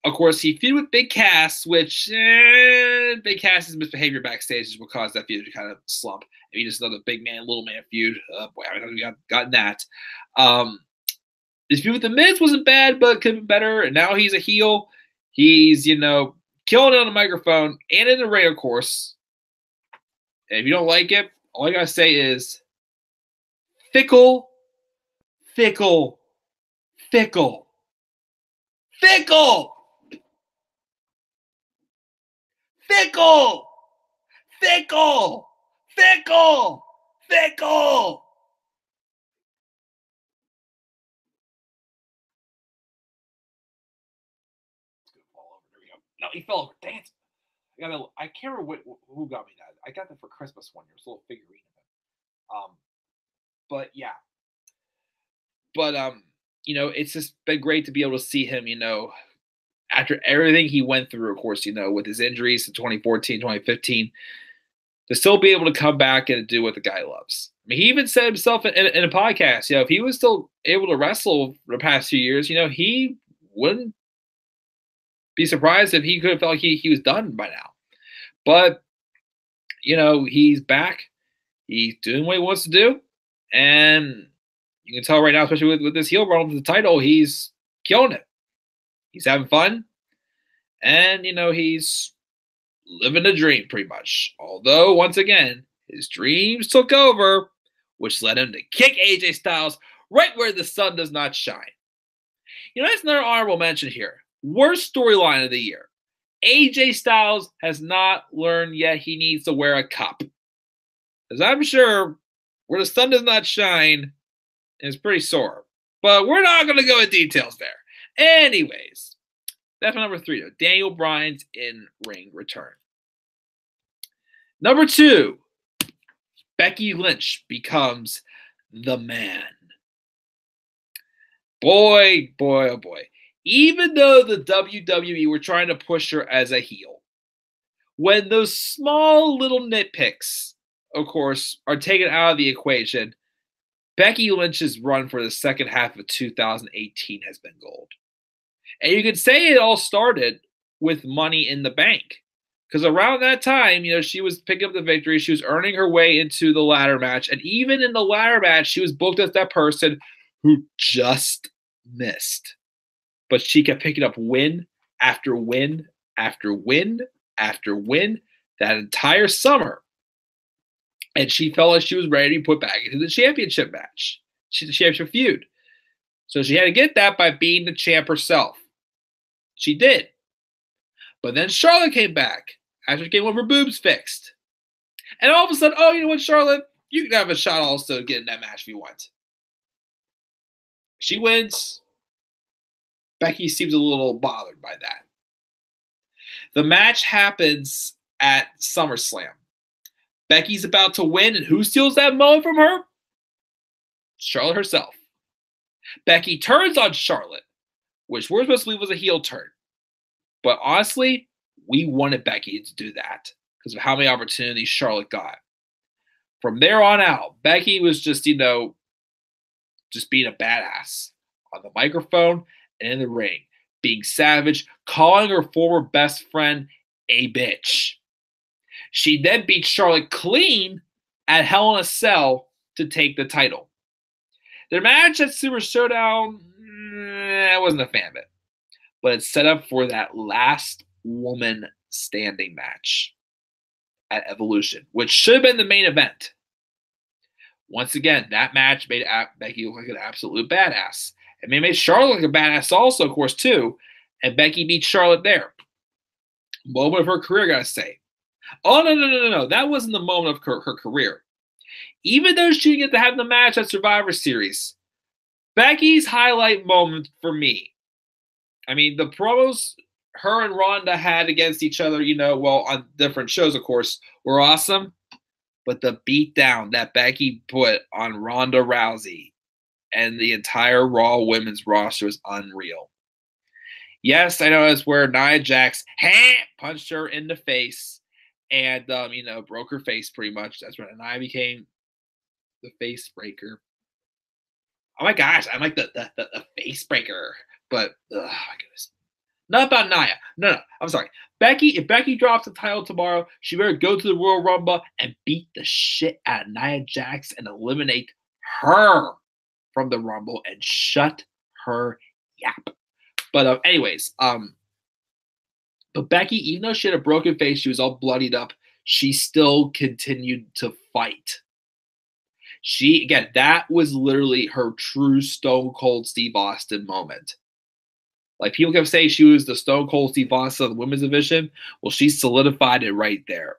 Of course, he feuded with Big Cass, which Big Cass's misbehavior backstage is what caused that feud to kind of slump. Maybe just another big man, little man feud. Boy, I haven't gotten that. This feud with The Miz wasn't bad, but could have been better. And now he's a heel. He's, killing it on the microphone and in the ring, of course. And if you don't like it, all I got to say is fickle, fickle, fickle, fickle, fickle, fickle, fickle, fickle. No, he fell over dancing. I can't remember who got me that. I got that for Christmas one year. It's a little figurine of it. But yeah. But it's just been great to be able to see him, after everything he went through, of course, with his injuries in 2014, 2015, to still be able to come back and do what the guy loves. I mean, he even said himself in a podcast, if he was still able to wrestle for the past few years, he wouldn't be surprised if he could have felt like he was done by now. But, he's back. He's doing what he wants to do. And you can tell right now, especially with this heel run with the title, he's killing it. He's having fun. And, he's living a dream pretty much. Although, once again, his dreams took over, which led him to kick AJ Styles right where the sun does not shine. That's another honorable mention here. Worst storyline of the year. AJ Styles has not learned yet he needs to wear a cup. Because I'm sure where the sun does not shine is pretty sore. But we're not going to go into details there. Anyways, that's my number 3, though. Daniel Bryan's in-ring return. Number 2, Becky Lynch becomes the man. Boy, boy, oh boy. Even though the WWE were trying to push her as a heel, when those small little nitpicks, of course, are taken out of the equation, Becky Lynch's run for the second half of 2018 has been gold. And you could say it all started with Money in the Bank. Because around that time, she was picking up the victory. She was earning her way into the ladder match. And even in the ladder match, she was booked as that person who just missed. But she kept picking up win after win after win after win that entire summer. And she felt like she was ready to be put back into the championship match. The championship feud. So she had to get that by beating the champ herself. She did. But then Charlotte came back after she getting one of her boobs fixed. And all of a sudden, oh, you know what, Charlotte? You can have a shot also to get in that match if you want. She wins. Becky seems a little bothered by that. The match happens at SummerSlam. Becky's about to win, and who steals that moment from her? Charlotte herself. Becky turns on Charlotte, which we're supposed to believe was a heel turn. But honestly, we wanted Becky to do that because of how many opportunities Charlotte got. From there on out, Becky was just, just being a badass on the microphone and in the ring, being savage, calling her former best friend a bitch. She then beat Charlotte clean at Hell in a Cell to take the title. Their match at Super Showdown, I wasn't a fan of it. But it's set up for that last woman standing match at Evolution, which should have been the main event. Once again, that match made Becky look like an absolute badass. And it made Charlotte look like a badass also, of course, too. And Becky beat Charlotte there. Moment of her career, I gotta say. Oh, no. That wasn't the moment of her career. Even though she didn't get to have the match at Survivor Series, Becky's highlight moment for me, I mean, the promos her and Ronda had against each other, on different shows, of course, were awesome. But the beatdown that Becky put on Ronda Rousey and the entire Raw women's roster is unreal. Yes, I know that's where Nia Jax punched her in the face and, broke her face pretty much. That's when Nia became the face breaker. Oh my gosh, I'm like the face breaker. But, oh my goodness. Not about Nia. No. I'm sorry. Becky, if Becky drops the title tomorrow, she better go to the Royal Rumble and beat the shit out of Nia Jax and eliminate her from the Rumble and shut her yap. But but Becky, even though she had a broken face, she was all bloodied up, she still continued to fight. That was literally her true Stone Cold Steve Austin moment. Like, people kept saying she was the Stone Cold Steve Austin of the women's division. Well, she solidified it right there.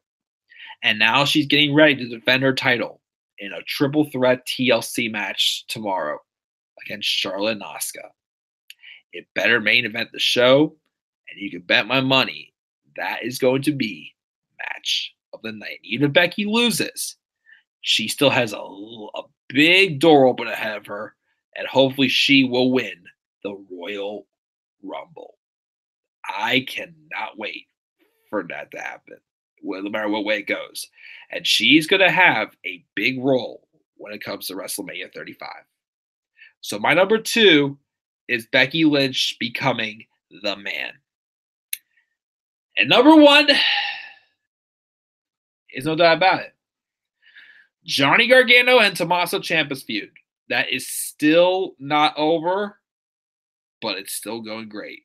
And now she's getting ready to defend her title in a triple threat TLC match tomorrow against Charlotte and Asuka. It better main event the show, and you can bet my money that is going to be match of the night. Even if Becky loses, she still has a big door open ahead of her, and hopefully she will win the Royal Rumble. I cannot wait for that to happen, no matter what way it goes. And she's going to have a big role when it comes to WrestleMania 35. So my number 2 is Becky Lynch becoming the man. And number 1 is no doubt about it. Johnny Gargano and Tommaso Ciampa's feud. That is still not over, but it's still going great.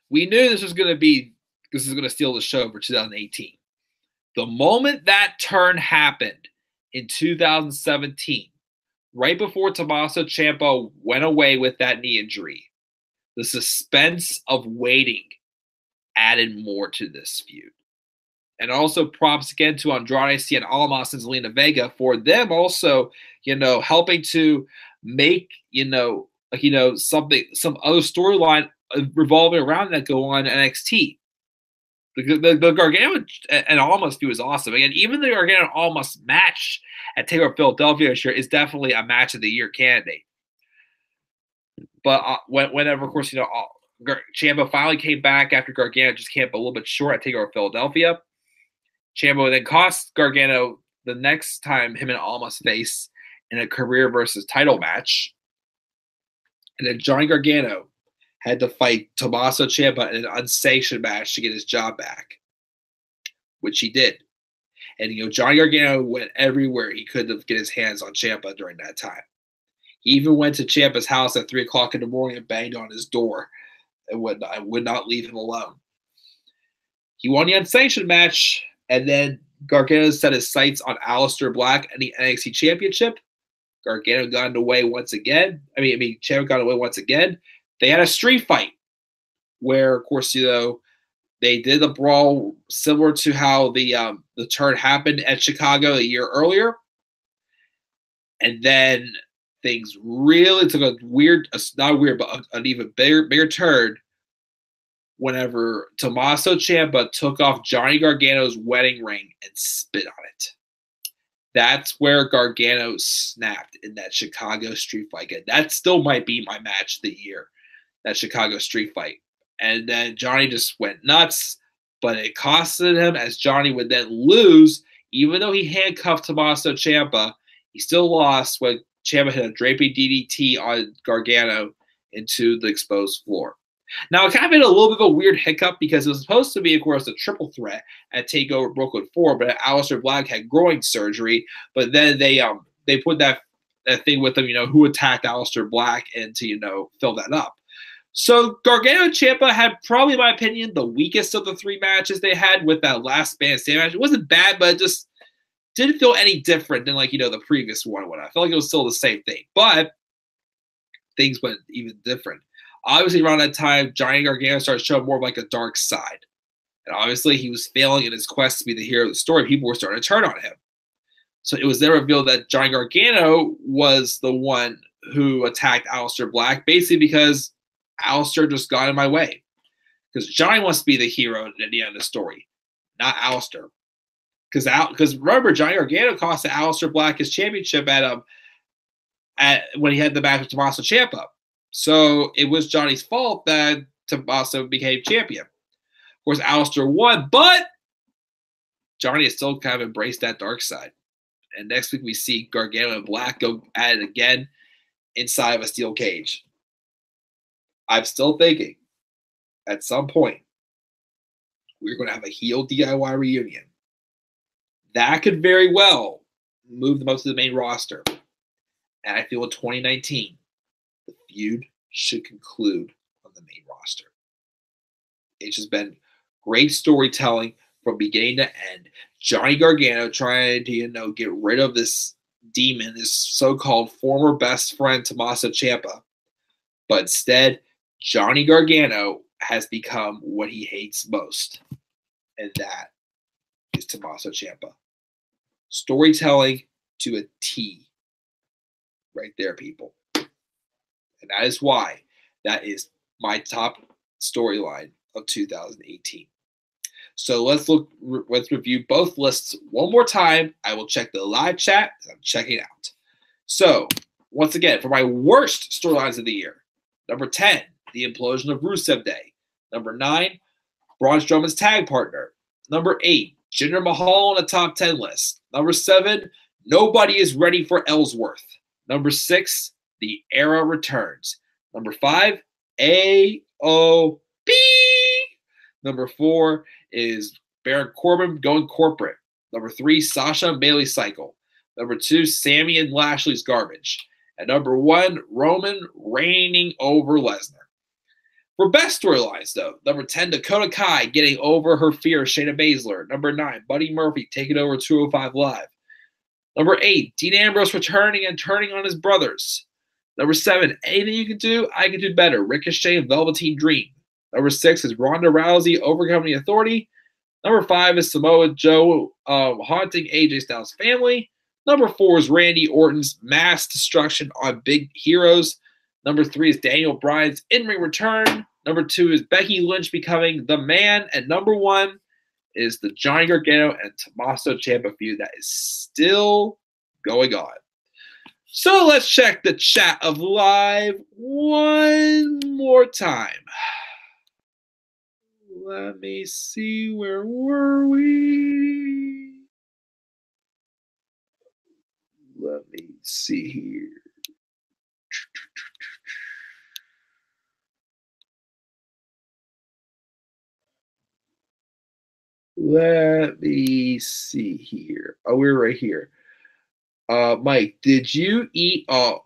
We knew this was going to steal the show for 2018. The moment that turn happened in 2017, right before Tommaso Ciampa went away with that knee injury, the suspense of waiting added more to this feud. And also props again to Andrade Cien Almas and Zelina Vega for them also, helping to make, some other storyline revolving around that go on in NXT. The Gargano and Almas feud is awesome. Again, even the Gargano and Almas match at TakeOver Philadelphia this year is definitely a match of the year candidate. But whenever, of course, Ciampa finally came back after Gargano just came up a little bit short at TakeOver Philadelphia. Ciampa then cost Gargano the next time him and Almas face in a career versus title match. And then Johnny Gargano had to fight Tommaso Ciampa in an unsanctioned match to get his job back, which he did. And, Johnny Gargano went everywhere he could to get his hands on Ciampa during that time. He even went to Ciampa's house at 3 o'clock in the morning and banged on his door and would not leave him alone. He won the unsanctioned match, and then Gargano set his sights on Aleister Black and the NXT Championship. Gargano got away once again. Ciampa got away once again. They had a street fight where, of course, they did a brawl similar to how the turn happened at Chicago a year earlier. And then things really took an even bigger turn whenever Tommaso Ciampa took off Johnny Gargano's wedding ring and spit on it. That's where Gargano snapped in that Chicago street fight. That still might be my match of the year, that Chicago street fight. And then Johnny just went nuts, but it costed him, as Johnny would then lose. Even though he handcuffed Tommaso Ciampa, he still lost when Ciampa hit a draping DDT on Gargano into the exposed floor. Now, it kind of been a little bit of a weird hiccup because it was supposed to be, of course, a triple threat at TakeOver Brooklyn 4, but Aleister Black had groin surgery. But then they put that thing with him, who attacked Aleister Black, and to, fill that up. So Gargano and Ciampa had probably, in my opinion, the weakest of the 3 matches they had with that last man standing match. It wasn't bad, but it just didn't feel any different than, the previous one. I felt like it was still the same thing. But things went even different. Obviously, around that time, Johnny Gargano started showing more of a dark side. And obviously, he was failing in his quest to be the hero of the story. People were starting to turn on him. So it was then revealed that Johnny Gargano was the one who attacked Aleister Black, basically because Aleister just got in my way. Because Johnny wants to be the hero at the end of the story, not Aleister. Because remember, Johnny Gargano cost Aleister Black his championship when he had the match with Tommaso Ciampa. So it was Johnny's fault that Tommaso became champion. Of course, Aleister won, but Johnny has still kind of embraced that dark side. And next week we see Gargano and Black go at it again inside of a steel cage. I'm still thinking at some point we're going to have a heel DIY reunion. That could very well move them up to the main roster. And I feel in 2019, the feud should conclude on the main roster. It's just been great storytelling from beginning to end. Johnny Gargano trying to, get rid of this demon, this so-called former best friend, Tommaso Ciampa. But instead, Johnny Gargano has become what he hates most. And that is Tommaso Ciampa. Storytelling to a T. Right there, people. And that is why that is my top storyline of 2018. So let's review both lists one more time. I will check the live chat. I'm checking out. So once again, for my worst storylines of the year, number 10, the implosion of Rusev Day. Number 9, Braun Strowman's tag partner. Number 8, Jinder Mahal on the top 10 list. Number 7, nobody is ready for Ellsworth. Number 6, the era returns. Number 5, AOP. Number 4 is Baron Corbin going corporate. Number 3, Sasha and Bayley cycle. Number 2, Sammy and Lashley's garbage. And number 1, Roman reigning over Lesnar. For best storylines, though, number 10, Dakota Kai getting over her fear of Shayna Baszler. Number 9, Buddy Murphy taking over 205 Live. Number 8, Dean Ambrose returning and turning on his brothers. Number 7, anything you can do, I can do better. Ricochet and Velveteen Dream. Number 6 is Ronda Rousey overcoming authority. Number 5 is Samoa Joe haunting AJ Styles' family. Number 4 is Randy Orton's mass destruction on Big Heroes. Number 3 is Daniel Bryan's in-ring return. Number 2 is Becky Lynch becoming the man. And number 1 is the Johnny Gargano and Tommaso Ciampa feud that is still going on. So let's check the chat of live one more time. Let me see, where were we? Let me see here. Let me see here. Oh, we're right here. Mike, did you eat a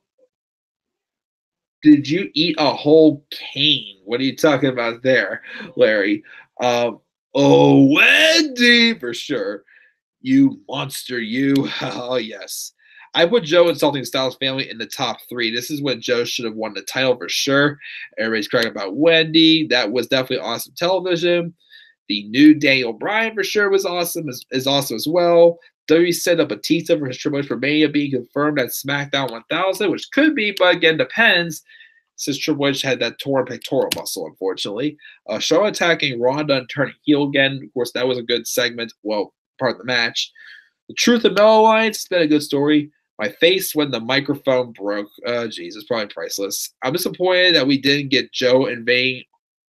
whole cane? What are you talking about there, Larry? Oh, Wendy, for sure. You monster, you. Oh, yes. I put Joe insulting Styles' family in the top 3. This is when Joe should have won the title for sure. Everybody's crying about Wendy. That was definitely awesome television. The new Daniel Bryan for sure was awesome, is awesome as well. WWE set up Batista for his Triple H for Mania being confirmed at SmackDown 1000, which could be, but again, depends, since Triple H had that torn pectoral muscle, unfortunately. Shaw attacking Ronda and turning heel again. Of course, that was a good segment. Well, part of the match. The Truth and Mel Alliance has been a good story. My face when the microphone broke. Geez, it's probably priceless. I'm disappointed that we didn't get Joe invading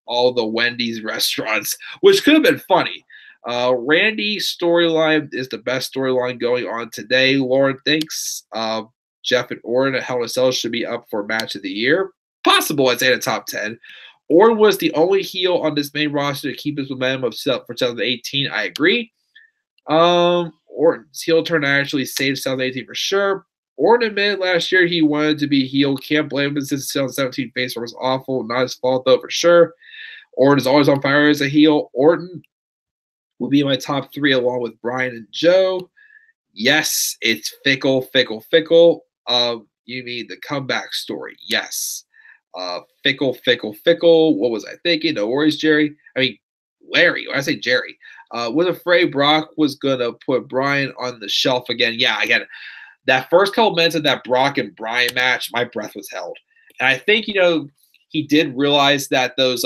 all the Wendy's restaurants, which could have been funny. Randy's storyline is the best storyline going on today. Lauren thinks Jeff and Orton at Hell in a Cell should be up for match of the year. Possible, I'd say, in the top 10. Orton was the only heel on this main roster to keep his momentum for 2018. I agree. Orton's heel turn actually saved 2018 for sure. Orton admitted last year he wanted to be heel. Can't blame him since 2017 face was awful. Not his fault, though, for sure. Orton is always on fire as a heel. Orton will be in my top 3 along with Bryan and Joe. Yes, it's fickle, fickle, fickle. You mean the comeback story? Yes. Fickle, fickle, fickle. What was I thinking? No worries, Jerry. I mean, Larry. When I say Jerry. Was afraid Brock was going to put Bryan on the shelf again. Yeah, I get it. That first couple minutes of that Brock and Bryan match, my breath was held. And I think, he did realize that those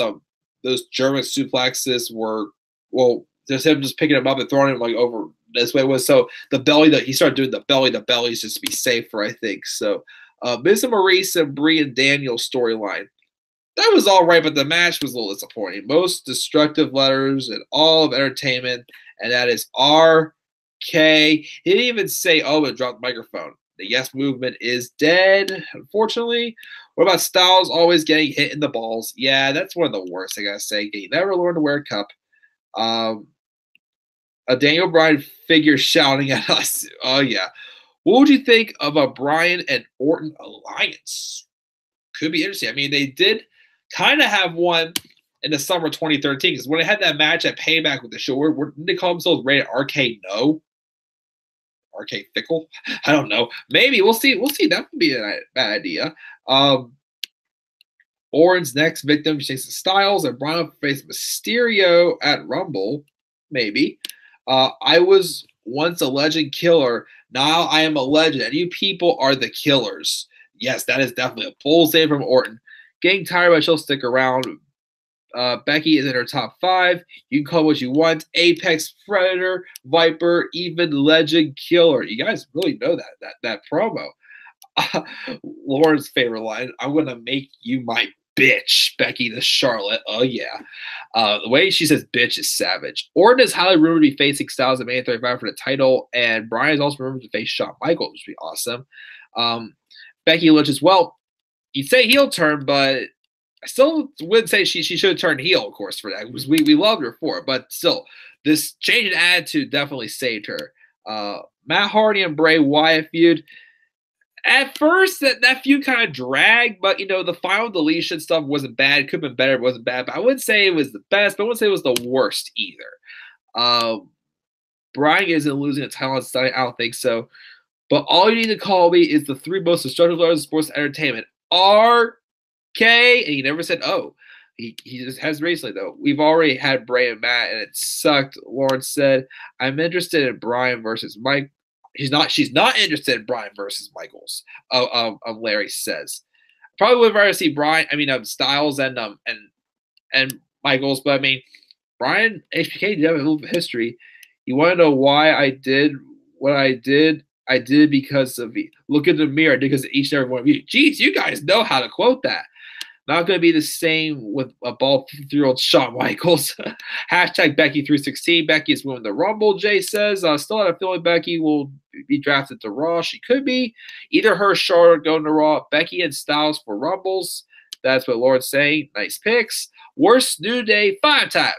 German suplexes were, well, just him just picking him up and throwing him like over this way was so the belly that he started doing the belly to bellies just to be safer, I think. So Miz and Maurice and Brie and Daniel storyline. That was all right, but the match was a little disappointing. Most destructive letters in all of entertainment, and that is RK. He didn't even say, oh, it dropped the microphone. The Yes Movement is dead, unfortunately. What about Styles always getting hit in the balls? Yeah, that's one of the worst, I gotta say. He never learned to wear a cup. A Daniel Bryan figure shouting at us. Oh, yeah. What would you think of a Bryan and Orton alliance? Could be interesting. I mean, they did kind of have one in the summer of 2013 because when they had that match at Payback with the Show, didn't they call themselves Rated RK No? RK Fickle? I don't know. Maybe we'll see. We'll see. That would be a bad idea. Orton's next victim faces Styles, and Bryan will face Mysterio at Rumble. Maybe. I was once a legend killer. Now I am a legend, and you people are the killers. Yes, that is definitely a bold statement from Orton. Getting tired, but she'll stick around. Becky is in her top 5. You can call it what you want. Apex Predator, Viper, even Legend Killer. You guys really know that promo. Lauren's favorite line, I'm going to make you my bitch, Becky to Charlotte. Oh, yeah. The way she says bitch is savage. Orton is highly rumored to be facing Styles at May 35 for the title, and Bryan is also rumored to face Shawn Michaels, which would be awesome. Becky Lynch as well. You'd say heel turn, but I still would say she should have turned heel, of course, for that, because we loved her for it. But still, this change in attitude definitely saved her. Matt Hardy and Bray Wyatt feud. At first, that feud kind of dragged, but, the final deletion stuff wasn't bad. It could have been better. It wasn't bad. But I wouldn't say it was the best, but I wouldn't say it was the worst either. Bryan isn't losing a title on Sunday. I don't think so. But all you need to call me is the 3 most destructive letters of sports entertainment. RK. And he never said, oh. He just has recently, though. We've already had Bray and Matt, and it sucked. Lawrence said, I'm interested in Bryan versus Mike. She's not interested in Bryan versus Michaels. Larry says. Probably would rather see Bryan, Styles and Michaels, but I mean, Bryan, HBK did have a little bit of history. You want to know why I did what I did? I did because of you. Look in the mirror because of each and every one of you. Jeez, you guys know how to quote that. Not going to be the same with a bald 53-year-old Shawn Michaels. Hashtag Becky316. Becky is winning the Rumble, Jay says. Still had a feeling Becky will be drafted to Raw. She could be. Either her or Charlotte going to Raw. Becky and Styles for Rumbles. That's what Lauren's saying. Nice picks. Worst New Day 5-time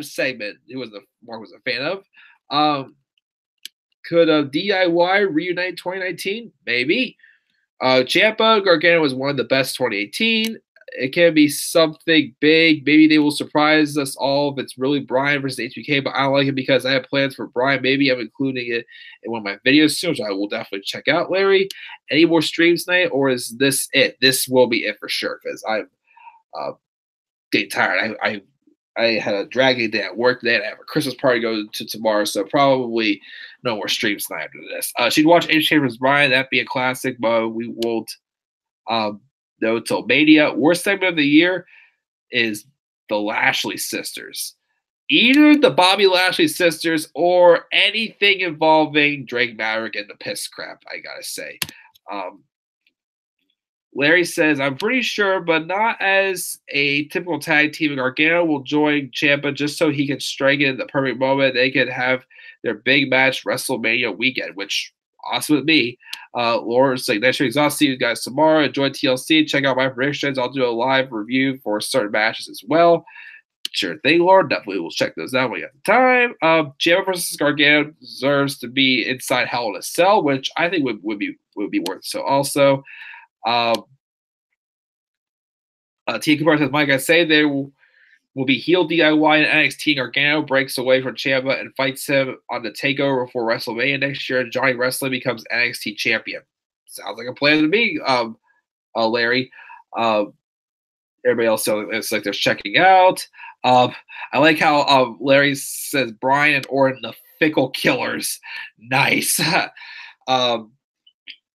segment. Mark was a fan of. Could DIY reunite 2019? Maybe. Ciampa Gargano was one of the best 2018. It can be something big. Maybe they will surprise us all if it's really Bryan versus HBK, but I don't like it because I have plans for Bryan. Maybe I'm including it in one of my videos soon, which I will definitely check out, Larry. Any more streams tonight, or is this it? This will be it for sure because I'm getting tired. I had a dragging day at work today, and I have a Christmas party to go to tomorrow, so probably no more streams tonight after this. She'd watch HBK vs. Bryan. That'd be a classic, but we won't know till Mania. Worst segment of the year is the Lashley sisters. Either the Bobby Lashley sisters or anything involving Drake Maverick and the piss crap, I gotta say. Larry says, I'm pretty sure, but not as a typical tag team. Gargano will join Ciampa just so he can strike it at the perfect moment. They could have their big match WrestleMania weekend, which awesome with me. Laura's like, next week, I'll see you guys tomorrow. Enjoy TLC. Check out my predictions. I'll do a live review for certain matches as well. Sure thing, Laura. Definitely will check those out when you have the time. Ciampa versus Gargano deserves to be inside Hell in a Cell, which I think would be worth so also. T. Cooper says, Mike, I say there will be heel DIY in NXT. Gargano breaks away from Ciampa and fights him on the takeover for WrestleMania next year. And Johnny Wrestling becomes NXT champion. Sounds like a plan to me, Larry. Everybody else it's like they're checking out. I like how Larry says Bryan and Orton, the fickle killers. Nice.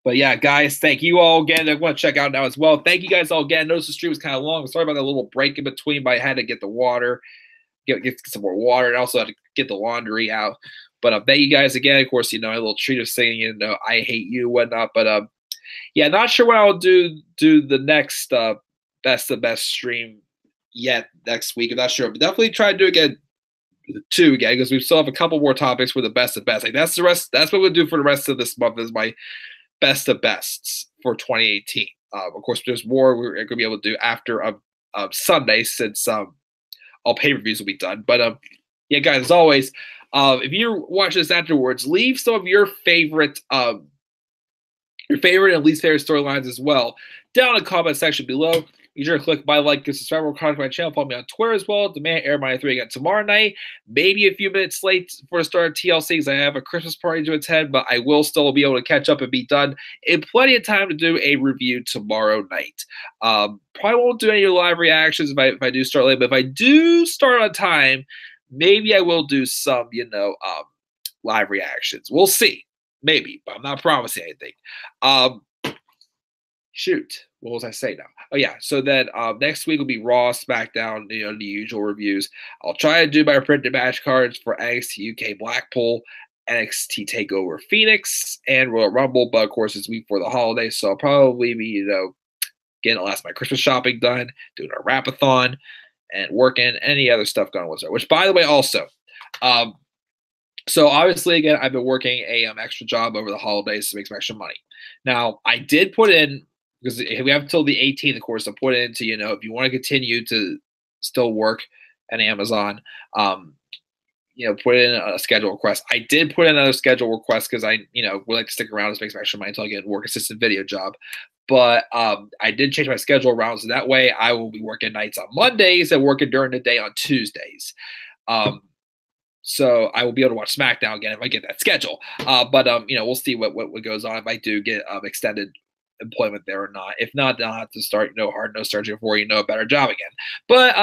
But yeah, guys, thank you all again. I want to check out now as well. Thank you guys all again. Notice the stream was kind of long. Sorry about that little break in between, but I had to get the water, get some more water, and also had to get the laundry out. But thank you guys again. Of course, a little treat of saying, I hate you, whatnot. But yeah, not sure when I'll do the next best of best stream yet next week. I'm not sure, but definitely try to do again because we still have a couple more topics for the best of best. Like that's what we'll do for the rest of this month. Is my best of bests for 2018. Of course, there's more we're going to be able to do after Sunday, since all pay-per-views will be done. But yeah, guys, as always, if you're watching this afterwards, leave some of your favorite and least favorite storylines as well down in the comment section below. Be sure to click my like and subscribe or contact my channel. Follow me on Twitter as well. Demand Air My 3 again tomorrow night. Maybe a few minutes late for the start of TLC because I have a Christmas party to attend, but I will still be able to catch up and be done in plenty of time to do a review tomorrow night. Probably won't do any live reactions if I do start late, but if I do start on time, maybe I will do some, live reactions. We'll see. Maybe, but I'm not promising anything. Shoot, what was I saying now? Oh yeah, so then next week will be Raw, SmackDown, the usual reviews. I'll try to do my printed match cards for NXT UK Blackpool, NXT TakeOver Phoenix, and Royal Rumble. But of course, it's week before the holidays, so I'll probably be getting the last of my Christmas shopping done, doing a wrap-a-thon, and working any other stuff going on. Which, by the way, also. So obviously, again, I've been working a extra job over the holidays to make some extra money. Now, I did put in, because we have until the 18th, of course, to put into, if you want to continue to still work at Amazon, put in a schedule request. I did put in another schedule request because I, would like to stick around to make some extra money until I get a work assistant video job. But I did change my schedule around, so that way I will be working nights on Mondays and working during the day on Tuesdays. So I will be able to watch SmackDown again if I get that schedule. But we'll see what goes on if I do get extended employment there or not. If not, then I'll have to start, hard nose surgery before a better job again. But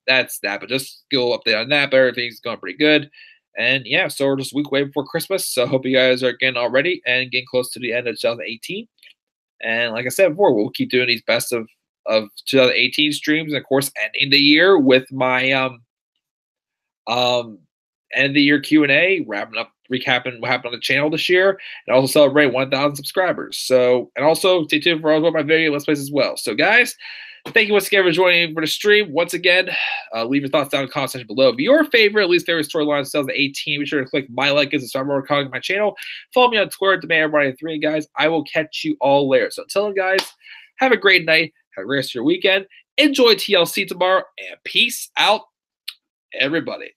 that's that. But just go update on that. But everything's going pretty good. And yeah, so we're just a week away before Christmas. So I hope you guys are getting all ready and getting close to the end of 2018. And like I said before, we'll keep doing these best of 2018 streams, and of course ending the year with my end of the year Q&A, wrapping up, recapping what happened on the channel this year, and also celebrate 1,000 subscribers. So, and also stay tuned for all of my video Let's Plays as well. So guys, thank you once again for joining me for the stream. Once again, leave your thoughts down in the comment section below. If your favorite, least favorite storyline of 2018, be sure to click my like and subscribe or comment on my channel. Follow me on Twitter, DemandEverybody3. Guys, I will catch you all later. So until then, guys, have a great night. Have a great rest of your weekend. Enjoy TLC tomorrow, and peace out, everybody.